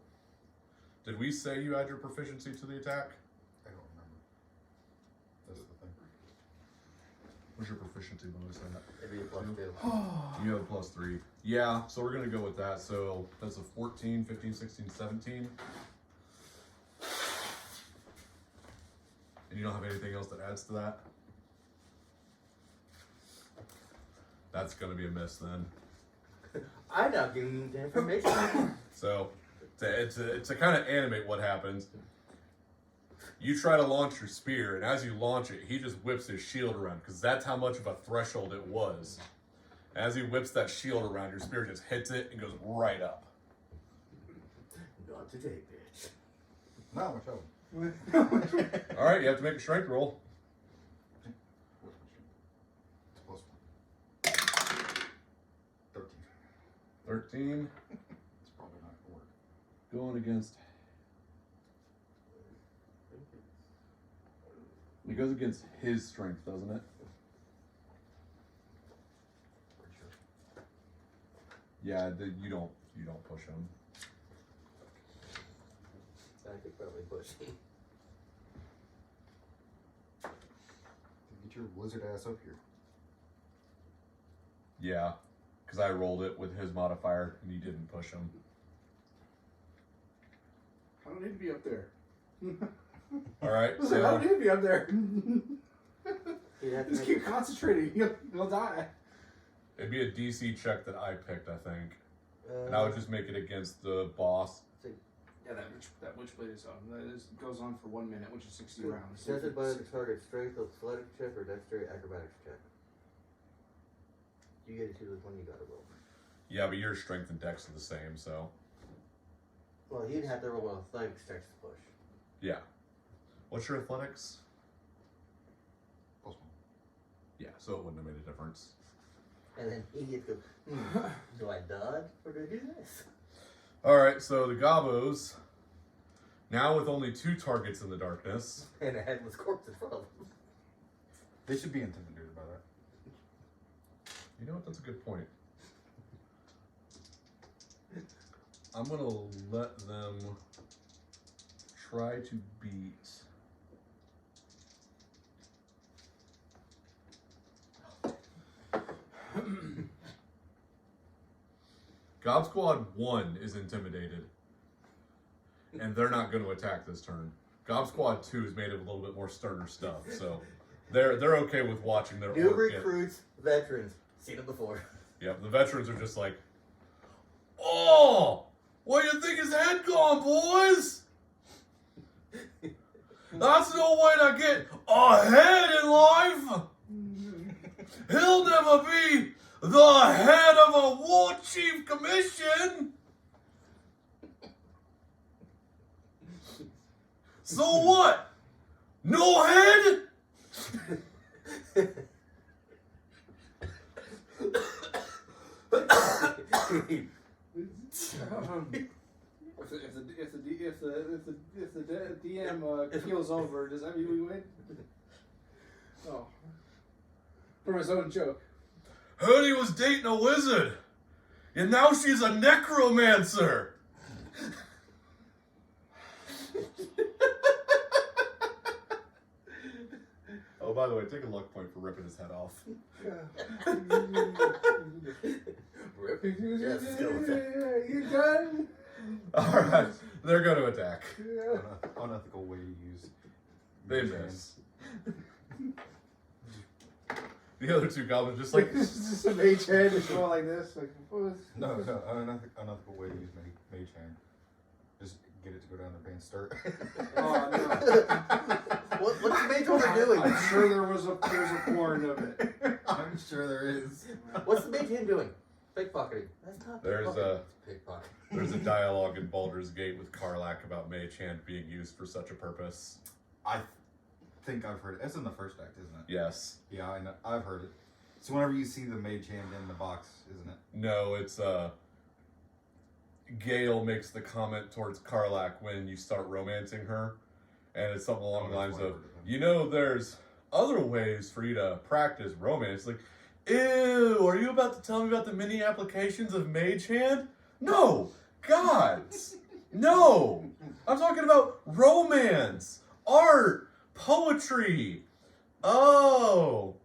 Did we say you add your proficiency to the attack? I don't remember. That's the thing. What's your proficiency bonus on that? It'd be a +2. You have a +3. Yeah, so we're going to go with that. So that's a 14, 15, 16, 17. And you don't have anything else that adds to that? That's going to be a miss then. I'm not giving you the information. So to kind of animate what happens, you try to launch your spear, and as you launch it, he just whips his shield around because that's how much of a threshold it was. As he whips that shield around, your spear just hits it and goes right up. Not today, bitch. Not much of All right, you have to make a strength roll. It's +1. 13. 13. It's probably not gonna work. Going against. It goes against his strength, doesn't it? Pretty sure. Yeah, you don't push him. I could probably push him. Get your wizard ass up here. Yeah, because I rolled it with his modifier and you didn't push him. I don't need to be up there. All right, I was like, I don't so need to be up there. You'd have to Just make keep concentrating. You'll die. it'd be a DC check that I picked, I think, and I would just make it against the boss. Yeah, that witchblade is on. That goes on for 1 minute, which is 60 rounds. Does it by the target strength, athletic check, or dexterity acrobatics check? You get to choose which one you gotta roll. Yeah, but your strength and dex are the same, so Well, you'd have to roll athletics checks to push. yeah. What's your athletics? +1. Yeah, so it wouldn't have made a difference. And then he gets to go, do I dodge or do I do this? All right, so the gobos, now with only 2 targets in the darkness. And a headless corpse in front of him. They should be intimidated by that. You know what? That's a good point. I'm gonna let them try to beat. Gob Squad 1 is intimidated, and they're not going to attack this turn. Gob Squad 2 is made of a little bit more sterner stuff, so they're okay with watching their New orc get- recruits, veterans. Seen it before. Yep, the veterans are just like, oh, where do you think his head gone, boys? That's no way to get ahead in life. He'll never be the head of a war chief commission. So what? No head? If the DM keels over, does that mean we win? Oh, from his own joke. Heard he was dating a wizard, and now she's a necromancer. Oh, by the way, take a luck point for ripping his head off. Yes, go with that. You done? All right, they're going to attack. Unethical way to use. They mage hand. miss. The other 2 goblins just like, It's just a mage hand is going like this. Like, No, unethical way to use mage hand. Just get it to go down their pants start. Oh no! What's the mage order doing? I'm sure there's a porn of it. I'm sure there is. What's the mage hand doing? Pickpocketing. That's not There's pickpocketing. It's pickpocketing. there's a dialogue in Baldur's Gate with Karlach about Mage Hand being used for such a purpose. I think I've heard it. It's in the first act, isn't it? Yes. Yeah, I know. I've heard it. So whenever you see the mage hand in the box, isn't it? No, it's Gale makes the comment towards Karlach when you start romancing her, and it's something along the lines of, you know, there's other ways for you to practice romance. Like, ew, are you about to tell me about the many applications of Mage Hand? No, gods, no. I'm talking about romance, art, poetry. Oh,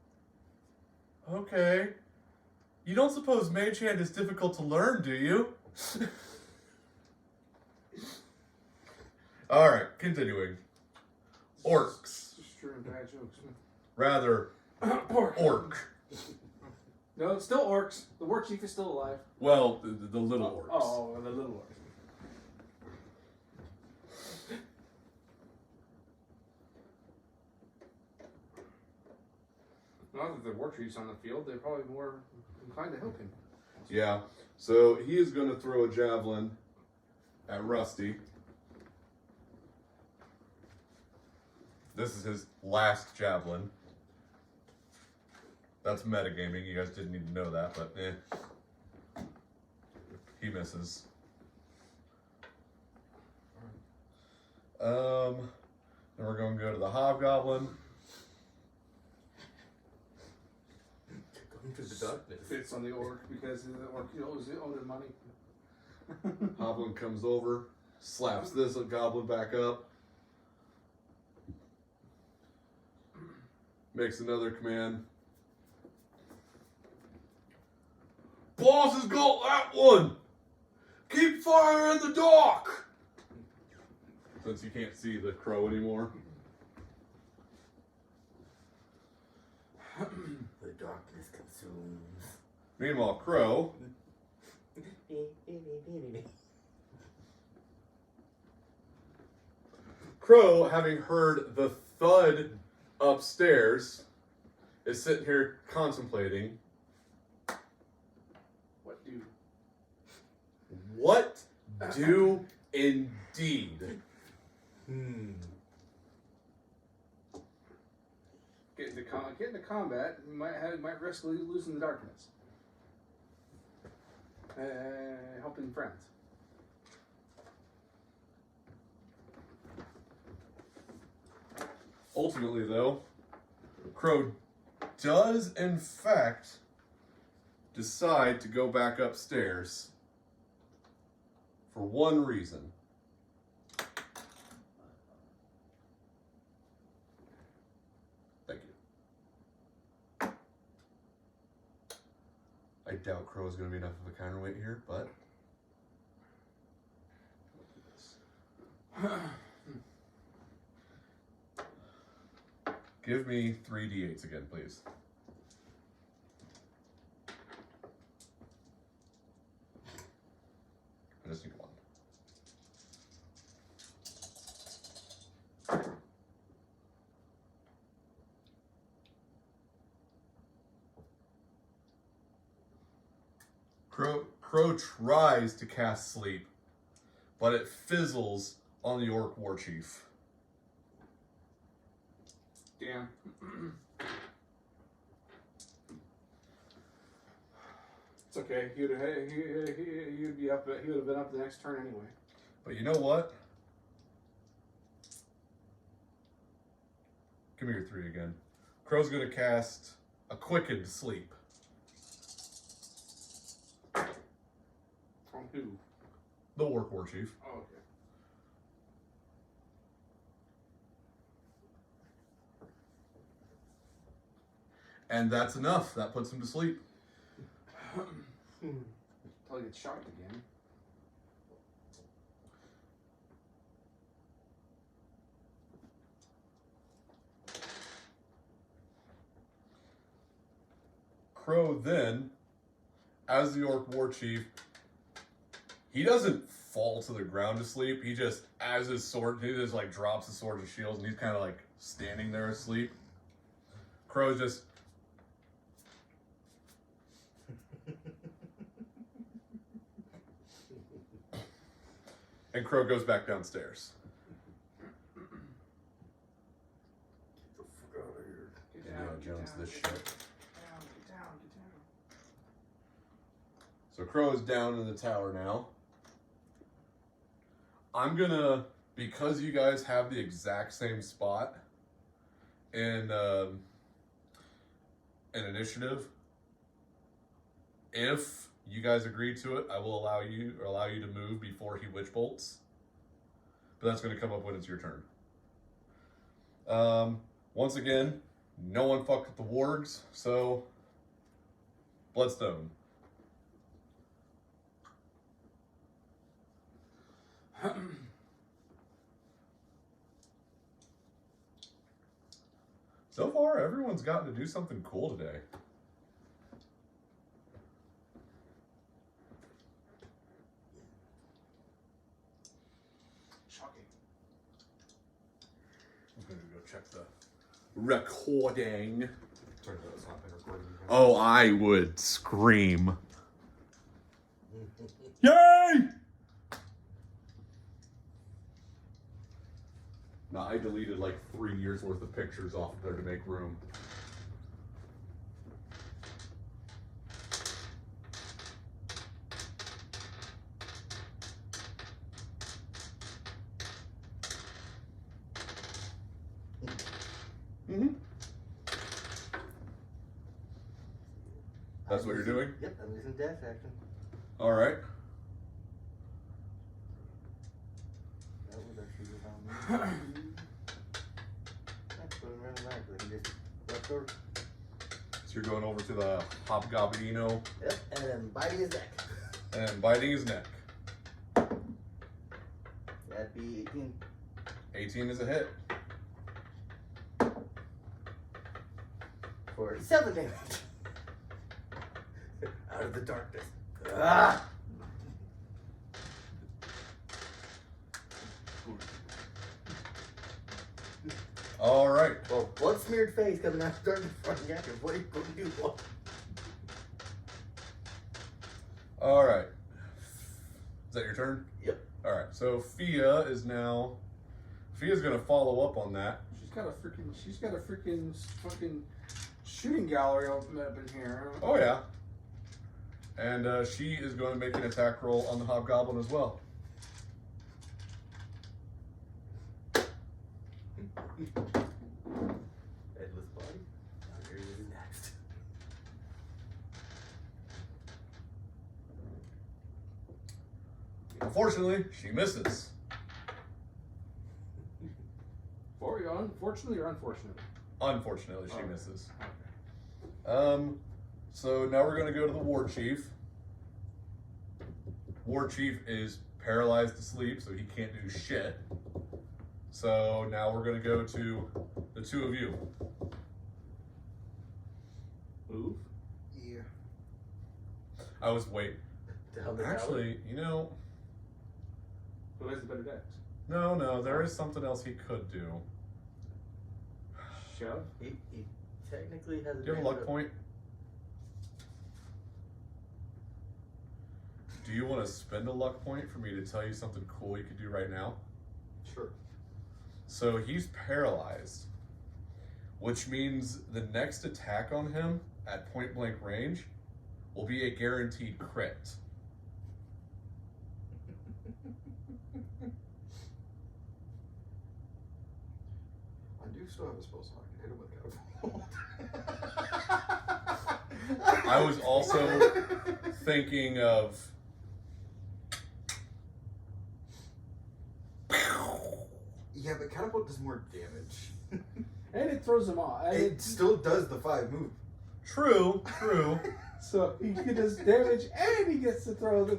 okay. You don't suppose Mage Hand is difficult to learn, do you? All right, continuing. Orcs. Just true bad jokes. Rather, orc. No, it's still orcs. The war chief is still alive. Well, the little orcs. Oh, the little orcs. Now that the war chief's on the field, they're probably more inclined to help him. Yeah, so he is going to throw a javelin at Rusty. This is his last javelin. That's metagaming. You guys didn't need to know that, but eh. He misses. Then we're going to go to the hobgoblin. Into the darkness. Fits on the orc because the orc owes him money. Hoblin comes over, slaps this goblin back up, makes another command. Boss has got that one! Keep fire in the dark! since you can't see the crow anymore. The darkness consumes. Meanwhile, Crow Crow, having heard the thud upstairs, is sitting here contemplating. What do? What do indeed? Get into combat. You might risk losing the darkness. Helping friends. Ultimately, though, Crow does, in fact, decide to go back upstairs for one reason. Thank you. I doubt Crow is going to be enough of a counterweight here, but... Give me 3 d8s again, please. I just need 1. Crow tries to cast sleep, but it fizzles on the Orc War Chief. Damn. It's okay. He'd be up. He would have been up the next turn anyway. But you know what? Give me your 3 again. Crow's gonna cast a quickened sleep. On who? The Orc War Chief. Oh, okay. And that's enough. That puts him to sleep. Until he gets shocked again. Crow then, as the Orc War Chief, he doesn't fall to the ground to sleep. He just, as his sword, he just like drops his sword and shields, and he's kind of like standing there asleep. Crow just... And Crow goes back downstairs. Get the fuck out of here. Indiana Jones, this shit. Get down. So Crow is down in the tower now. I'm gonna, because you guys have the exact same spot in initiative, if you guys agree to it, I will allow you to move before he witch bolts. But that's gonna come up when it's your turn. Once again, no one fucked with the wargs, so Bloodstone. So far, everyone's gotten to do something cool today. Shocking. I'm gonna go check the recording. Turns out it's not been recorded. Oh, I would scream. Yay! No, I deleted like 3 years worth of pictures off of there to make room. Mm-hmm. That's what you're doing? Yep, I'm using dash action. All right. That was actually good on me. That's what I'm running back with. Just left over. So you're going over to the Hobgoblino Yep, and then biting his neck. and biting his neck. That'd be 18. 18 is a hit. For 7 damage. Out of the darkness. Ah! All right. Well, blood smeared face coming out of the darkness front at you. What are you going to do? What? All right. Is that your turn? Yep. All right. So Fia's going to follow up on that. She's got a freaking fucking shooting gallery open up in here. Oh yeah. And she is going to make an attack roll on the hobgoblin as well. Headless body. Now here you next. Unfortunately, she misses. For you, unfortunately or unfortunately? Unfortunately, she Okay. misses. Okay. So now we're going to go to the war chief. War chief is paralyzed to sleep, so he can't do shit. So now we're going to go to the two of you. Move. Yeah. I was waiting. Down the Actually, you know, Who has the better dex? no, there is something else he could do. Shove. He technically has Do you have a luck point? Do you want to spend a luck point for me to tell you something cool you could do right now? Sure. So he's paralyzed, which means the next attack on him at point blank range will be a guaranteed crit. I do still have a spell slot. I can hit him with catapult. I was also thinking of. Yeah, but catapult does more damage. And it throws him off. And It still does the 5 move. True. so he does damage and he gets to throw the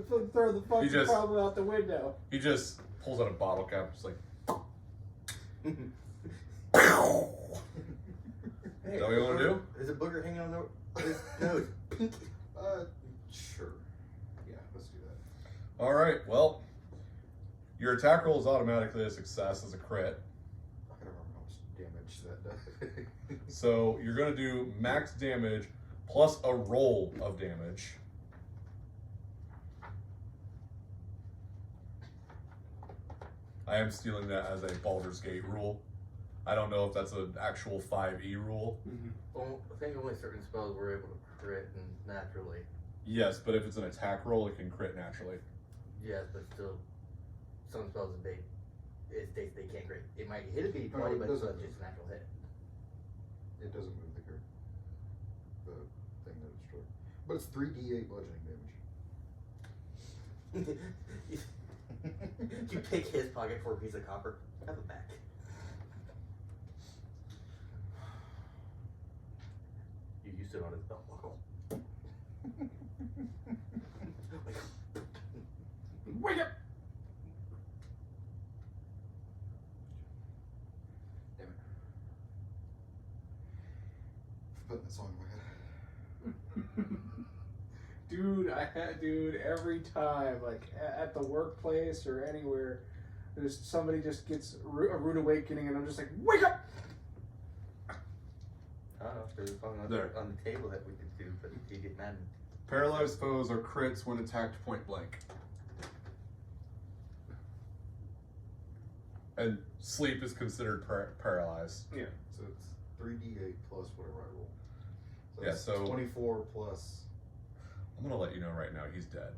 fucking just- problem out the window. He just pulls out a bottle cap, just like. Hey, Is that what you wanna do? There's a booger hanging on his nose. Pink. Sure. Yeah, let's do that. All right. Well, your attack roll is automatically a success as a crit. I gotta remember how much damage that does. So you're gonna do max damage plus a roll of damage. I am stealing that as a Baldur's Gate rule. I don't know if that's an actual 5e rule. Well, I think only certain spells were able to crit and naturally. Yes, but if it's an attack roll, it can crit naturally. Yes, but still, some spells it states they can't crit. It might hit a beat No, 20, it but it's doesn't. not just a natural hit. It doesn't move the card. The thing that it's destroyed. But it's 3d8 bludgeoning damage. You pick his pocket for a piece of copper. Have it back. You used it on his belt buckle. Wake up! Damn it. Putting that song in my head. Dude, every time, like at the workplace or anywhere, there's somebody just gets a rude awakening, and I'm just like, wake up! I don't know if there's a song on There. the table that we could do, but you get mad. Paralyzed foes are crits when attacked point blank. And sleep is considered paralyzed. Yeah. So it's 3d8 plus whatever I roll. Yeah, it's so- 24 plus. I'm gonna let you know right now he's dead.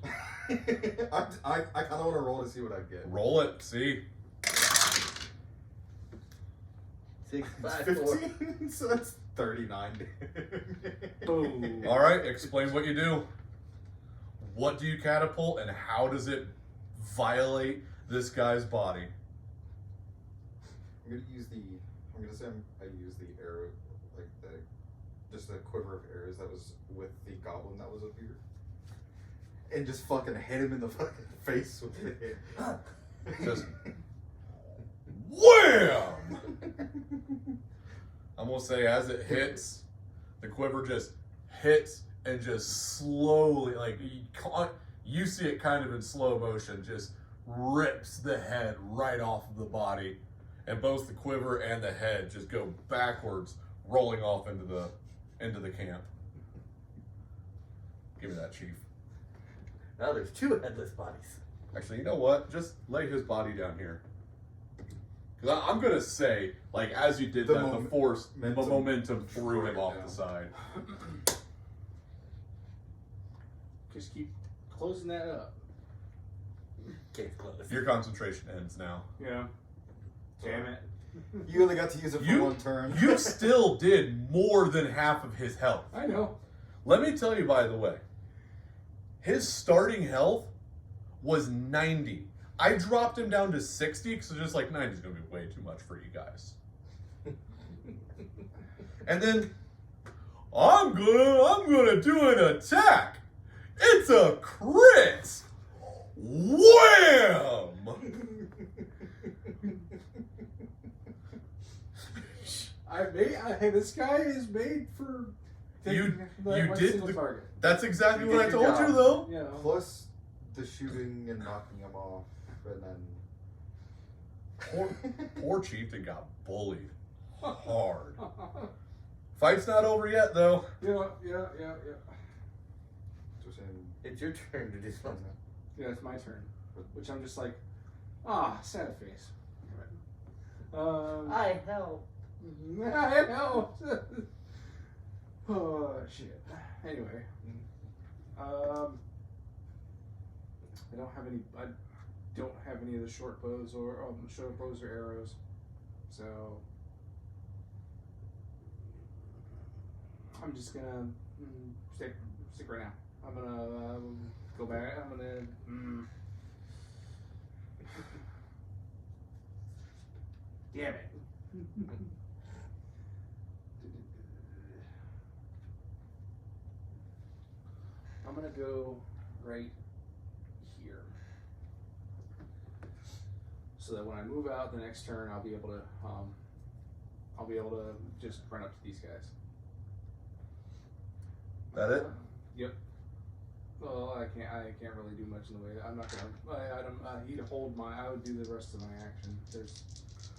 I kind of want to roll to see what I get. Roll it, see? 6, 5, 15, so that's 39 damage. Boom. All right, explain what you do. What do you catapult, and how does it violate this guy's body? I'm gonna say I use the arrow, like just a quiver of arrows that was with the goblin that was up here. And just fucking hit him in the fucking face with it. Just Wham! I'm gonna say as it hits, the quiver just hits and just slowly, like you see it kind of in slow motion, just rips the head right off of the body, and both the quiver and the head just go backwards, rolling off into the camp. Give me that, Chief. Now there's 2 headless bodies. Actually, you know what? Just lay his body down here. Because I'm going to say, like, as you did The that, the force, the momentum threw him off down. the side. Just keep closing that up. Case closed. Your concentration ends now. Yeah. Damn it. You only got to use it for one turn. You still did more than half of his health. I know. Let me tell you, by the way, his starting health was 90. I dropped him down to 60 because just like 90 is going to be way too much for you guys. And then I'm gonna do an attack. It's a crit. Wham! This guy is made for You one did single the- target. That's exactly You what I did your told job. you, though. You know. Plus the shooting and knocking him off, and then Poor Chieftain got bullied hard. Fight's not over yet, though. Yeah. just saying, It's your turn to do something. Yeah, it's my turn. Which I'm just like, sad face. I help. I know. Oh shit. Anyway, I don't have any. I don't have any of the short bows or arrows, so I'm just gonna stick right now. I'm gonna go back. I'm gonna. Damn it. I'm gonna go right here, so that when I move out the next turn, I'll be able to just run up to these guys. That it? Yep. Well, I can't really do much in the way. I'm not gonna. He'd hold my. I would do the rest of my action. There's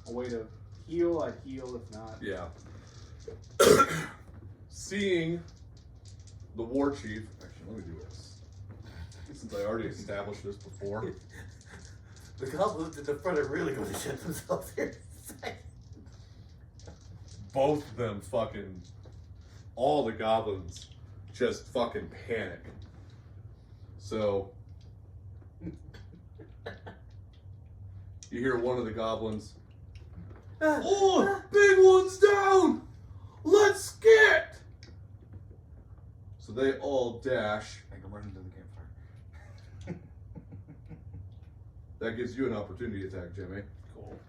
a way to heal. I'd heal if not. Yeah. Seeing the war chief. Actually, let me do this. Since I already established this before. The goblins at the front are really going to shit themselves here. Both of them fucking. All the goblins just fucking panic. So. You hear one of the goblins. Oh, big one's down! Let's get! So they all dash. I can run into the campfire. That gives you an opportunity attack, Jimmy. Cool.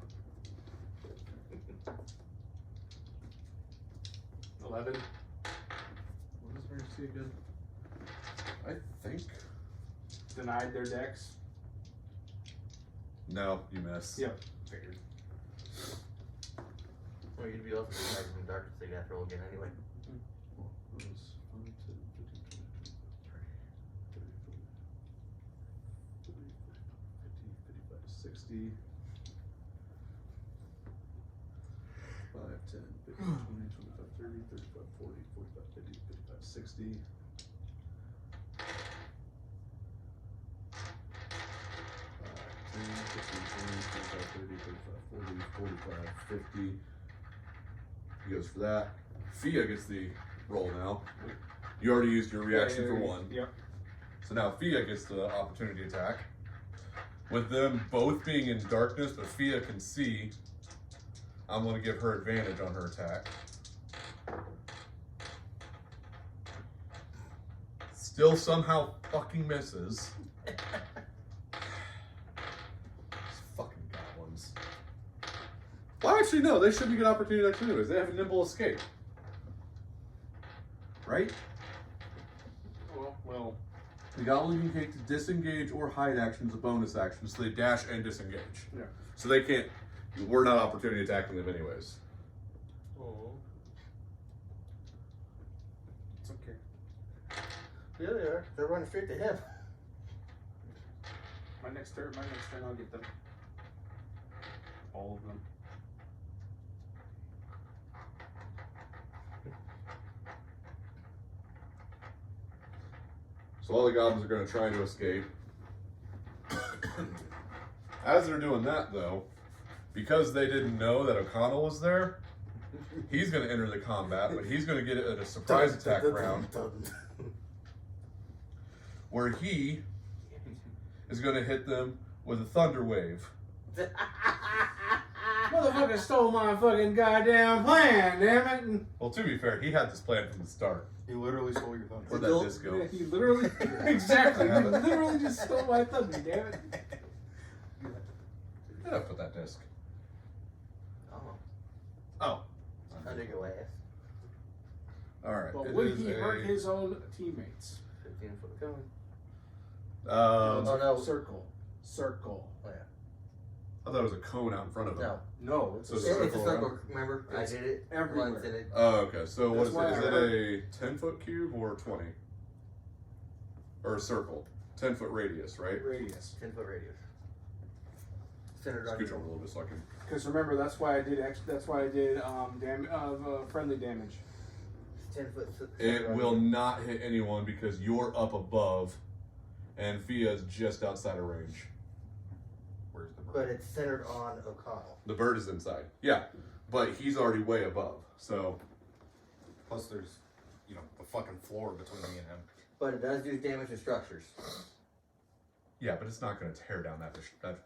11. What is their AC again? I think. Denied their decks. No, you miss. Yep. Figured. Well, you'd be also protected from darkness, so you have to roll again anyway. 60. 5, 10, 15, 20, 25, 30, 35, 40, 45, 50, 55, 60. 10, 15, 20, 25, 30, 35, 40, 45, 50. He goes for that. Fia gets the roll now. You already used your reaction for one. Yep. So now Fia gets the opportunity attack. With them both being in darkness, but Fia can see, I'm going to give her advantage on her attack. Still somehow fucking misses. These fucking goblins. Well, actually, no, they shouldn't get opportunity attacks anyways. They have a nimble escape. Right? Well. The goblin can take to disengage or hide action as a bonus action, so they dash and disengage. Yeah. So they can't we're not opportunity attacking them anyways. Oh. It's okay. Yeah, they are. They're running straight to him. My next turn, I'll get them. All of them. So all the goblins are going to try to escape. As they're doing that, though, because they didn't know that O'Connell was there, he's going to enter the combat, but he's going to get it at a surprise attack round where he is going to hit them with a thunder wave. Motherfucker stole my fucking goddamn plan, damn it! Well, to be fair, he had this plan from the start. He literally stole your thunder. Where'd that disc go? Yeah, he literally, exactly, he literally just stole my thunder, damn it. Where did I put that disc? Oh, Oh. under your ass. Alright. But would he hurt his own teammates? 15 foot cone. Oh no. Circle. Oh, yeah. I thought it was a cone out in front of him. No. No, it's So a it's circle. It's a circle, remember? I It's did it. everywhere. Once and it. Oh, okay. So what That's is why it? Is I it a 10-foot cube or 20? Or a circle? 10-foot radius, right? Radius. 10 foot radius. Centered on Scooch you. over a little bit so I can. Because remember, that's why I did friendly damage. 10 foot. It will not hit anyone because you're up above, and Fia's just outside of range. Where's the bird? But it's centered on O'Connell. The bird is inside. Yeah, but he's already way above. So Plus, there's, you know, the fucking floor between me and him. But it does do damage to structures. yeah, but it's not going to tear down that.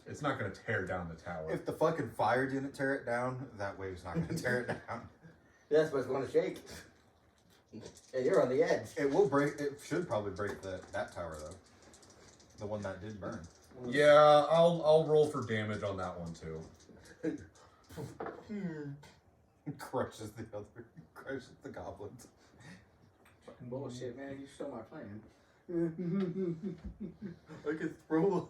It's not going to tear down the tower. If the fucking fire didn't tear it down, that wave's not gonna tear it down. That's what's going to shake. And you're on the edge. It will break. It should probably break that tower though. The one that did burn. Yeah, I'll roll for damage on that one too. Crushes the other. Crushes the goblins. Fucking bullshit, man. You stole my plan. I could throw.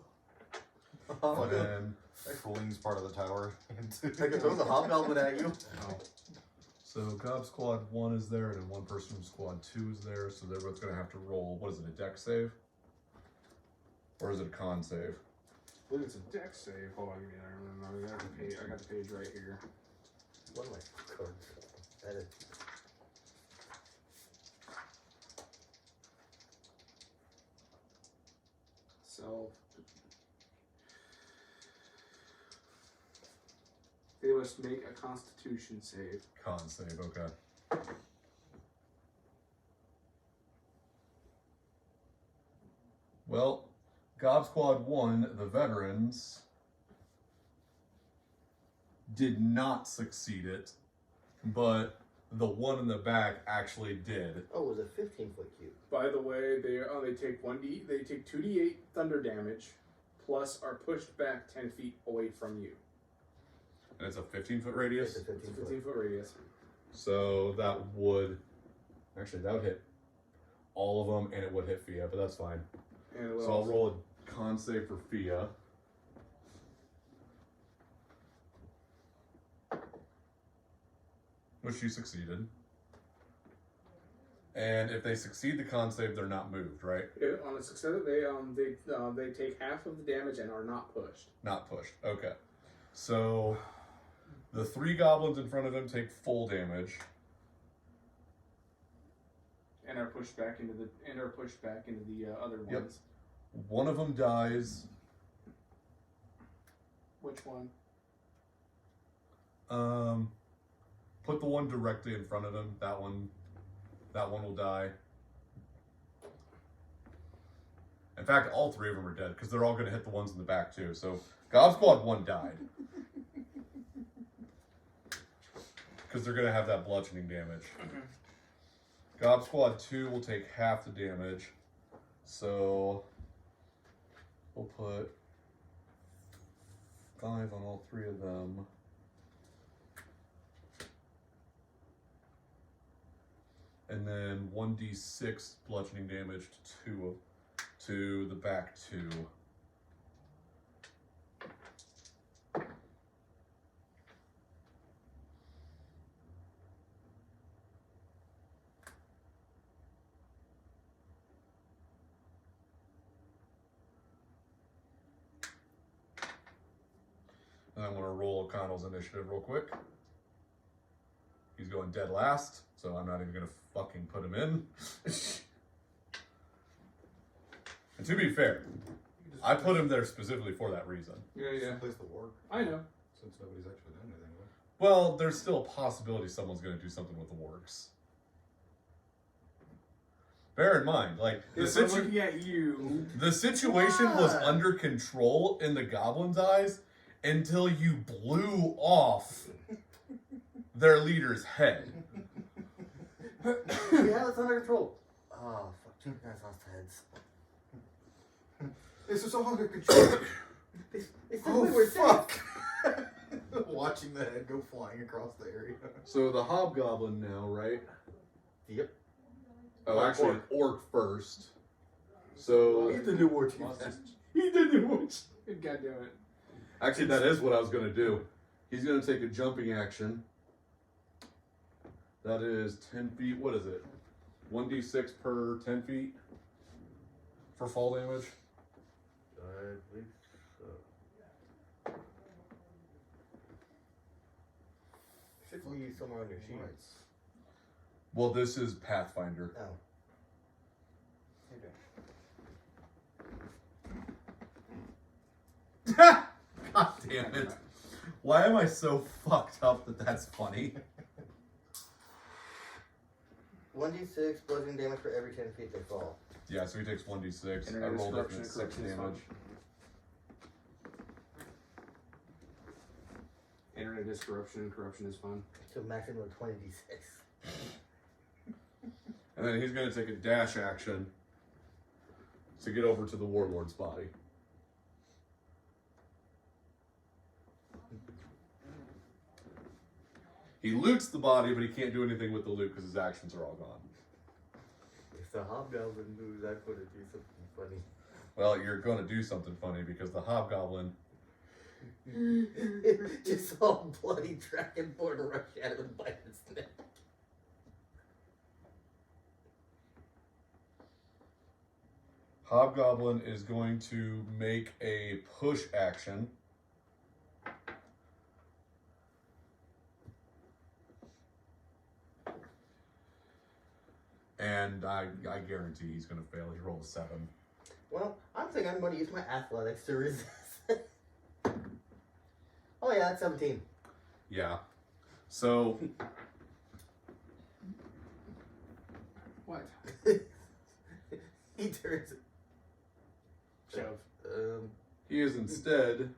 And then Flings part of the tower. I could throw the hobgoblin at you. so Gob Squad 1 is there, and then one person from Squad 2 is there, so they're both going to have to roll. What is it, a deck save? Or is it a con save? I believe it's a deck save. Hold on, I got the page. I got the page right here. One of my cards. That is. So they must make a Constitution save. Con save, okay. Well, Gob Squad 1, the veterans, did not succeed it, but the one in the back actually did. Oh, it was a 15 foot cube. By the way, they take 2d8 thunder damage, plus are pushed back 10 feet away from you. And it's a 15-foot radius. It's a It's 15 a foot. 15 foot radius. So that would hit all of them, and it would hit Fia, but that's fine. And it will So I'll also- roll a con save for Fia. Which she succeeded. And if they succeed the con save, they're not moved, right? On a success, they take half of the damage and are not pushed. Not pushed. Okay. So the 3 goblins in front of him take full damage. And are pushed back into the other Yep. ones. One of them dies. Which one? Put the one directly in front of him. That one will die. In fact, all 3 of them are dead because they're all going to hit the ones in the back too. So Gob Squad 1 died because they're going to have that bludgeoning damage. Gob Squad 2 will take half the damage. So we'll put 5 on all 3 of them. And then 1d6 bludgeoning damage to the back 2. And I'm going to roll O'Connell's initiative real quick. He's going dead last, so I'm not even going to fucking put him in. And to be fair, I put him there specifically for that reason. Yeah. Place the work I know. since nobody's actually done anything with it. Well, there's still a possibility someone's going to do something with the wargs. Bear in mind, like, Yes, I'm looking at you. the situation was What? under control in the goblin's eyes until you blew off their leader's head. Yeah, it's under control. Oh, fuck. Two guys lost heads. This is all under control. They said Oh, we were fuck. Watching the head go flying across the area. So the hobgoblin now, right? Yep. Oh, actually, orc first. So He's the new war chief. He didn't watch. God damn it. actually, that is what I was going to do. He's going to take a jumping action. That is 10 feet. What is it? 1d6 per 10 feet for fall damage. I believe so. Should be somewhere on your sheet. Well, this is Pathfinder. Oh. Okay. God damn it. Why am I so fucked up that that's funny? 1d6 bludgeoning damage for every 10 feet they fall. Yeah, so he takes 1d6. And I rolled it disruption, and it's 6 corruption is damage. Internet is corruption. Corruption is fun. So maximum of 20d6. And then he's going to take a dash action to get over to the warlord's body. He loots the body, but he can't do anything with the loot because his actions are all gone. If the hobgoblin moves, I put it do something funny. Well, you're going to do something funny because the hobgoblin... Just saw a bloody dragonborn rush out of the bite its neck. Hobgoblin is going to make a push action. And I guarantee he's going to fail. He rolled a 7. Well, I'm thinking I'm going to use my athletics to resist. Oh yeah, that's 17. Yeah. So, What? He turns. Shove. he is instead...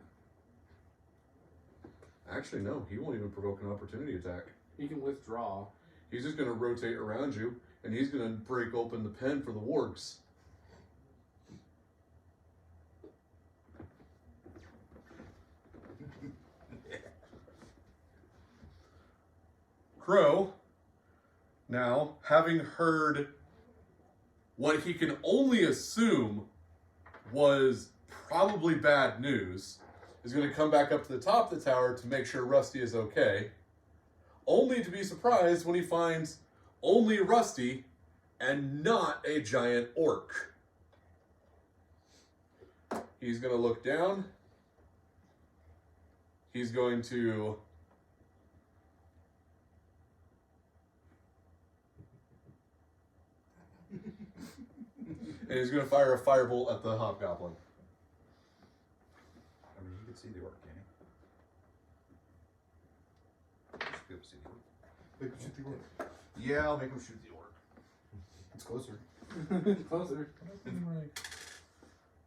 Actually, no. He won't even provoke an opportunity attack. You can withdraw. He's just going to rotate around you, and he's going to break open the pen for the wargs. Crow, now, having heard what he can only assume was probably bad news, is going to come back up to the top of the tower to make sure Rusty is okay, only to be surprised when he finds only Rusty and not a giant orc. He's going to look down. He's going to... and he's going to fire a firebolt at the hobgoblin. I mean, you can see the orc, can't you? You should be able to see the orc. Make him shoot the orc. Yeah, I'll make him shoot the orc. It's closer. Closer.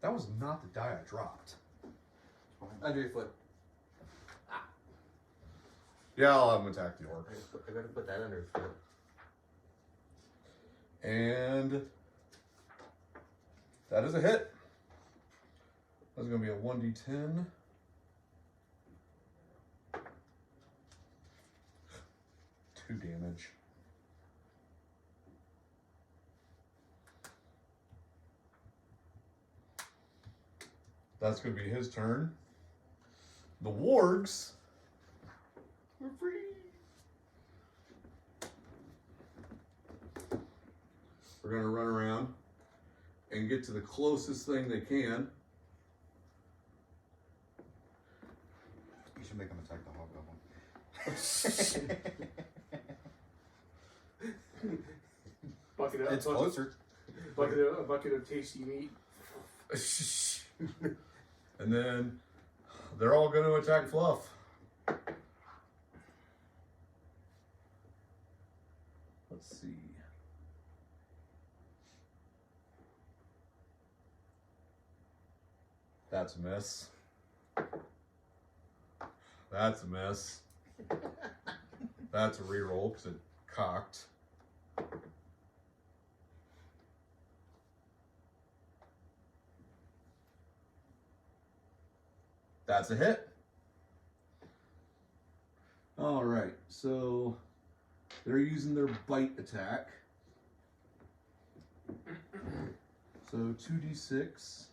That was not the die I dropped. Under your foot. Yeah, I'll have him attack the orc. I gotta put that under his foot. And that is a hit. That's going to be a 1d10. Two damage. That's going to be his turn. The wargs. We're free. We're going to run around and get to the closest thing they can. You should should make him attack the hobgoblin. Bucket of, It's closer. a bucket of tasty meat. And then they're all going to attack Fluff. Let's see. That's a miss. That's a miss. That's a reroll because it cocked. That's a hit. All right, so they're using their bite attack. So 2d6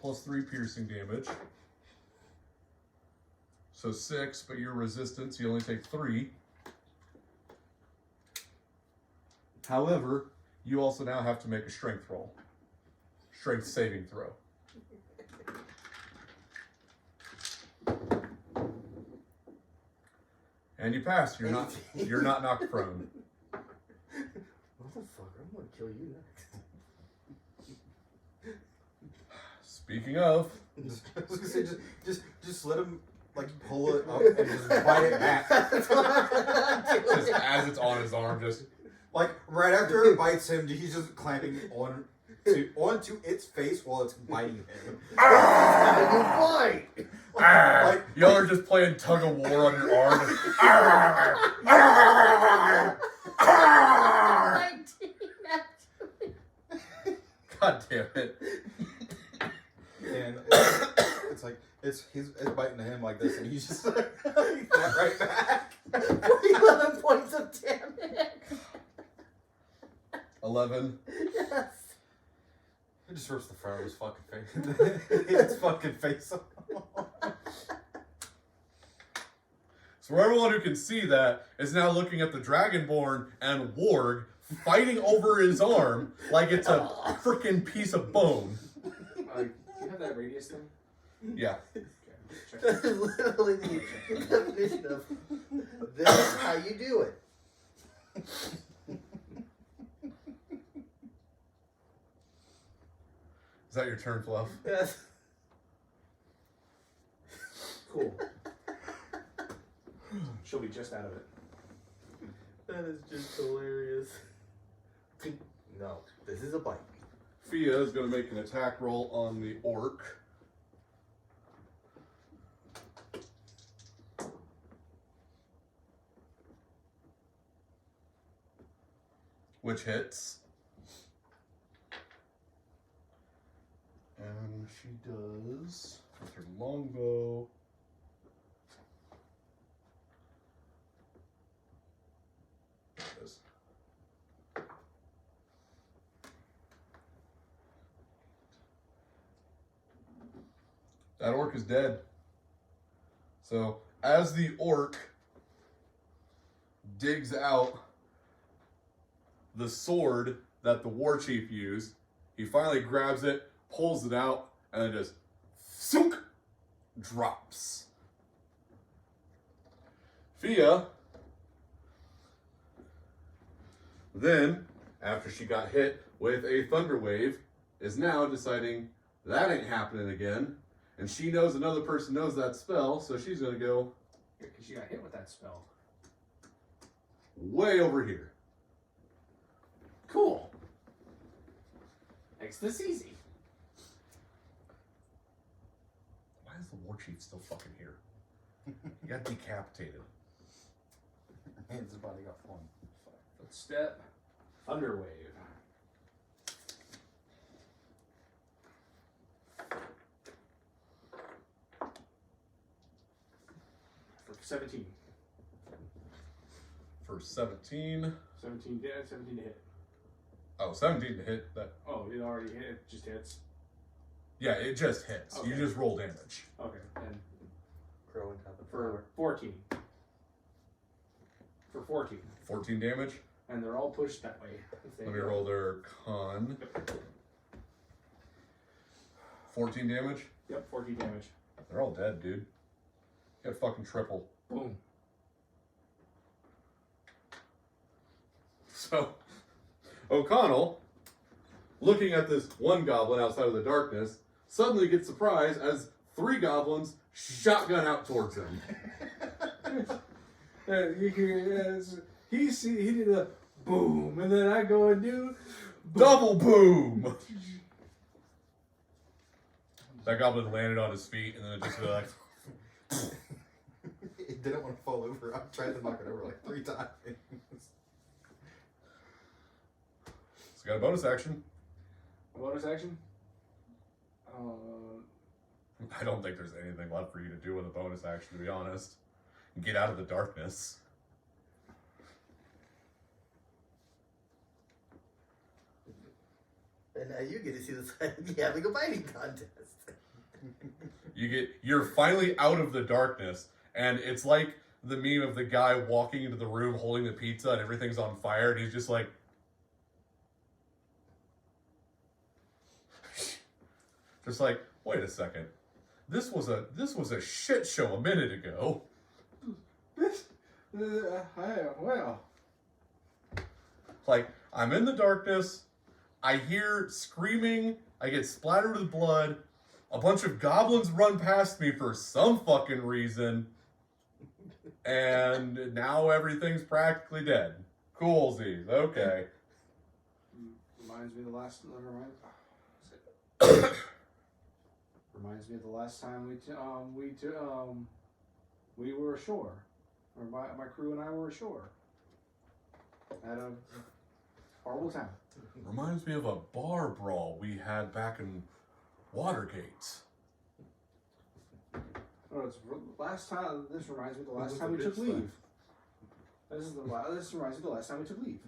plus 3 piercing damage. So 6, but your resistance, you only take 3. However, you also now have to make a strength roll. Strength saving throw. And you pass. You're not knocked prone. Motherfucker, I'm gonna kill you next. Speaking of, I was gonna say, just let him like pull it up and just bite it back. just as it's on his arm, just Like right after it bites him, he's just clamping onto its face while it's biting him. You bite! Like, y'all are just playing tug of war on your arm. God damn it! and it's like it's biting him like this, and he's just like right back. 11 points of damage. 11. Yes. It just rips the front of his fucking face. His fucking face off. So everyone who can see that is now looking at the Dragonborn and Warg fighting over his arm like it's a freaking piece of bone. Do you have that radius thing? Yeah. Okay, check. That is literally the definition of this is how you do it. Is that your turn, Fluff? Yes. Cool. She'll be just out of it. That is just hilarious. No, this is a bite. Fia is going to make an attack roll on the orc. Which hits. And she does, with her longbow, there it is. That orc is dead. So, as the orc digs out the sword that the war chief used, he finally grabs it, pulls it out, and then just thunk, drops. Fia then, after she got hit with a thunder wave, is now deciding that ain't happening again, and she knows another person knows that spell, so she's gonna go Because you got hit with that spell. way over here. Cool. Makes this easy. Why is the war chief still fucking here? He got decapitated. And his body got flung. Footstep. Thunder wave. For 17. For 17. 17 to hit. Oh, 17 to hit. That. Oh, it already hit. It just hits. Yeah, it just hits. You Okay. just roll damage. Okay, and Crow on top of for 14. For 14. 14 damage. And they're all pushed that way. If they Let me go. roll their con. 14 damage. Yep, 14 damage. They're all dead, dude. Get fucking triple. Boom. So, O'Connell, looking at this one goblin outside of the darkness, suddenly gets surprised as 3 goblins shotgun out towards him. You hear, he did a boom, and then I go and do Double boom! That goblin landed on his feet, and then it just like... It didn't want to fall over. I tried to knock it over like 3 times. So got a bonus action. bonus action. I don't think there's anything left for you to do with a bonus action, to be honest. Get out of the darkness. And now you get to see the side of the having a fighting contest. You're finally out of the darkness, and it's like the meme of the guy walking into the room holding the pizza and everything's on fire, and he's just like, wait a second. This was a shit show a minute ago. Well. Like, I'm in the darkness, I hear screaming, I get splattered with blood, a bunch of goblins run past me for some fucking reason, and now everything's practically dead. Coolsies, okay. Reminds me of the last. Reminds me of the last time we were ashore, or my crew and I were ashore at a horrible time. Reminds me of a bar brawl we had back in Watergate. Oh, it's last time. This reminds me of the last time we took leave. This reminds me of the last time we took leave.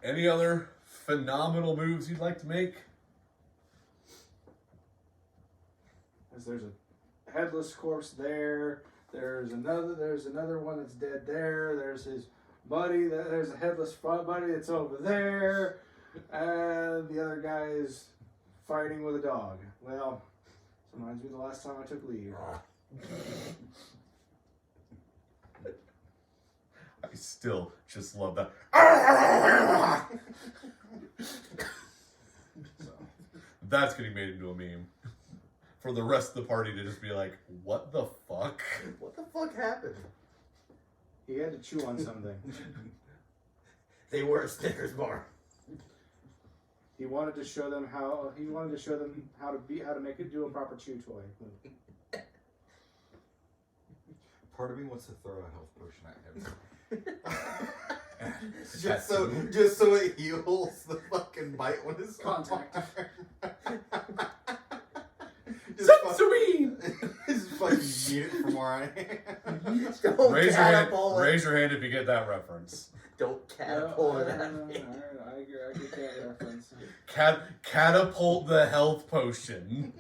Any other phenomenal moves you'd like to make? As there's a headless corpse there. There's another one that's dead there. There's his buddy. There's a headless buddy that's over there, and the other guy is fighting with a dog. Well, this reminds me of the last time I took leave. I still just love that. So, That's getting made into a meme. For the rest of the party to just be like, what the fuck? What the fuck happened? he had to chew on something. They were a Snickers bar. He wanted to show them how to make it do a proper chew toy. Part of me wants to throw a health potion at him. Just just so it heals the fucking bite when it's Contact. Just fucking eat it from where I am. Don't Raise your hand. catapult it. Raise your hand if you get that reference. Don't catapult it at me. Alright, I get that reference. Catapult the health potion.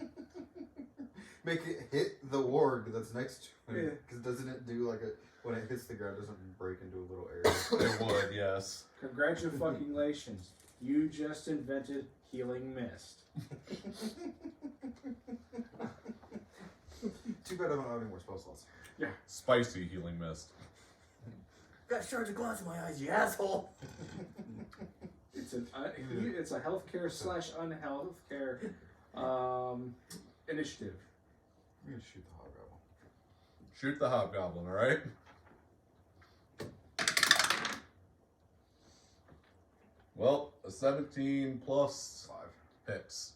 Make it hit the ward that's next to Yeah. it. Because doesn't it do like a... When it hits the ground, doesn't it break into a little area? It would, yes. Congratulations. You just invented healing mist. Too bad I don't have any more spell slots. Yeah. Spicy healing mist. Got shards of glass in my eyes, you asshole. It's a healthcare / unhealthcare initiative. I'm gonna shoot the hobgoblin. Shoot the hobgoblin, alright? Well, a 17 plus 5. hits.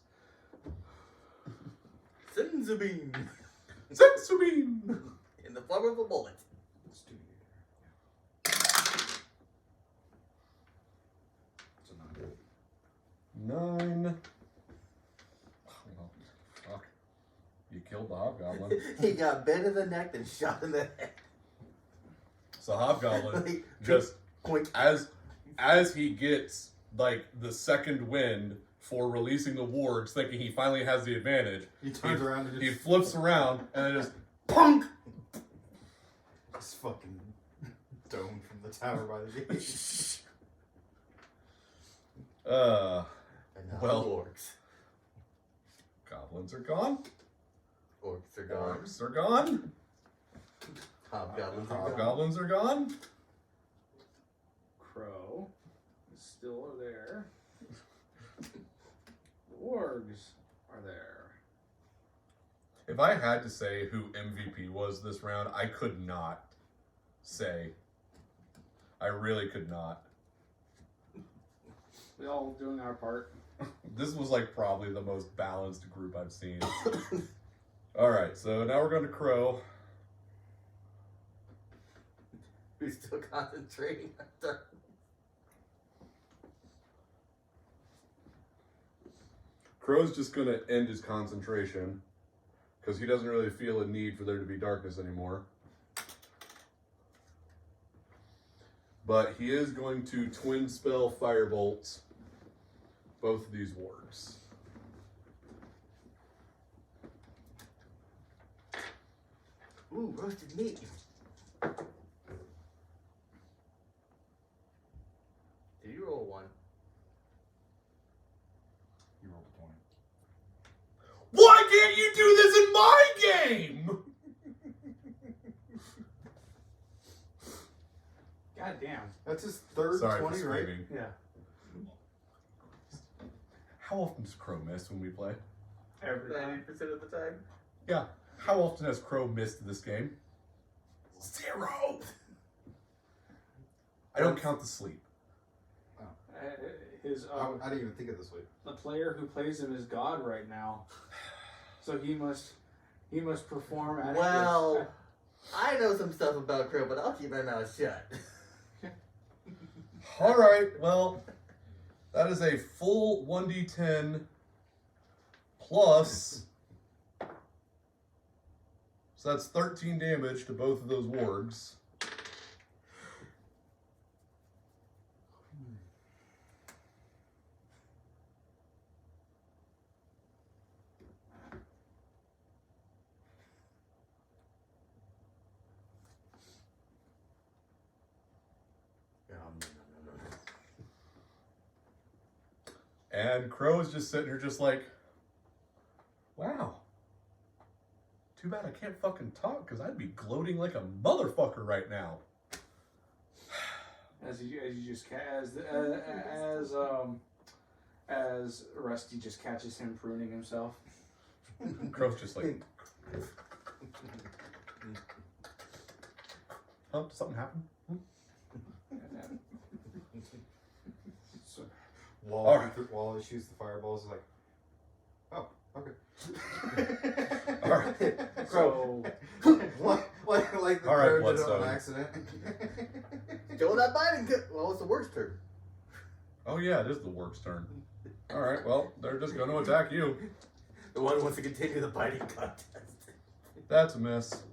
Sensibine. Sensubin! In the form of a bullet. It's 2d8. It's a 9. 9. Oh, fuck. You killed the hobgoblin. He got bit in the neck and shot in the head. So hobgoblin Like, just Oink. as he gets like the second wind for releasing the wards, thinking he finally has the advantage, He turns around and he just... flips around and then just punk. Just fucking dome from the tower by the gate. And now Well. the orcs. Goblins are gone. Orcs are gone. Orcs are gone. Hobgoblins are gone. Hobgoblins are gone. Crow is still there. The wargs are there. If I had to say who MVP was this round, I could not say. I really could not. We all doing our part. This was like probably the most balanced group I've seen. Alright, so now we're going to Crow. Who's still concentrating? Crow's just going to end his concentration because he doesn't really feel a need for there to be darkness anymore. But he is going to twin spell Firebolt both of these wargs. Ooh, roasted meat. Did you roll 1? You rolled a 20. Why can't you do this in my game? God damn. That's his third Sorry 20, for right? screaming. Yeah. How often does Crow miss when we play? Every 90% of the time. Yeah. How often has Crow missed this game? 0! I don't count the sleep. His I didn't even think of this way. the player who plays him is God right now, so he must perform at Well, I know some stuff about Crow, but I'll keep my mouth shut. Alright, well, that is a full 1d10 plus. So that's 13 damage to both of those wargs. And Crow is just sitting here just like, wow. Too bad I can't fucking talk because I'd be gloating like a motherfucker right now. as you just as Rusty just catches him pruning himself. Crow's just like, huh? Did something happen? And then, so, While it shoots the fireballs, it's like, oh, okay. Alright. so like the All right, crow did it Bloodstone. on accident. Go that biting. Well, it's the worst turn. Oh yeah, it is the work's turn. Alright, well, they're just going to attack you. The one who wants to continue the biting contest. That's a miss.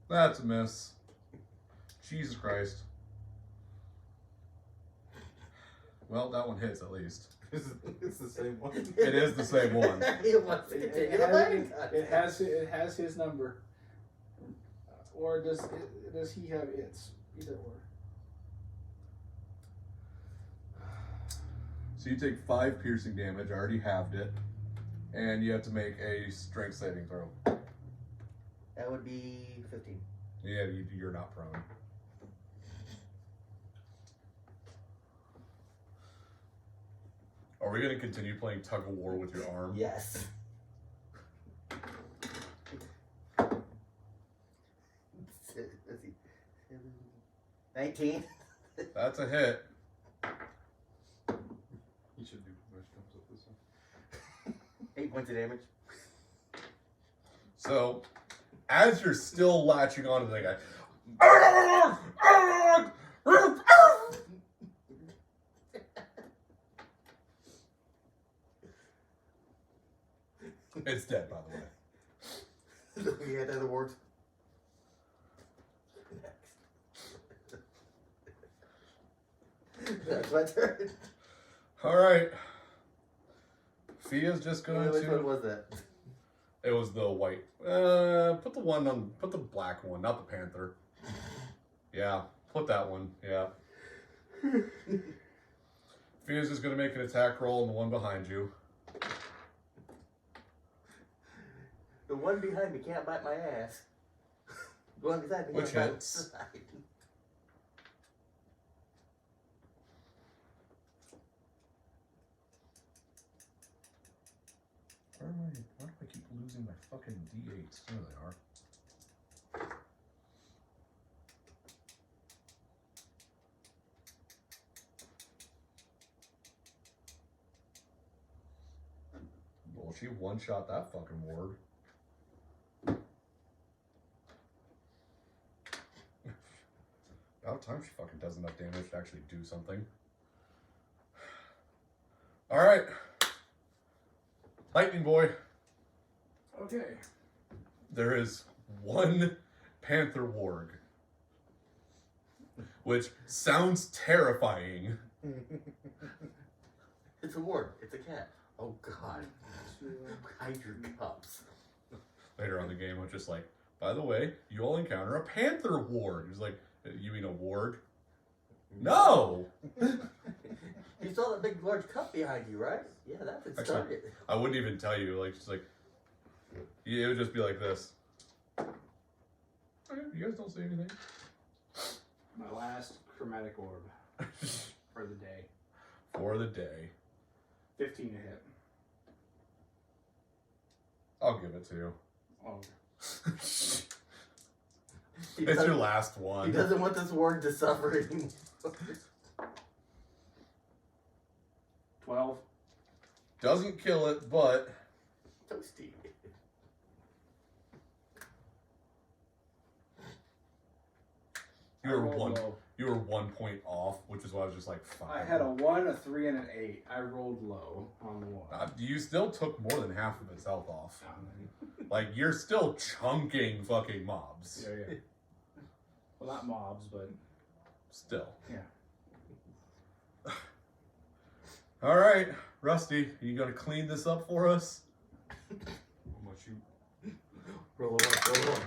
That's a miss. Jesus Christ. Well, that one hits at least. It's the same one. It is the same one. He wants to continue the biting contest. it has his number, or does he have its? Either or. So you take 5 piercing damage, I already halved it. And you have to make a strength saving throw. That would be 15. Yeah, you're not prone. Are we going to continue playing tug of war with your arm? Yes. Let's see. 19. That's a hit. You should do push comes up this one. 8 points of damage. So, as you're still latching onto the guy, it's dead, by the way. Looking at the other wards. Next. That's my turn. All right. Fia's just going Which one to. was that? It was the white. Put the black one, not the panther. Yeah, put that one. Yeah. Fia's just gonna make an attack roll on the one behind you. The one behind me can't bite my ass. The one beside me Which can't bite my hits. side. Why do I keep losing my fucking D8s? There they are. Well, she one-shot that fucking ward. About time she fucking does enough damage to actually do something. Alright. Lightning Boy. Okay. There is one Panther Warg. Which sounds terrifying. It's a ward. It's a cat. Oh God. Hide your cups. Later on in the game, I'm just like, by the way, you all encounter a Panther Warg. He's like, you mean a warg? No! You saw that big large cup behind you, right? Yeah, that's its Actually, target. I wouldn't even tell you. Like, just like, yeah, it would just be like this. Okay, you guys don't say anything. My last chromatic orb for the day. For the day. 15 to hit. I'll give it to you. Oh, It's He your doesn't- last He one. doesn't want this ward to suffer anymore. 12. Doesn't kill it, but Toasty. you were rolled one. low. You were 1 point off, which is why I was just like, fine. I had a 1, a 3, and an 8. I rolled low on the 1. You still took more than half of its health off. Yeah, Like, you're still chunking fucking mobs. yeah. Well, not mobs, but Still. yeah. Alright, Rusty, you gonna clean this up for us? How much you? Roll a one, roll a one.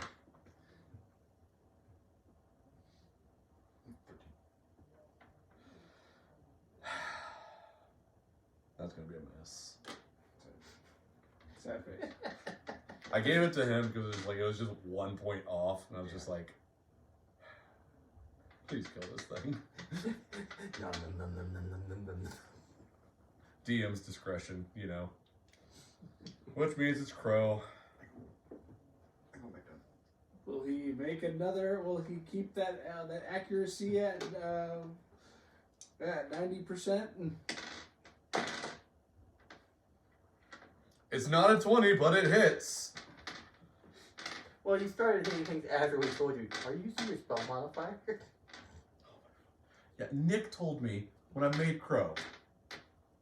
That's gonna be a mess. Sad face. I gave it to him because it was just 1 point off, and I was just like, please kill this thing. Nom, nom, nom, nom, nom, nom, nom, nom. DM's discretion, you know. Which means it's Crow. I go back down. Will he make another? Will he keep that that accuracy at 90%? It's not a 20, but it hits. Well, you started hitting things after we told you. Are you using your spell modifier? Yeah, Nick told me when I made Crow.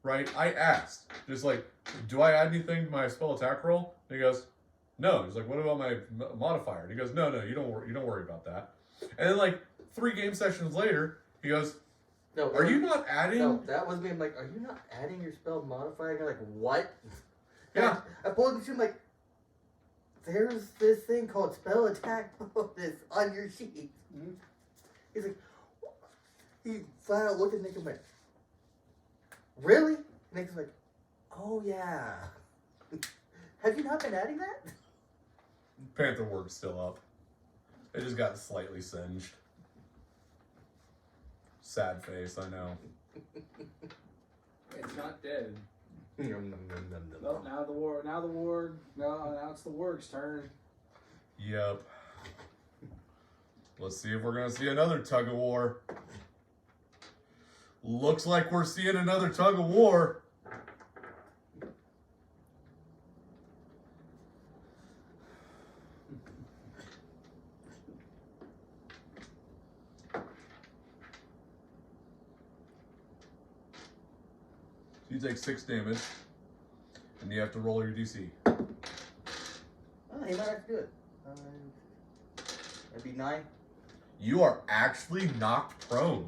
Right? I asked, just like, do I add anything to my spell attack roll? And he goes, no. He's like, what about my modifier? And he goes, no, you don't worry about that. And then like 3 game sessions later, he goes, No. are you not adding? No, that was me. I'm like, are you not adding your spell modifier? And you're like, what? Yeah. I pulled it to him like, there's this thing called spell attack bonus on your sheet. Mhm. He's like, he flat out looked at Nick and went, really? Nick's like, oh yeah. Have you not been adding that? Panther Word's still up. It just got slightly singed. Sad face, I know. It's not dead. Nom, nom, nom, nom, nom. Well, now the ward. No, now it's the ward's turn. Yep. Let's see if we're gonna see another tug of war. Looks like we're seeing another tug of war. You take 6 damage, and you have to roll your DC. Oh, he might have to do it. That'd be 9. You are actually knocked prone.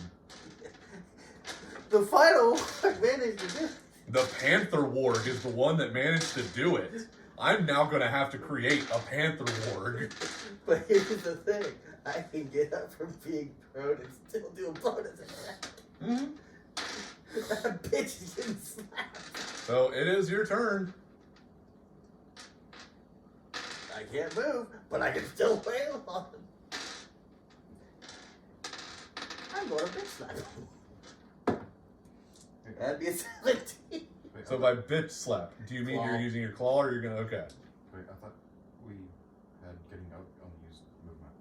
The final managed to do it. The Panther Warg is the one that managed to do it. I'm now going to have to create a Panther Warg. But here's the thing. I can get up from being prone and still do a bonus attack. Mm-hmm. That bitch is getting slapped. So it is your turn. I can't move, but I can still wail on him. I'm going to bitch slap him. That'd be a 17. Wait, So by bitch slap, do you mean Claw. you're using your claw or you're gonna okay? Wait, I thought we had getting up only used movement,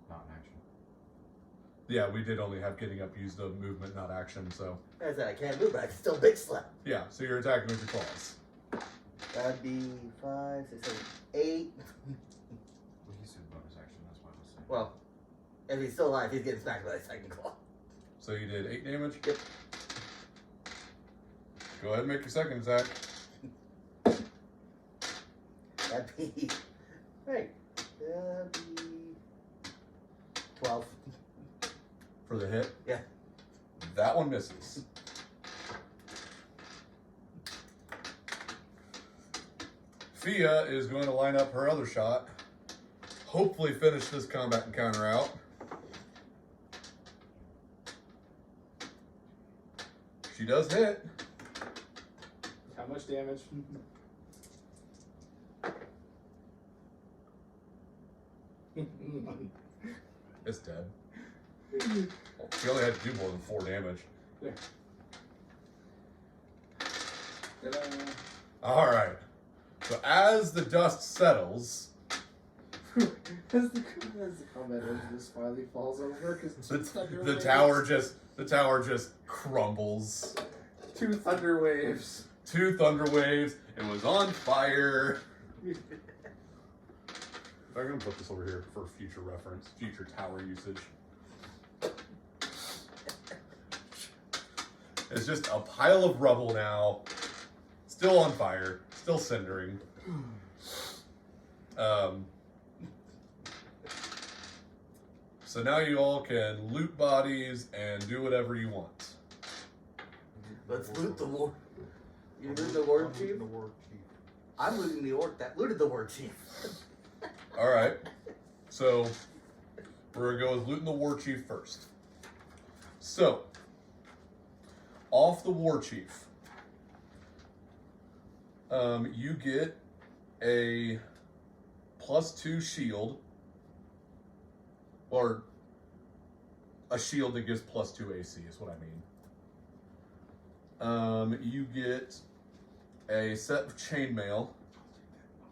not in action. Yeah, we did only have getting up used of movement, not action, so I said I can't move, but I can still bitch slap. yeah, so you're attacking with your claws. That'd be 5, 6, 7, 8. Well, he said bonus action, that's what I was saying. Well, if he's still alive, he's getting smacked by a second claw. So you did 8 damage? Yep. Go ahead and make your second attack. That'd be. Right. That'd be. 12. For the hit? Yeah. That one misses. Fia is going to line up her other shot. Hopefully finish this combat encounter out. She does hit. How much damage? It's dead. She only had to do more than 4 damage. Ta-da. Alright. So as the dust settles, As the combat ends, this finally falls over because the tower just crumbles. 2 thunder waves. 2 thunder waves. It was on fire. I'm gonna put this over here for future reference, future tower usage. It's just a pile of rubble now, still on fire, still cindering. So now you all can loot bodies and do whatever you want. Let's loot the war. You loot the war chief? The war chief. I'm looting the orc that looted the war chief. All right. So we're gonna go with looting the war chief first. So off the war chief, you get a +2 shield, or a shield that gives +2 AC is what I mean. You get a set of chainmail. I'll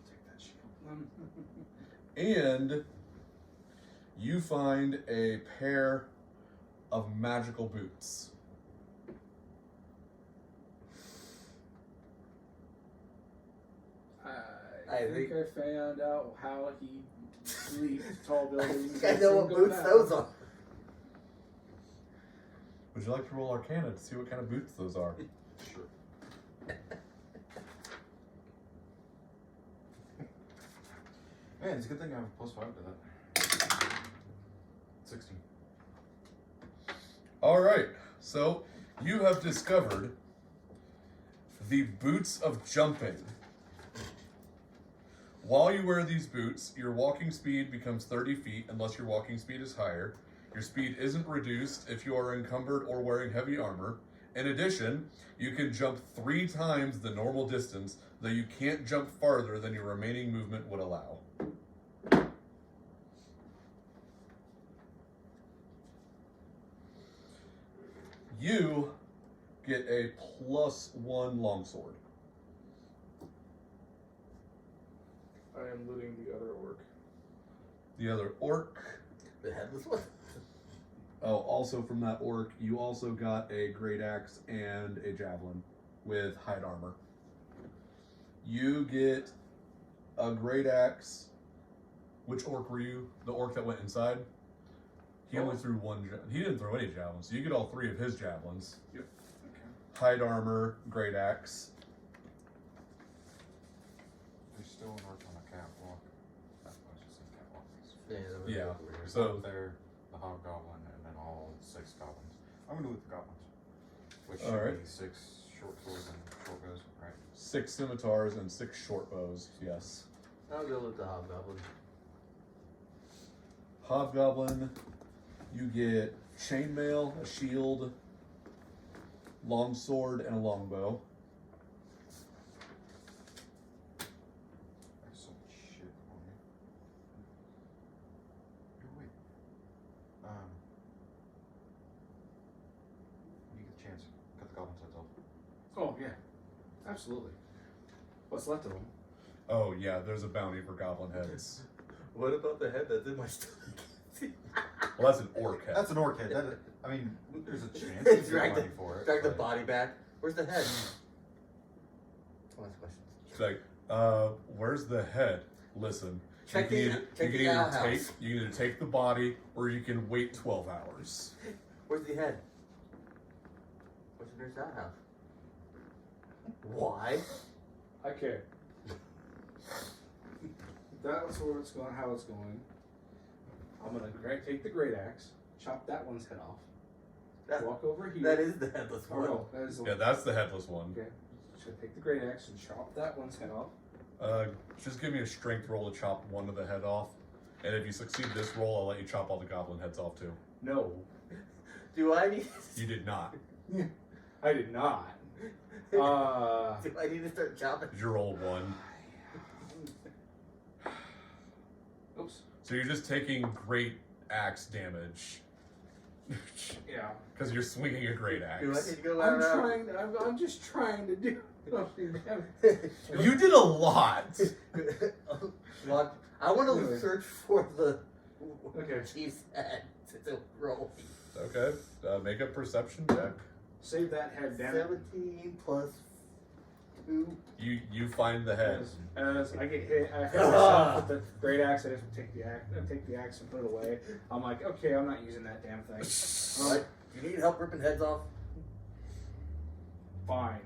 take that shield. And you find a pair of magical boots. I think I found out how he leaped tall buildings. I know what boots those are. Would you like to roll Arcana to see what kind of boots those are? Sure. Man, it's a good thing I have a +5 to that. 16. All right. So you have discovered the boots of jumping. While you wear these boots, your walking speed becomes 30 feet unless your walking speed is higher. Your speed isn't reduced if you are encumbered or wearing heavy armor. In addition, you can jump 3 times the normal distance, though you can't jump farther than your remaining movement would allow. You get a +1 longsword. I am looting the other orc. The other orc. The headless one. Oh, also from that orc, you also got a great axe and a javelin with hide armor. You get a great axe. Which orc were you? The orc that went inside? He only threw one. He didn't throw any javelins. So you get all 3 of his javelins. Yep. Okay. Hide armor, great axe. There's still an orc on a catwalk. That's why I was just saying catwalks. Yeah. There's So- one there, the hobgoblin, and then all 6 goblins. I'm gonna loot the goblins. Which All should right. be 6 short swords and short bows, right? 6 scimitars and 6 short bows. Yes. I'll go with the hobgoblin. Hobgoblin, you get chainmail, a shield, longsword, and a longbow. There's so much shit on me. Oh yeah, absolutely. What's left of them? Oh yeah, there's a bounty for goblin heads. What about the head that's in my stomach? Well, that's an orc head. That's an orc head. I mean, there's a chance you Drag get the- money for it. Drag the but- body back. Where's the head? Last question. It's like, where's the head? Listen, Check you the can either outhouse. you can either take the body or you can wait 12 hours. Where's the head? Where's the nearest outhouse? Why? Okay. That's where it's going. How it's going. I'm gonna take the great axe, chop that one's head off. That, Walk over here. that is the headless Oh one. no, that is the Yeah, that's the headless one. Okay. So take the great axe and chop that one's head off. Just give me a strength roll to chop one of the head off. And if you succeed this roll, I'll let you chop all the goblin heads off too. No, Do I need? You did not. I did not. Do I need to start chopping? You rolled 1. Oops. So you're just taking great axe damage. Yeah. Because you're swinging a great Do I need axe. to go I'm out? trying. I'm just trying to do something. You did a lot! What? I want to Anyway. search for the Okay. chief's head. It's a roll. Okay, make a perception check. Save that head, damn it. 17 plus 2. You find the head. As I get hit, I hit myself with the great axe. I just take the axe and put it away. I'm like, okay, I'm not using that damn thing. Alright. You need help ripping heads off? Fine.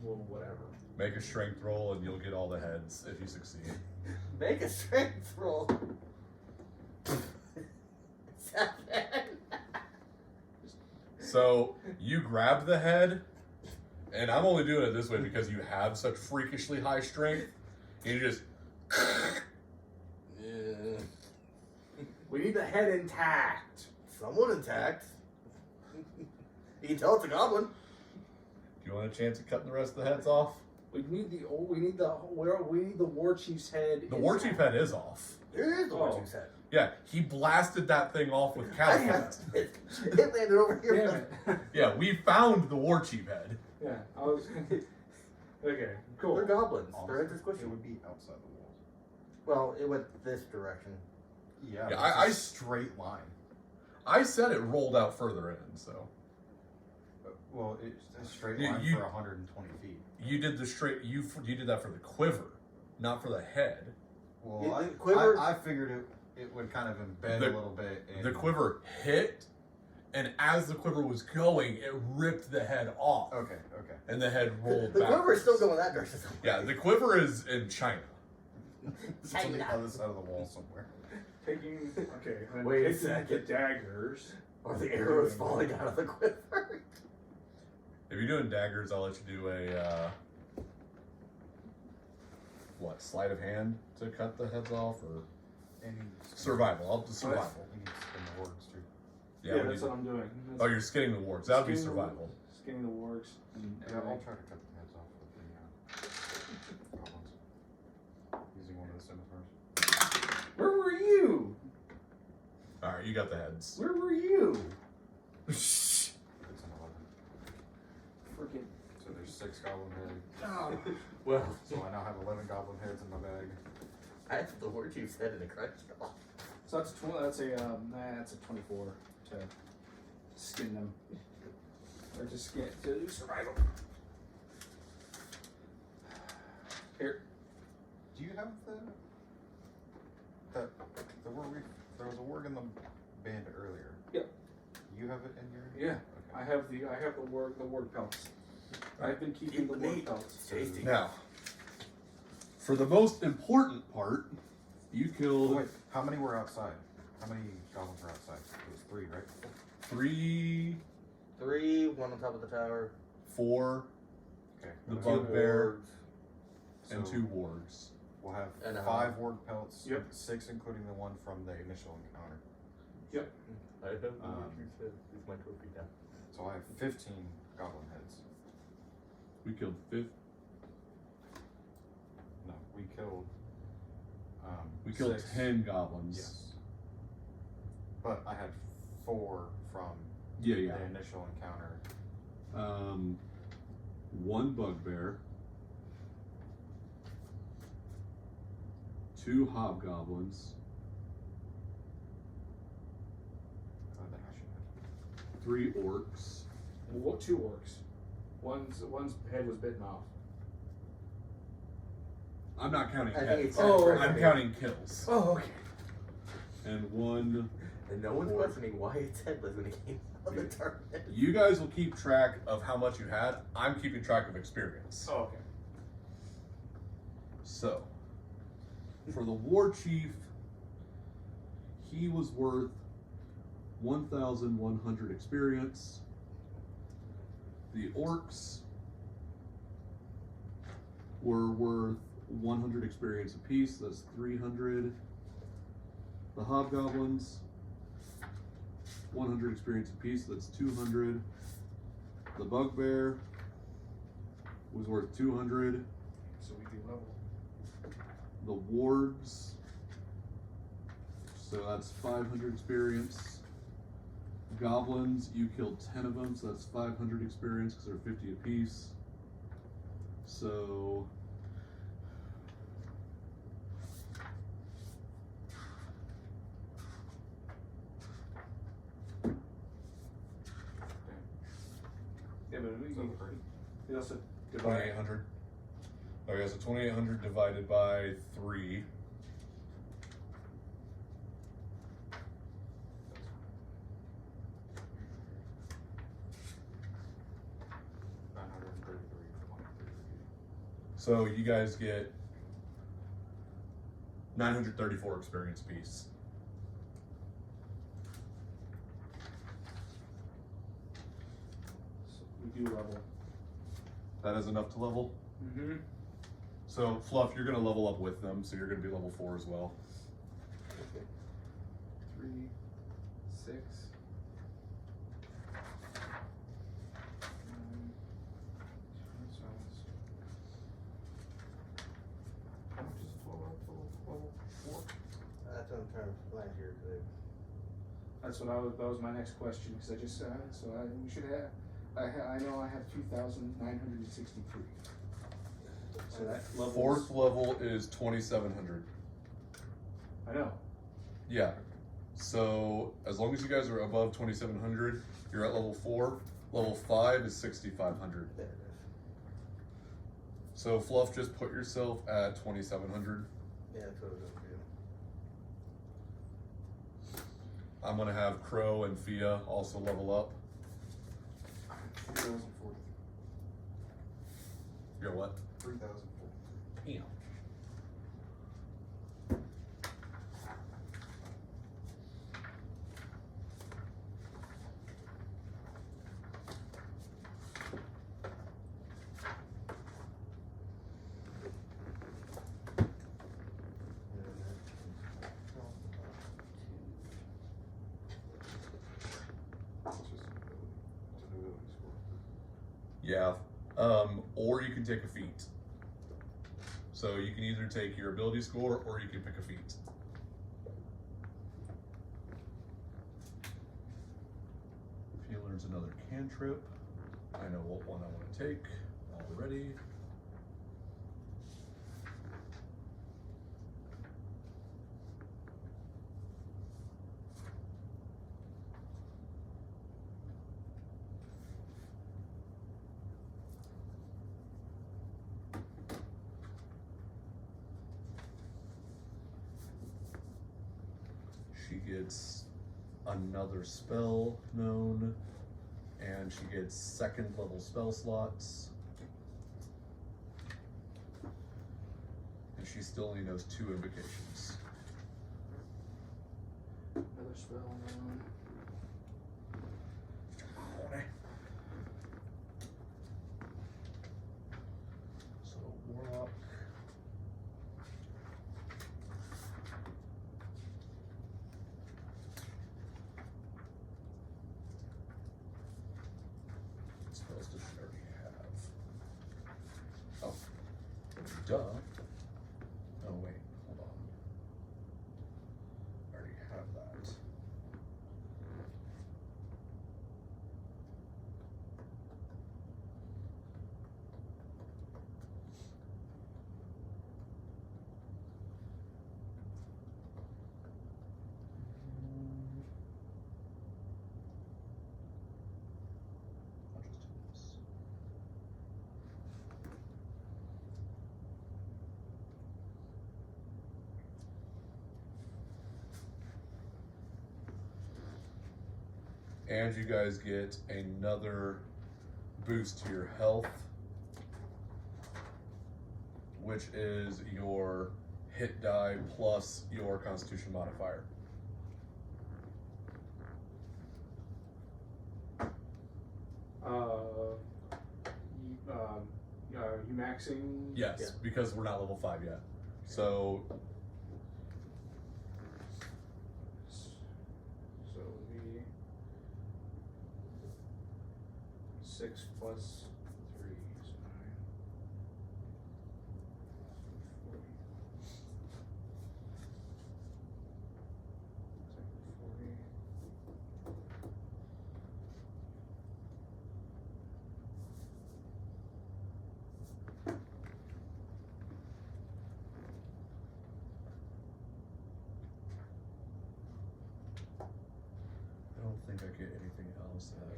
Well, whatever. Make a strength roll and you'll get all the heads if you succeed. Make a strength roll. 7. So you grab the head, and I'm only doing it this way because you have such freakishly high strength. And you just We need the head intact. Someone intact. You can tell it's a goblin. Do you want a chance at cutting the rest of the heads off? We need the war chief's head. The war chief head is off. There is the Oh. war chief's head. Yeah, he blasted that thing off with I catapult. have it. It landed over here. Damn it. Yeah, we found the war chief head. Yeah, I was. Okay, cool. They're goblins. Their Honestly, heads are squishy. it would be outside the walls. Well, it went this direction. Yeah, Yeah, but I- it's a straight line. I said it rolled out further in, so Well, it's a straight You- line you- for 120 feet. you did the straight. You did that for the quiver, not for the head. Well, Yeah, I, the quiver- I figured it would kind of embed The- a little bit. In, The quiver hit, and as the quiver was going, it ripped the head off, Okay. and the head rolled The back. quiver is still going that direction. Yeah, the quiver is in China. It's on the other side of the wall somewhere. Taking. Okay. then Wait a taking second. The daggers. Or the arrows falling out of the quiver. If you're doing daggers, I'll let you do a sleight of hand to cut the heads off, or And survival. I'll do survival. You need to spin the wargs too. Yeah, we that's need- what I'm doing. Oh, you're skinning the wargs. That would be Skinning the- survival. Skinning the wargs. And Yeah, I'll try to cut the heads off with the goblins. Using one of the scimitars. Where were you? All right, you got the heads. Where were you? It's an 11. Freaking. So there's 6 goblin heads. Oh. Well, So I now have 11 goblin heads in my bag. I have the war chief's head in a crunch doll. So that's that's a 24 to skin them, or to skin to do survival. Here, Do you have the warg? There was a warg in the band earlier. Yep. You have it in your. yeah, I have the ward pelts. I've been keeping Keep the the ward meat. pelts. Tasty. Now, for the most important part, you Oh, killed wait, how many were outside? How many goblins were outside? It was 3, right? 3, 3, 1 on top of the tower. 4, Okay. the Two bugbear, wargs. and So 2 wargs. We'll have And a 5 warg pelts. Yep. 6 including the one from the initial encounter. I have the Um, war chief's head. It's my trophy now. So I have 15 goblin heads. We killed 5. No, we killed. We killed 6. 10 goblins. Yes. But I had 4 from Yeah, the yeah. initial encounter. 1 bugbear, 2 hobgoblins, Then I should have. 3 orcs, What, 2 orcs? One's head was bitten off. I'm not counting I think heads. it's Oh, I'm counting kills. Oh, okay. And 1. And no one's Or- questioning why it's headless when it came out of the tournament. You guys will keep track of how much you had. I'm keeping track of experience. Oh, okay. So, for the war chief, he was worth 1,100 experience. The orcs were worth 100 experience apiece. That's 300. The hobgoblins, 100 experience apiece. That's 200. The bugbear was worth 200. So we do level. The wards, so that's 500 experience. Goblins, you killed 10 of them, so that's 500 experience because they're 50 apiece. So Yeah, but we So pretty. we also divide. 2,800. Okay, so 2,800 divided by 3. So you guys get 934 experience apiece. So we do level. That is enough to level. Mm-hmm. So Fluff, you're gonna level up with them, so you're gonna be level 4 as well. Okay. 3, 6. How much is flow up to level 4? That's what I'm trying to find here. That's what that was my next question because I just we should have. I know I have 2,963. So that level. 4th level is 2,700. I know. Yeah. So as long as you guys are above 2,700, you're at level 4. Level 5 is 6,500. There it is. So Fluff, just put yourself at 2,700. Yeah, that's what I was gonna do. I'm gonna have Crow and Fia also level up. 3,040. You're what? 3,040. Damn. Yeah. Or you can take a feat. So you can either take your ability score or you can pick a feat. If he learns another cantrip, I know what one I want to take already. She gets another spell known, and she gets 2nd level spell slots. And she still only knows 2 invocations. Another spell known. So Warlock. Spells does she already have? Oh, duh. Oh wait, hold on. I already have that. And you guys get another boost to your health, which is your hit die plus your Constitution modifier. You maxing? Yes, Yeah. because we're not level 5 yet. So So it would be 6 plus 3, so 9. 40. 40. I don't think I get anything else that.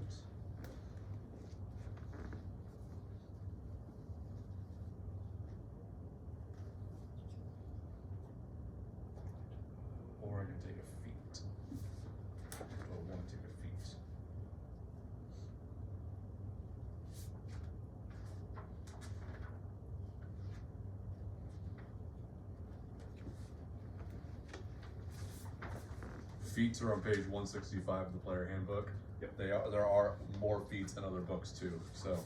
Or I can take a feat. Do I want to take a feat? Feats are on page 165 of the player handbook. Yep. There are more feats in other books too. So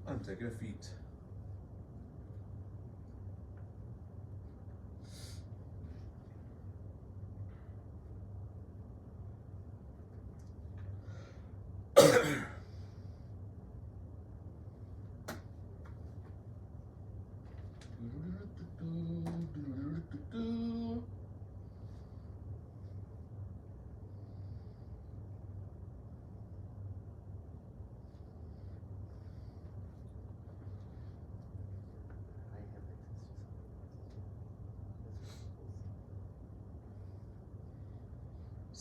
I'm taking a feat.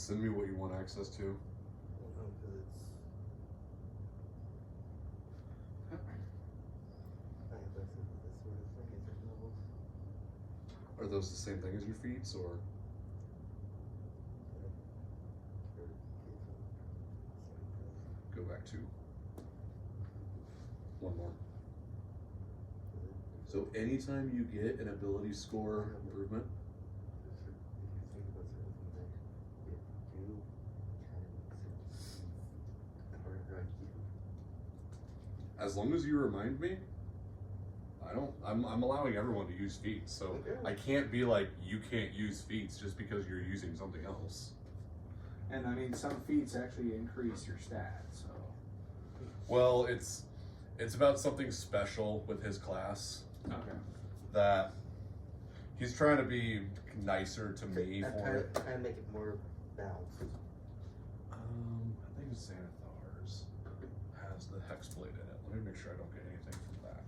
Send me what you want access to. Because it's. I have access to this sort of thing at certain levels. Are those the same thing as your feats, or? Go back to one more. So anytime you get an ability score improvement, as long as you remind me, I'm allowing everyone to use feats, so Okay. I can't be like, you can't use feats just because you're using something else. And I mean, some feats actually increase your stats, so. Well, it's about something special with his class Okay. that he's trying to be nicer to me I'm for it. trying to make it more balanced. I think Xanathar's has the hexblade in it. Let me make sure I don't get anything from that.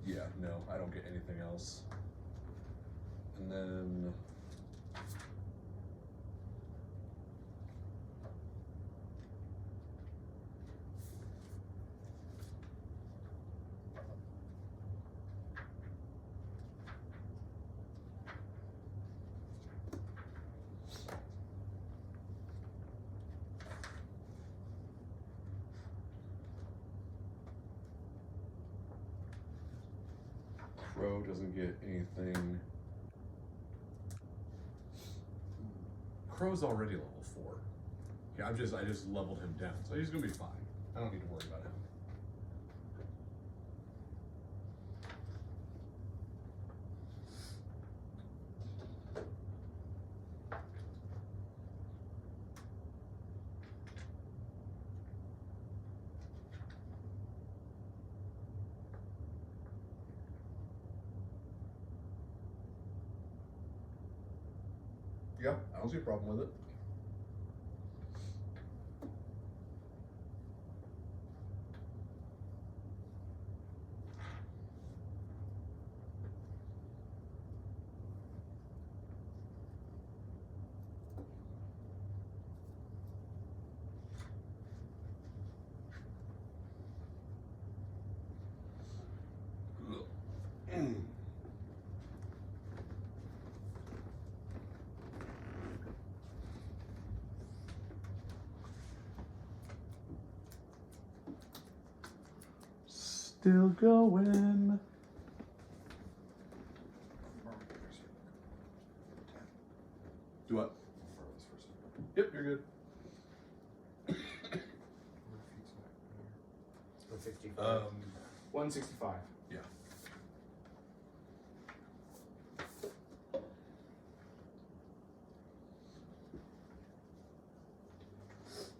Yeah, no, I don't get anything else. And then Crow doesn't get anything. Crow's already level 4. Yeah, I just leveled him down, so he's gonna be fine. I don't need to worry about him. Yeah, I don't see a problem with it. Still going. Do what? Yep, you're good. 165. 165. Yeah.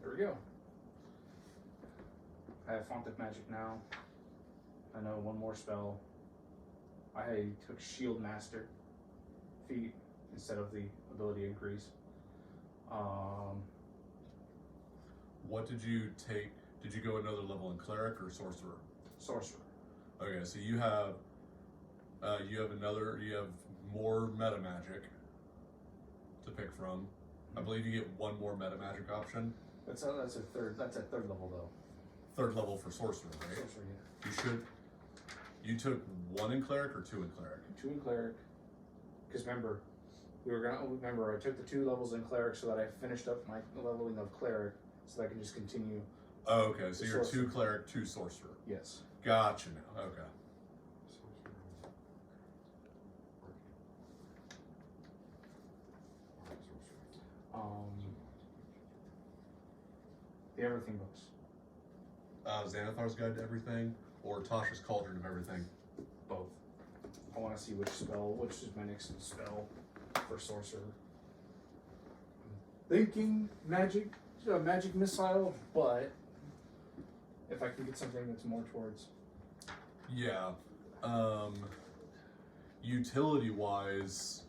There we go. I have Font of Magic now. I know one more spell. I took Shield Master feat instead of the ability increase. What did you take? Did you go another level in cleric or sorcerer? Sorcerer. Okay, so you have more meta magic to pick from. I believe you get one more meta magic option. That's a third level though. Third level for sorcerer, right? Sorcerer, yeah. You should. You took 1 in cleric or 2 in cleric? 2 in cleric. Because remember, I took the 2 levels in cleric so that I finished up my leveling of cleric so that I can just continue. Oh, okay. So you're Sorcerer. 2 cleric, 2 sorcerer. Yes. Gotcha now. Okay. The Everything books. Xanathar's Guide to Everything or Tasha's Cauldron of Everything? Both. I want to see which is my next spell for sorcerer. Thinking magic missile, but if I can get something that's more towards. Yeah. Utility wise,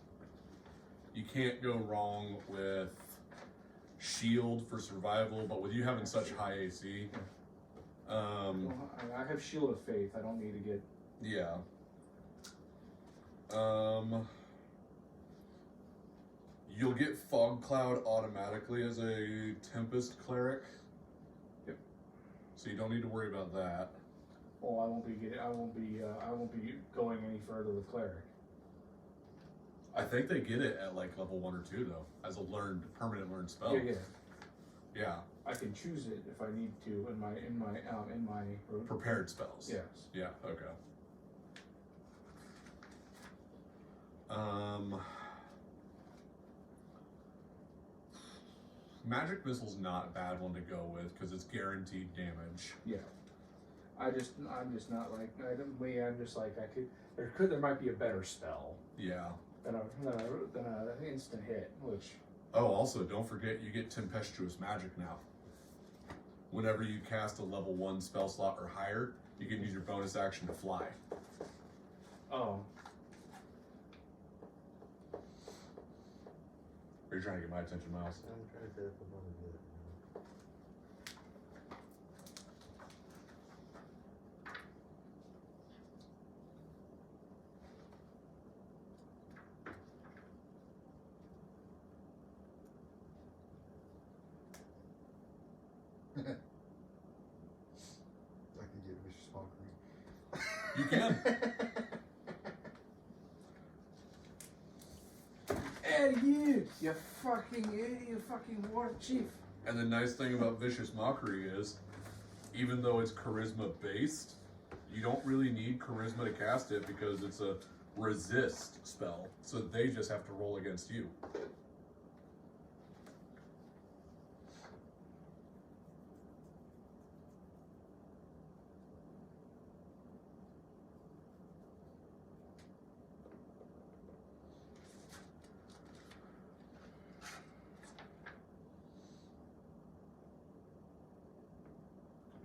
you can't go wrong with shield for survival, but with you having such high AC, Well, I have Shield of Faith. I don't need to get. yeah. You'll get Fog Cloud automatically as a Tempest Cleric. Yep. So you don't need to worry about that. Oh, I won't be getting. I won't be going any further with Cleric. I think they get it at like level 1 or 2 though, as a permanent learned spell. Yeah. Yeah. I can choose it if I need to in my Prepared spells. Yes. Yeah, okay. Magic Missile's not a bad one to go with because it's guaranteed damage. Yeah. I'm just not like I'm just like there might be a better spell Yeah. than an instant hit, which Oh, also, don't forget you get Tempestuous Magic now. Whenever you cast a level 1 spell slot or higher, you can use your bonus action to fly. oh Are you trying to get my attention, Miles? I'm trying to set up a bunch of it. I can get vicious mockery. You can. and you fucking idiot, you fucking war chief. And the nice thing about Vicious Mockery is, even though it's charisma based, you don't really need charisma to cast it because it's a resist spell. So they just have to roll against you.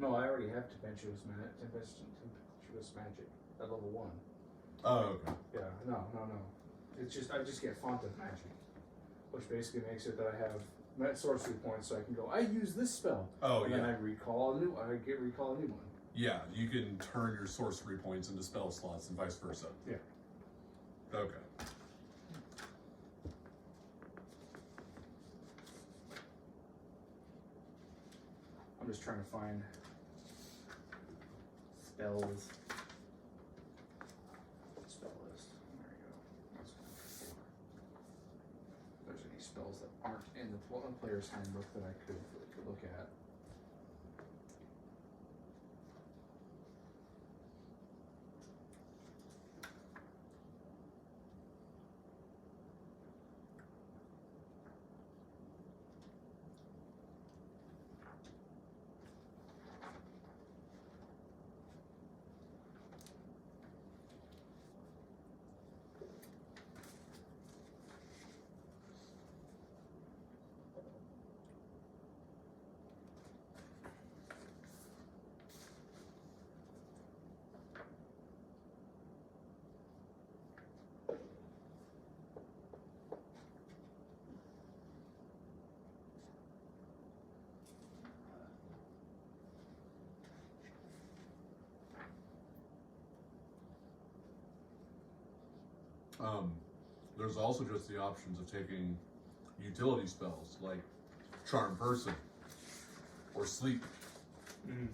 No, I already have tempestuous magic at level 1. Oh, okay. Yeah, no. It's just I just get font of magic, which basically makes it that I have sorcery points, so I can go. I use this spell. Oh, and yeah. then I recall a new one. Yeah, you can turn your sorcery points into spell slots and vice versa. Yeah. Okay. I'm just trying to find spells. Spell list. There you go. That's what I'm looking for. If there's any spells that aren't in the player's handbook that I could look at. There's also just the options of taking utility spells like Charm Person or Sleep. Mm.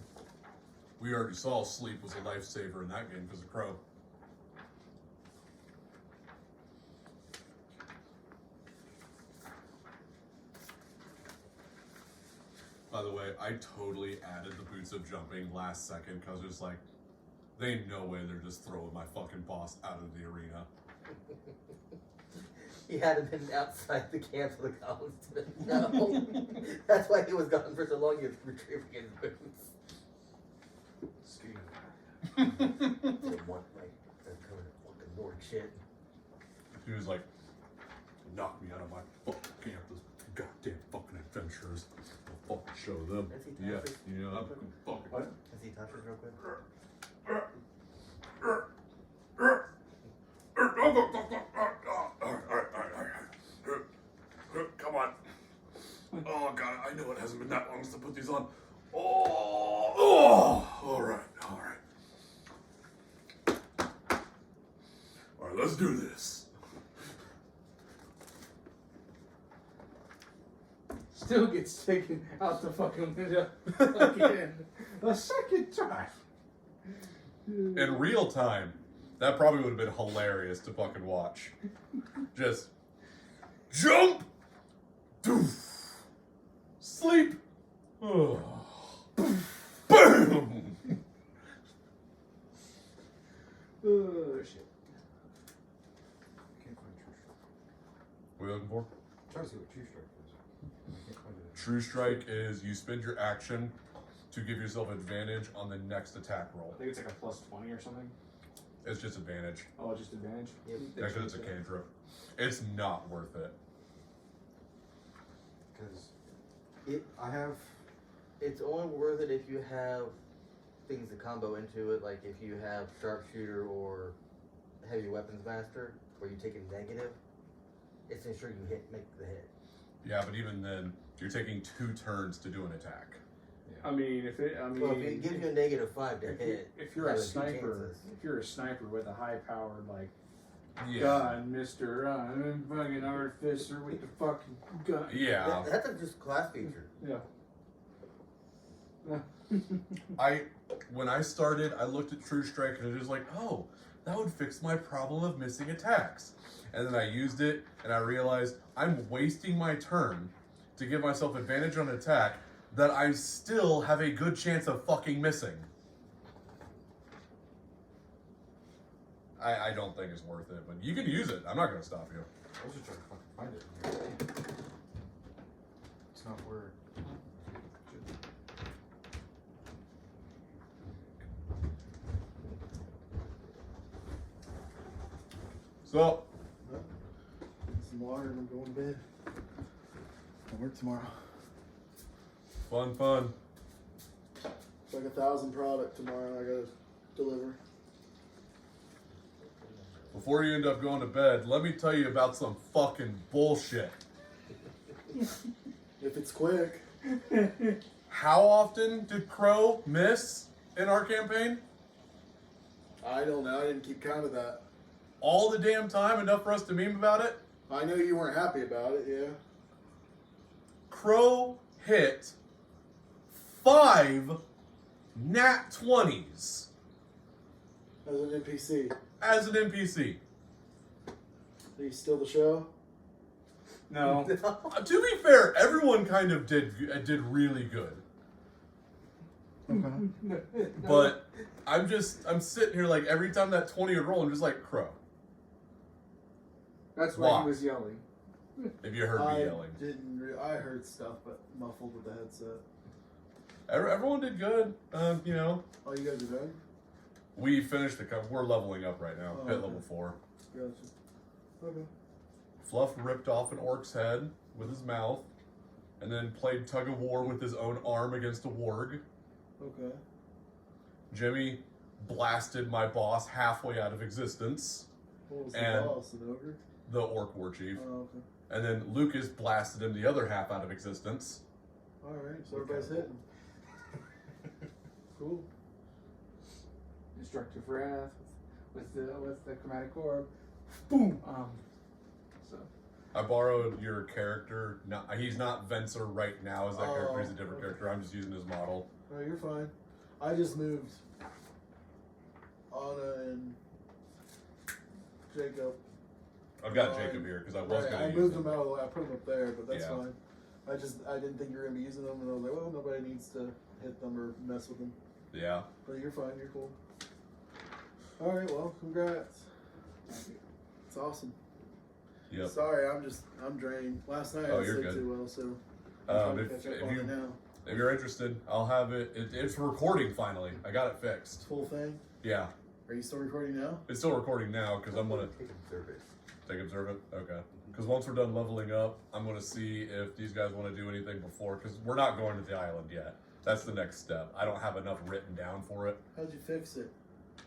We already saw Sleep was a lifesaver in that game because of Crow. By the way, I totally added the Boots of Jumping last second because it's like, they ain't no way they're just throwing my fucking boss out of the arena. He hadn't been outside the camp of the goblins to know. That's why he was gone for so long. He was retrieving his boots. Didn't want like they're coming to fucking Lord shit. He was like, knock me out of my fucking camp, those goddamn fucking adventurers. I'll fucking show them. Has he Yeah, touched it? yeah, I'm fucking. What? Has he touched it real quick? Come on. Oh god. let's do this. Still gets taken out the fucking window again. The second time. In real time, that probably would have been hilarious to fucking watch. Just jump, doof, sleep, oh, boom. Oh shit. Can't find True Strike. What are you looking for? I'm trying to see what True Strike is. I can't find it. True Strike is you spend your action to give yourself advantage on the next attack roll. I think it's like a plus 20 or something. It's just advantage. Oh, just advantage? Yep. Yeah, because it's a cantrip. It's not worth it. Because I have. It's only worth it if you have things to combo into it, like if you have sharpshooter or heavy weapons master, where you take a negative, it's to ensure you make the hit. Yeah, but even then, you're taking 2 turns to do an attack. I mean, if it Well, if it gives you a -5 to hit, if you're a having 2 sniper, chances. if you're a sniper with a high-powered like Yeah. gun, Mister, I'm fucking artificer with the fucking gun. Yeah. That's a just class feature. Yeah. When I started, I looked at True Strike and it was like, oh, that would fix my problem of missing attacks. And then I used it and I realized I'm wasting my turn to give myself advantage on attack that I still have a good chance of fucking missing. I don't think it's worth it, but you can use it. I'm not going to stop you. I was just trying to fucking find it. It's not where. So, Some water and I'm going to bed. I'll work tomorrow. fun. It's like 1,000 product tomorrow I gotta deliver. Before you end up going to bed, let me tell you about some fucking bullshit. If it's quick. How often did Crow miss in our campaign? I don't know. I didn't keep count of that. All the damn time, enough for us to meme about it? I know you weren't happy about it, yeah. Crow hit 5 nat 20s As an NPC. as an NPC. Are you still the show? No. To be fair, everyone kind of did really good. Okay. But I'm sitting here like every time that 20 would roll, I'm just like, Crow. That's why Why? he was yelling. If you heard me yelling. I heard stuff, but muffled with the headset. Everyone did good. You know, Oh, you guys are done? we finished we're leveling up right now. Oh, Hit okay. level 4. Gotcha. Okay. Fluff ripped off an orc's head with his mouth, and then played tug of war with his own arm against a warg. Okay. Jimmy blasted my boss halfway out of existence, What was And- the boss? An ogre? the orc war chief. Oh, okay. And then Lucas blasted him the other half out of existence. Alright, so everybody's hitting. Cool. Destructive wrath with the chromatic orb. Boom. So I borrowed your character. No, he's not Venser right now as that character. He's a different okay. character. I'm just using his model. No, you're fine. I just moved Anna and Jacob. I've got Fine. Jacob here because I was Right, going I to use moved him. them out of the way. I put them up there, but that's Yeah. fine. I didn't think you were gonna be using them, and I was like, well, nobody needs to hit them or mess with them. Yeah. But you're fine. You're cool. All right. Well, congrats. It's awesome. Yep. Sorry, I'm drained. Last night I Oh, didn't you're sleep good. too well, so I'm trying to If catch up on it now. you're interested, I'll have it. It's recording finally. I got it fixed. Full thing. Yeah. Are you still recording now? It's still recording now because I'm gonna Take observe it. take observe it. Okay. Because once we're done leveling up, I'm gonna see if these guys want to do anything before. Because we're not going to the island yet. That's the next step. I don't have enough written down for it. How'd you fix it?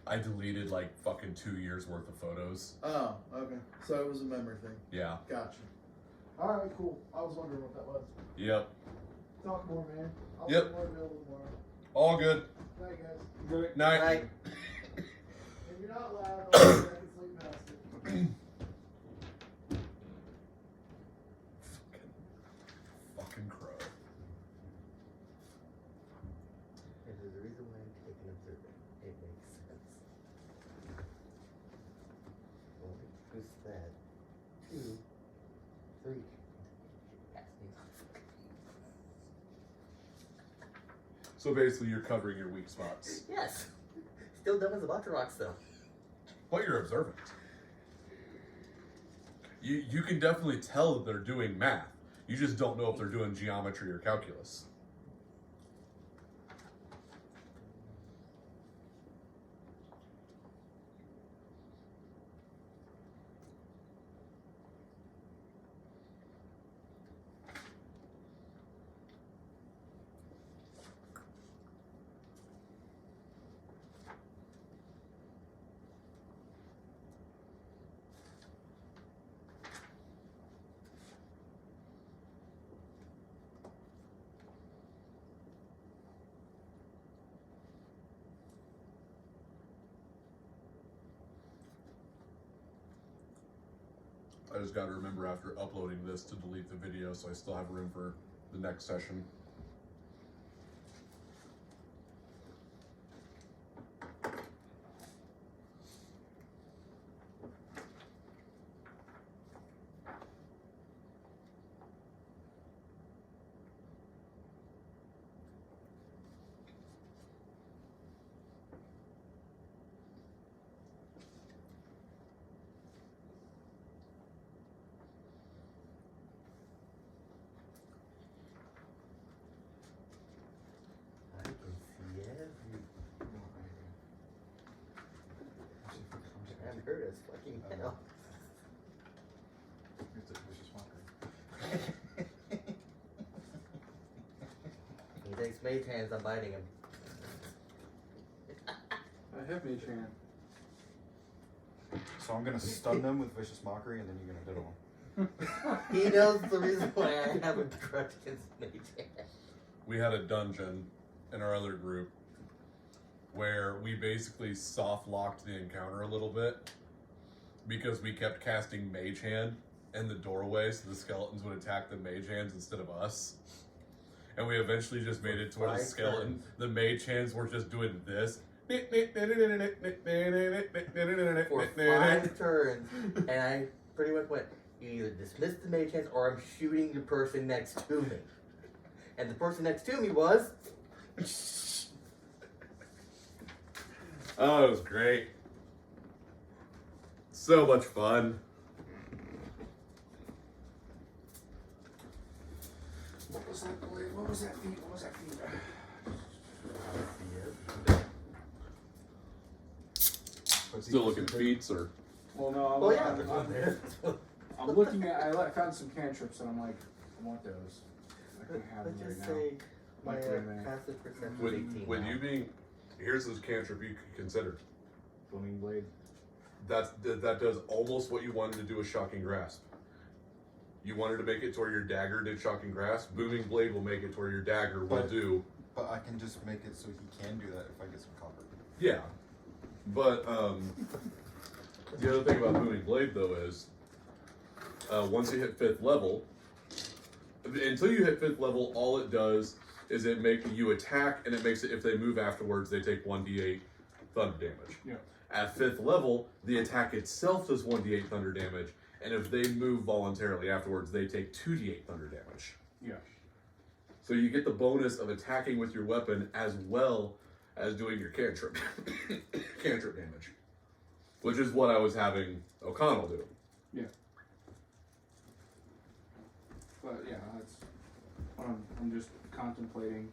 I deleted like fucking 2 years worth of photos. Oh, okay. So it was a memory thing. Yeah. Gotcha. All right, cool. I was wondering what that was. Yep. Talk more, man. I'll Yep. be more available tomorrow. All good. Night, guys. good. Night. Right. If you're not loud, I can sleep past it. So basically, you're covering your weak spots. Yes. Still dumb as a bunch of rocks, though. But you're observant. You can definitely tell that they're doing math. You just don't know if they're doing geometry or calculus. I just got to remember after uploading this to delete the video so I still have room for the next session. I can see every. I haven't heard us fucking hell. It's a vicious mockery. He takes mage hands, I'm biting him. I have Mage Hand. So I'm gonna stun them with vicious mockery, and then you're gonna diddle them. He knows the reason why I have a grudge against mage hands. We had a dungeon in our other group where we basically soft locked the encounter a little bit because we kept casting Mage Hand in the doorway so the skeletons would attack the Mage Hands instead of us. And we eventually just made it to where the Five skeleton, turns. the Mage Hands were just doing this. For 5 turns, and I pretty much went, you either dismiss the mage hands or I'm shooting the person next to me. And the person next to me was... Oh, it was great. So much fun. What was that blade? What was that feat? What was that feat? Still looking at feats or Well, no, I'm, Oh yeah, I'm, there's I'm, one there. I'm looking at. I found some cantrips, and I'm like, I want those. I can have Let's them right just now. say my Like, wait a minute. passive perception is with 18 now. you being here's this cantrip you could consider. Booming blade. That does almost what you wanted to do with shocking grasp. You wanted to make it to where your dagger did shocking grasp. Booming blade will make it to where your dagger will But- do. But I can just make it so he can do that if I get some copper. Yeah, but the other thing about booming blade though is once you hit 5th level, until you hit 5th level, all it does is it make you attack, and it makes it if they move afterwards, they take 1d8 thunder damage. Yeah. At 5th level, the attack itself does 1d8 thunder damage, and if they move voluntarily afterwards, they take 2d8 thunder damage. Yeah. So you get the bonus of attacking with your weapon as well as doing your cantrip cantrip damage, which is what I was having O'Connell do. Yeah. But yeah, that's what I'm just contemplating.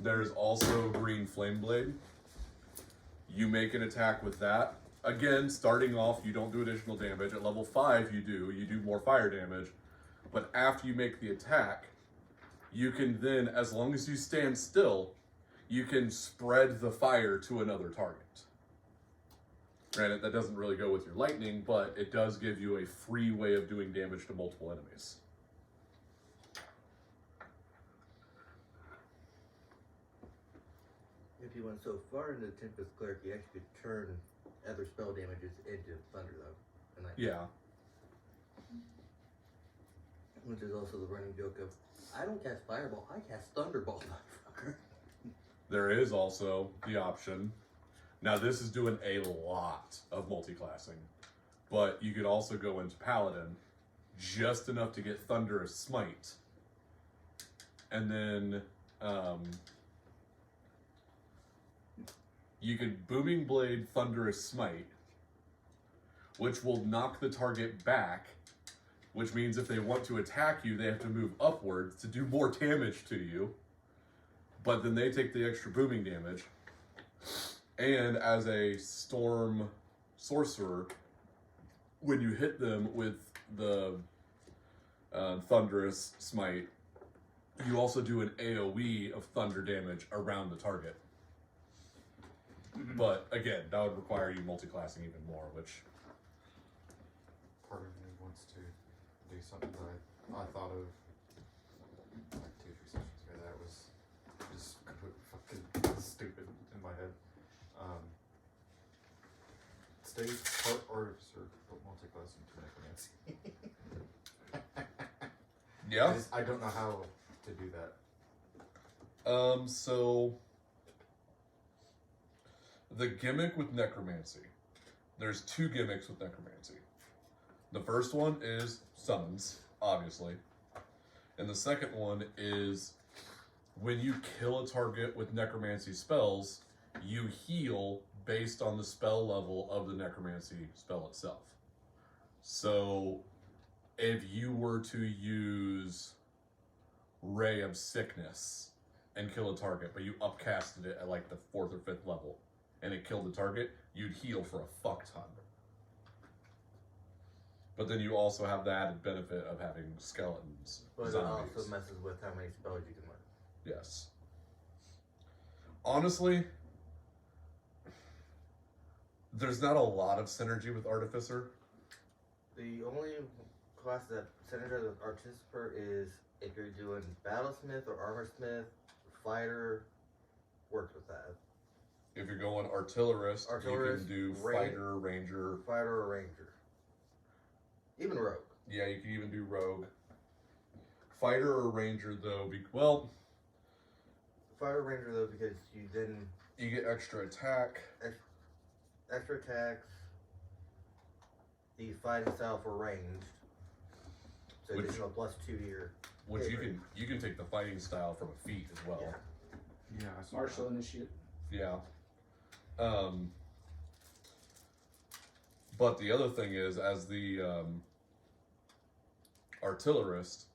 There's also Green Flame Blade. You make an attack with that. Again, starting off, you don't do additional damage. At level 5, you do more fire damage. But after you make the attack, you can then, as long as you stand still, you can spread the fire to another target. Granted, that doesn't really go with your lightning, but it does give you a free way of doing damage to multiple enemies. If you went so far into Tempest Cleric, you actually could turn other spell damages into thunder, though. And Yeah. Which is also the running joke of, I don't cast Fireball, I cast Thunderball, motherfucker. There is also the option. Now this is doing a lot of multi-classing, but you could also go into Paladin, just enough to get Thunderous Smite, and then You can Booming Blade Thunderous Smite, which will knock the target back, which means if they want to attack you, they have to move upwards to do more damage to you. But then they take the extra booming damage. And as a Storm Sorcerer, when you hit them with the Thunderous Smite, you also do an AoE of thunder damage around the target. But again, that would require you multi-classing even more, which... Part of me wants to do something that I thought of like 2-3 sessions ago that was just completely fucking stupid in my head. Stay part artificer, but multi-classing to necromancy. Yeah. I don't know how to do that. So the gimmick with necromancy, there's 2 gimmicks with necromancy. The first one is summons, obviously. And the second one is when you kill a target with necromancy spells, you heal based on the spell level of the necromancy spell itself. So if you were to use Ray of Sickness and kill a target, but you upcasted it at like the 4th or 5th level, and it killed the target, you'd heal for a fuck ton. But then you also have the added benefit of having skeletons, But it zombies. also messes with how many spells you can learn. Yes. Honestly, there's not a lot of synergy with Artificer. The only class that synergizes with Artificer is if you're doing Battlesmith or Armorsmith, Fighter, works with that. If you're going Artillerist, Artillerist, you can do Fighter, Ranger. Fighter or Ranger. Even Rogue. Yeah, you can even do Rogue. Fighter or Ranger, though, well... Fighter or Ranger, though, because you then... You get extra attack. Extra attacks. The fighting style for ranged. So Which- additional +2 to your... Which hit you can take the fighting style from a feat as well. Yeah. Yeah, I saw Martial initiate. Yeah. But the other thing is, as the artillerist,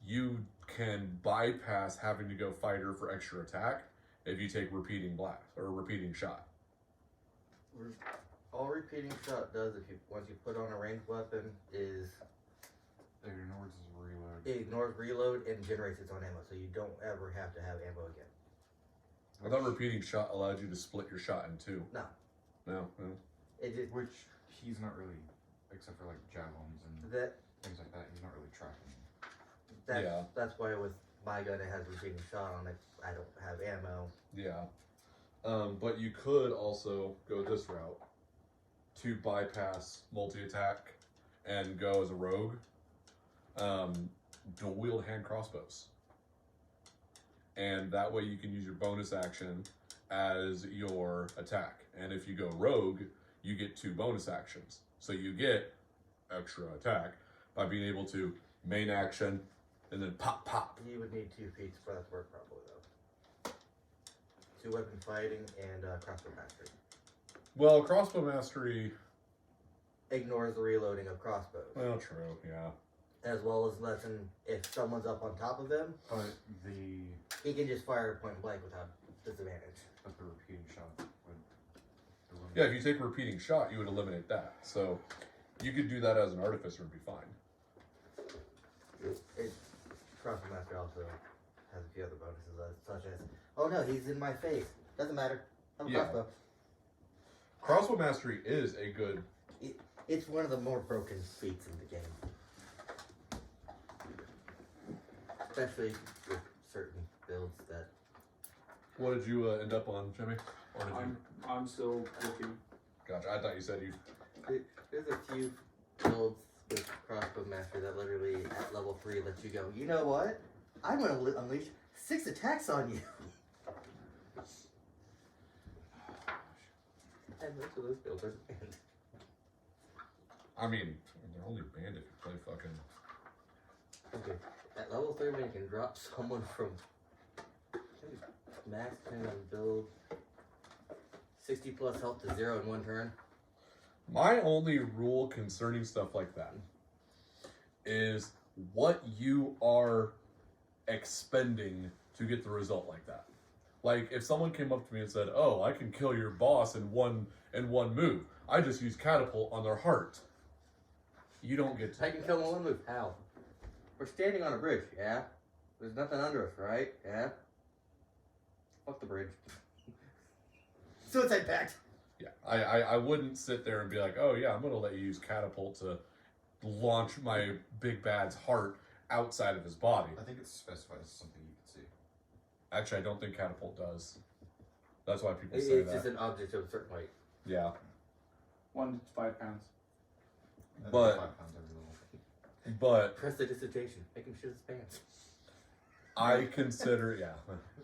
you can bypass having to go fighter for extra attack if you take repeating blast or repeating shot. All repeating shot does, if you once you put on a ranged weapon, is It ignores his reload. it ignores reload and generates its own ammo, so you don't ever have to have ammo again. I thought repeating shot allowed you to split your shot in 2. No. No. It just Which he's not really, except for like javelins and that things like that, he's not really tracking. that's why with my gun it has repeating shot on it. I don't have ammo. Yeah. But you could also go this route to bypass multi-attack and go as a rogue. Dual wield hand crossbows. And that way you can use your bonus action as your attack. And if you go rogue, you get 2 bonus actions. So you get extra attack by being able to main action and then pop, pop. You would need 2 feats for that to work properly, though. 2 weapon fighting and crossbow mastery. Well, crossbow mastery... Ignores the reloading of crossbows. Well, true, yeah. As well as lessen if someone's up on top of them, But the he can just fire point blank without disadvantage. repeating shot would eliminate. Yeah, if you take a repeating shot, you would eliminate that. So you could do that as an artificer and be fine. Crossbow mastery also has a few other bonuses, such as, oh no, he's in my face. Doesn't matter. I'm a Yeah. crossbow. Crossbow mastery is a good... It's one of the more broken feats in the game. Especially with certain builds that... What did you end up on, Jimmy? Or did you... I'm still looking. Gotcha, I thought you said you... There's a few builds with crossbow mastery that literally at level 3 let you go, you know what? I'm going to unleash 6 attacks on you. And most of those builds are banned. I mean, they're only banned if you play fucking... Okay, at level 3 when you can drop someone from Max depending on build. 60 plus health to 0 in 1 turn. My only rule concerning stuff like that is what you are expending to get the result like that. Like if someone came up to me and said, "Oh, I can kill your boss in one move. I just use catapult on their heart." You don't get to. I can kill him in 1 move. How? We're standing on a bridge, yeah? There's nothing under us, right? Yeah? Fuck the bridge. Suicide pact! Yeah, I wouldn't sit there and be like, "Oh yeah, I'm gonna let you use catapult to launch my big bad's heart outside of his body." I think it's specified as something you can see. Actually, I don't think catapult does. That's why people say It's that. just an object of a certain height. Yeah, 1 to 5 pounds. I think But- 5 pounds every level. but Prestidigitation. Make him shit his pants. I consider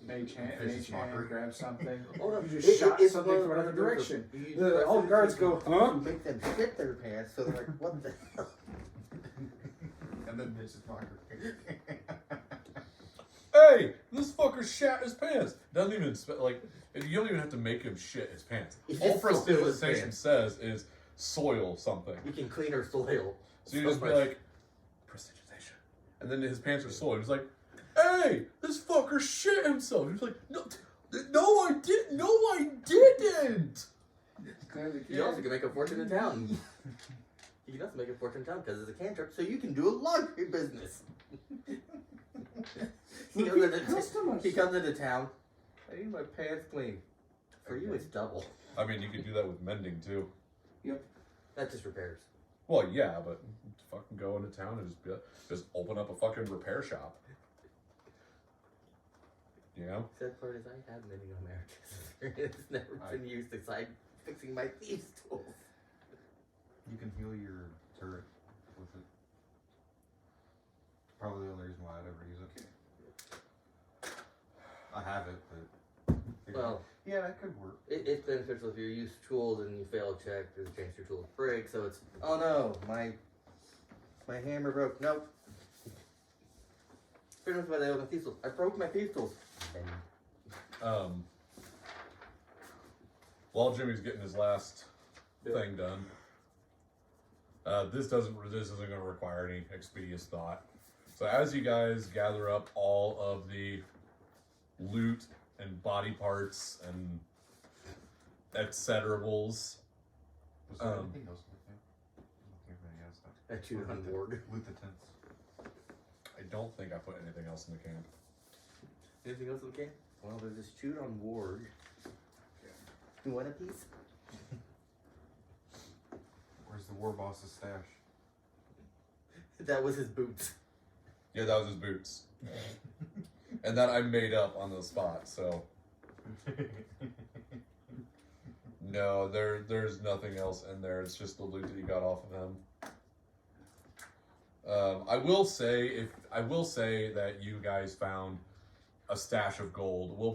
Mage hand, Vicious mockery. grab something. Oh, no, You just shot it's something one of from another those direction. you use All the guards go, huh? You make them shit their pants, so they're like, what the hell? And then vicious mockery. Hey, this fucker shat his pants. Doesn't even like you don't even have to make him shit his pants. He All just soiled his prestidigitation pants. says is soil something. You can clean or soil. So you So just be much. like prestidigitation, and then his pants are soiled. He's like, "Hey, this fucker shit himself." He's like, "No, I didn't. No, I didn't." Clearly You also can make a fortune in town. You can also make a fortune in town because it's a cantrip, so you can do a laundry business. He comes into customers. he comes into town. I need my pants clean. For you, it's double. I mean, you could do that with mending too. That's just repairs. Well, yeah, but fucking go into town and just open up a fucking repair shop. You know? Sad part is I have many Americans. It's never been used aside fixing my thieves' tools. You can heal your turret with it. Probably the only reason why I'd ever use it. I have it, but Well, yeah, that could work. it's beneficial if you use tools and you fail a check. There's a chance your tools break. So it's oh no, my hammer broke. Nope. Pretty much why they own my thieves' tools. I broke my thieves' tools. And While Jimmy's getting his last thing done, this isn't going to require any expeditious thought. So as you guys gather up all of the loot and body parts and etceterables, Was there Um, anything else with him? I don't think anybody has that. I chewed on board. Loot the tents. I don't think I put anything else in the camp. Anything else okay? Well, there's this chewed on ward. You want a piece? Where's the war boss's stash? That was his boots. Yeah, that was his boots. And that I made up on the spot, so no, there's nothing else in there. It's just the loot that you got off of him. I will say that you guys found a stash of gold. We'll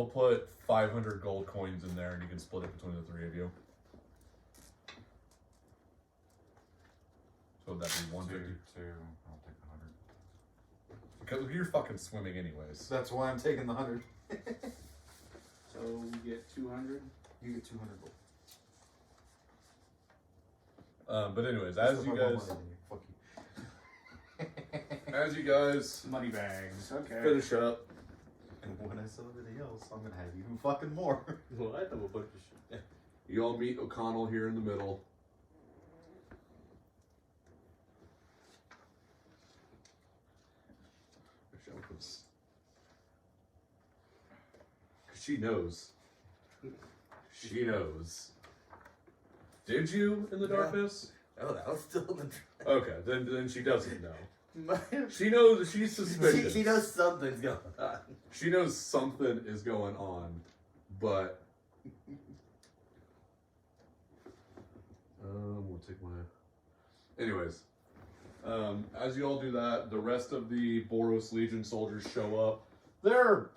put 500 gold coins in there, and you can split it between the 3 of you. So would that be 150? I'll take 100. Because you're fucking swimming anyways. That's why I'm taking the 100. So we get 200. You get 200 gold. But anyways, Just as if you I want guys, money, then fuck you. as you guys Money bags. Okay. finish up, And when I sell everything else, I'm gonna have even fucking more. Well, I have a bunch of shit. you all meet O'Connell here in the middle. She knows. She knows. Did you in the Yeah. darkness? Oh, that was still in the. Okay, then she doesn't know. My- She knows. She's suspicious. she knows something's going on. She knows something is going on, but we'll take my. Anyways, as you all do that, the rest of the Boros Legion soldiers show up. They're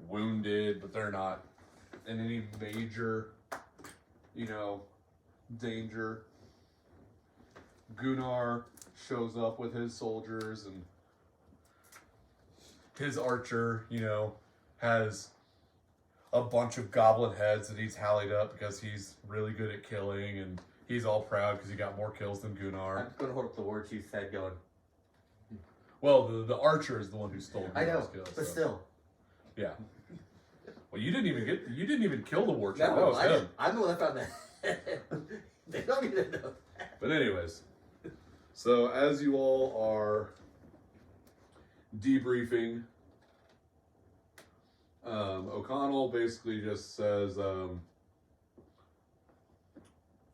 wounded, but they're not in any major, danger. Gunnar shows up with his soldiers, and his archer, has a bunch of goblin heads that he's tallied up because he's really good at killing, and he's all proud because he got more kills than Gunnar. I'm gonna hold up the war chief's head going, Well, the archer is the one who stole I know, Gunnar's kills. but so. still. Yeah. Well, you didn't even kill the war chief. That No, was him. I'm the one that found that. They don't even know that. But anyways, so as you all are debriefing, O'Connell basically just says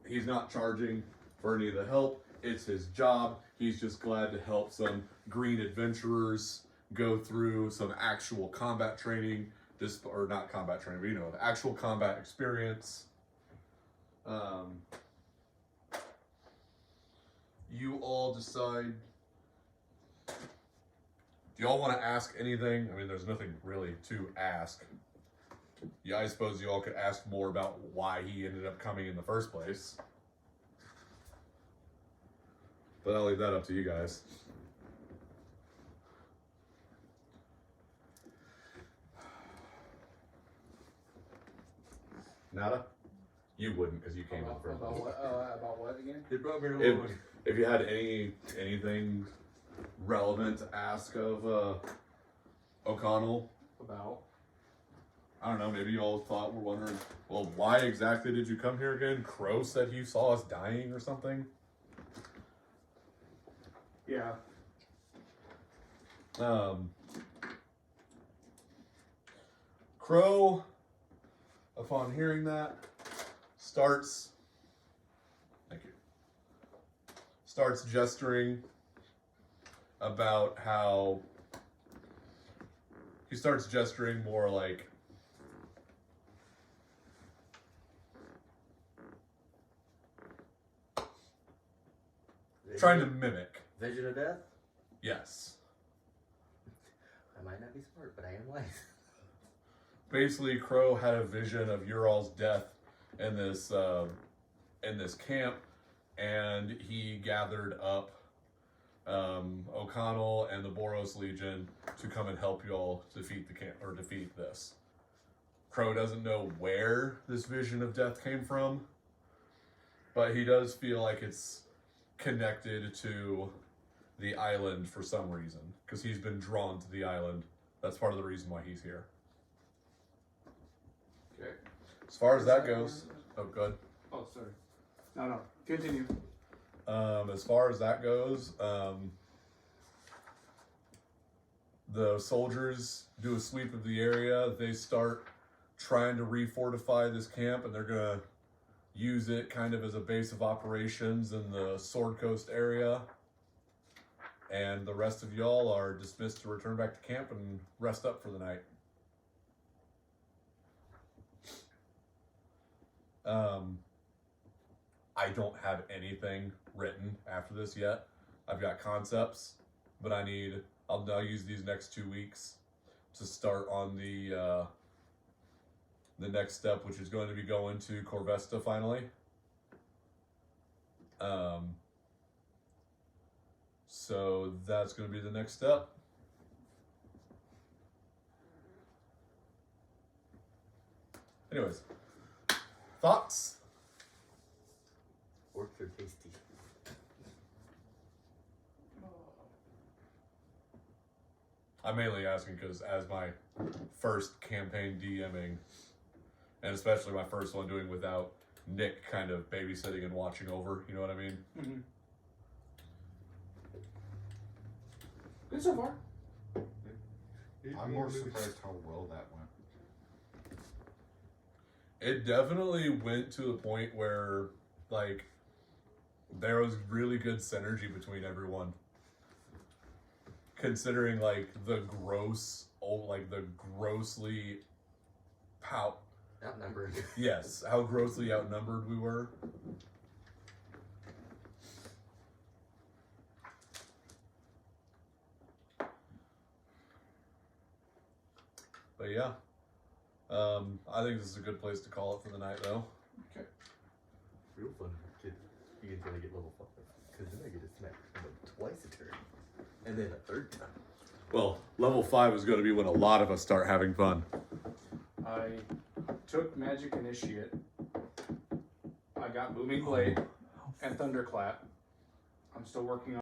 he's not charging for any of the help. It's his job. He's just glad to help some green adventurers go through some actual combat training. Or not combat training, but actual combat experience. You all decide. Do y'all want to ask anything? I mean, there's nothing really to ask. Yeah, I suppose you all could ask more about why he ended up coming in the first place. But I'll leave that up to you guys. Nada? You wouldn't because you came in first. About what again? They brought me If, along. if you had anything relevant to ask of O'Connell, About. I don't know, maybe you all were wondering, well, why exactly did you come here again? Crow said you saw us dying or something? Yeah. Crow, upon hearing that, starts gesturing about how he starts gesturing more like trying to mimic. Vision of death? Yes. I might not be smart, but I am wise. Basically, Crow had a vision of your all's death in this camp, and he gathered up O'Connell and the Boros Legion to come and help you all defeat the camp or defeat this. Crow doesn't know where this vision of death came from, but he does feel like it's connected to the island for some reason, because he's been drawn to the island. That's part of the reason why he's here. Okay. As far as that goes, oh, good. Oh, sorry. No. Continue. As far as that goes, the soldiers do a sweep of the area. They start trying to refortify this camp, and they're gonna use it kind of as a base of operations in the Sword Coast area. And the rest of y'all are dismissed to return back to camp and rest up for the night. I don't have anything written after this yet. I've got concepts, but I'll now use these next 2 weeks to start on the next step, which is going to be going to Corvesta finally. So that's going to be the next step. Anyways, thoughts? Orcs are tasty. I'm mainly asking because as my first campaign DMing, and especially my first one doing without Nick kind of babysitting and watching over, you know what I mean? Mm-hmm. Good so far. I'm more surprised how well that went. It definitely went to the point where, like, there was really good synergy between everyone. Considering, like, the grossly Outnumbered. yes, how grossly outnumbered we were. But yeah, I think this is a good place to call it for the night, though. Okay. Real fun. You gonna get level 5. Because then I get to smack him twice a turn. And then a third time. Well, level 5 is going to be when a lot of us start having fun. I took Magic Initiate. I got Booming Blade and Thunderclap. I'm still working on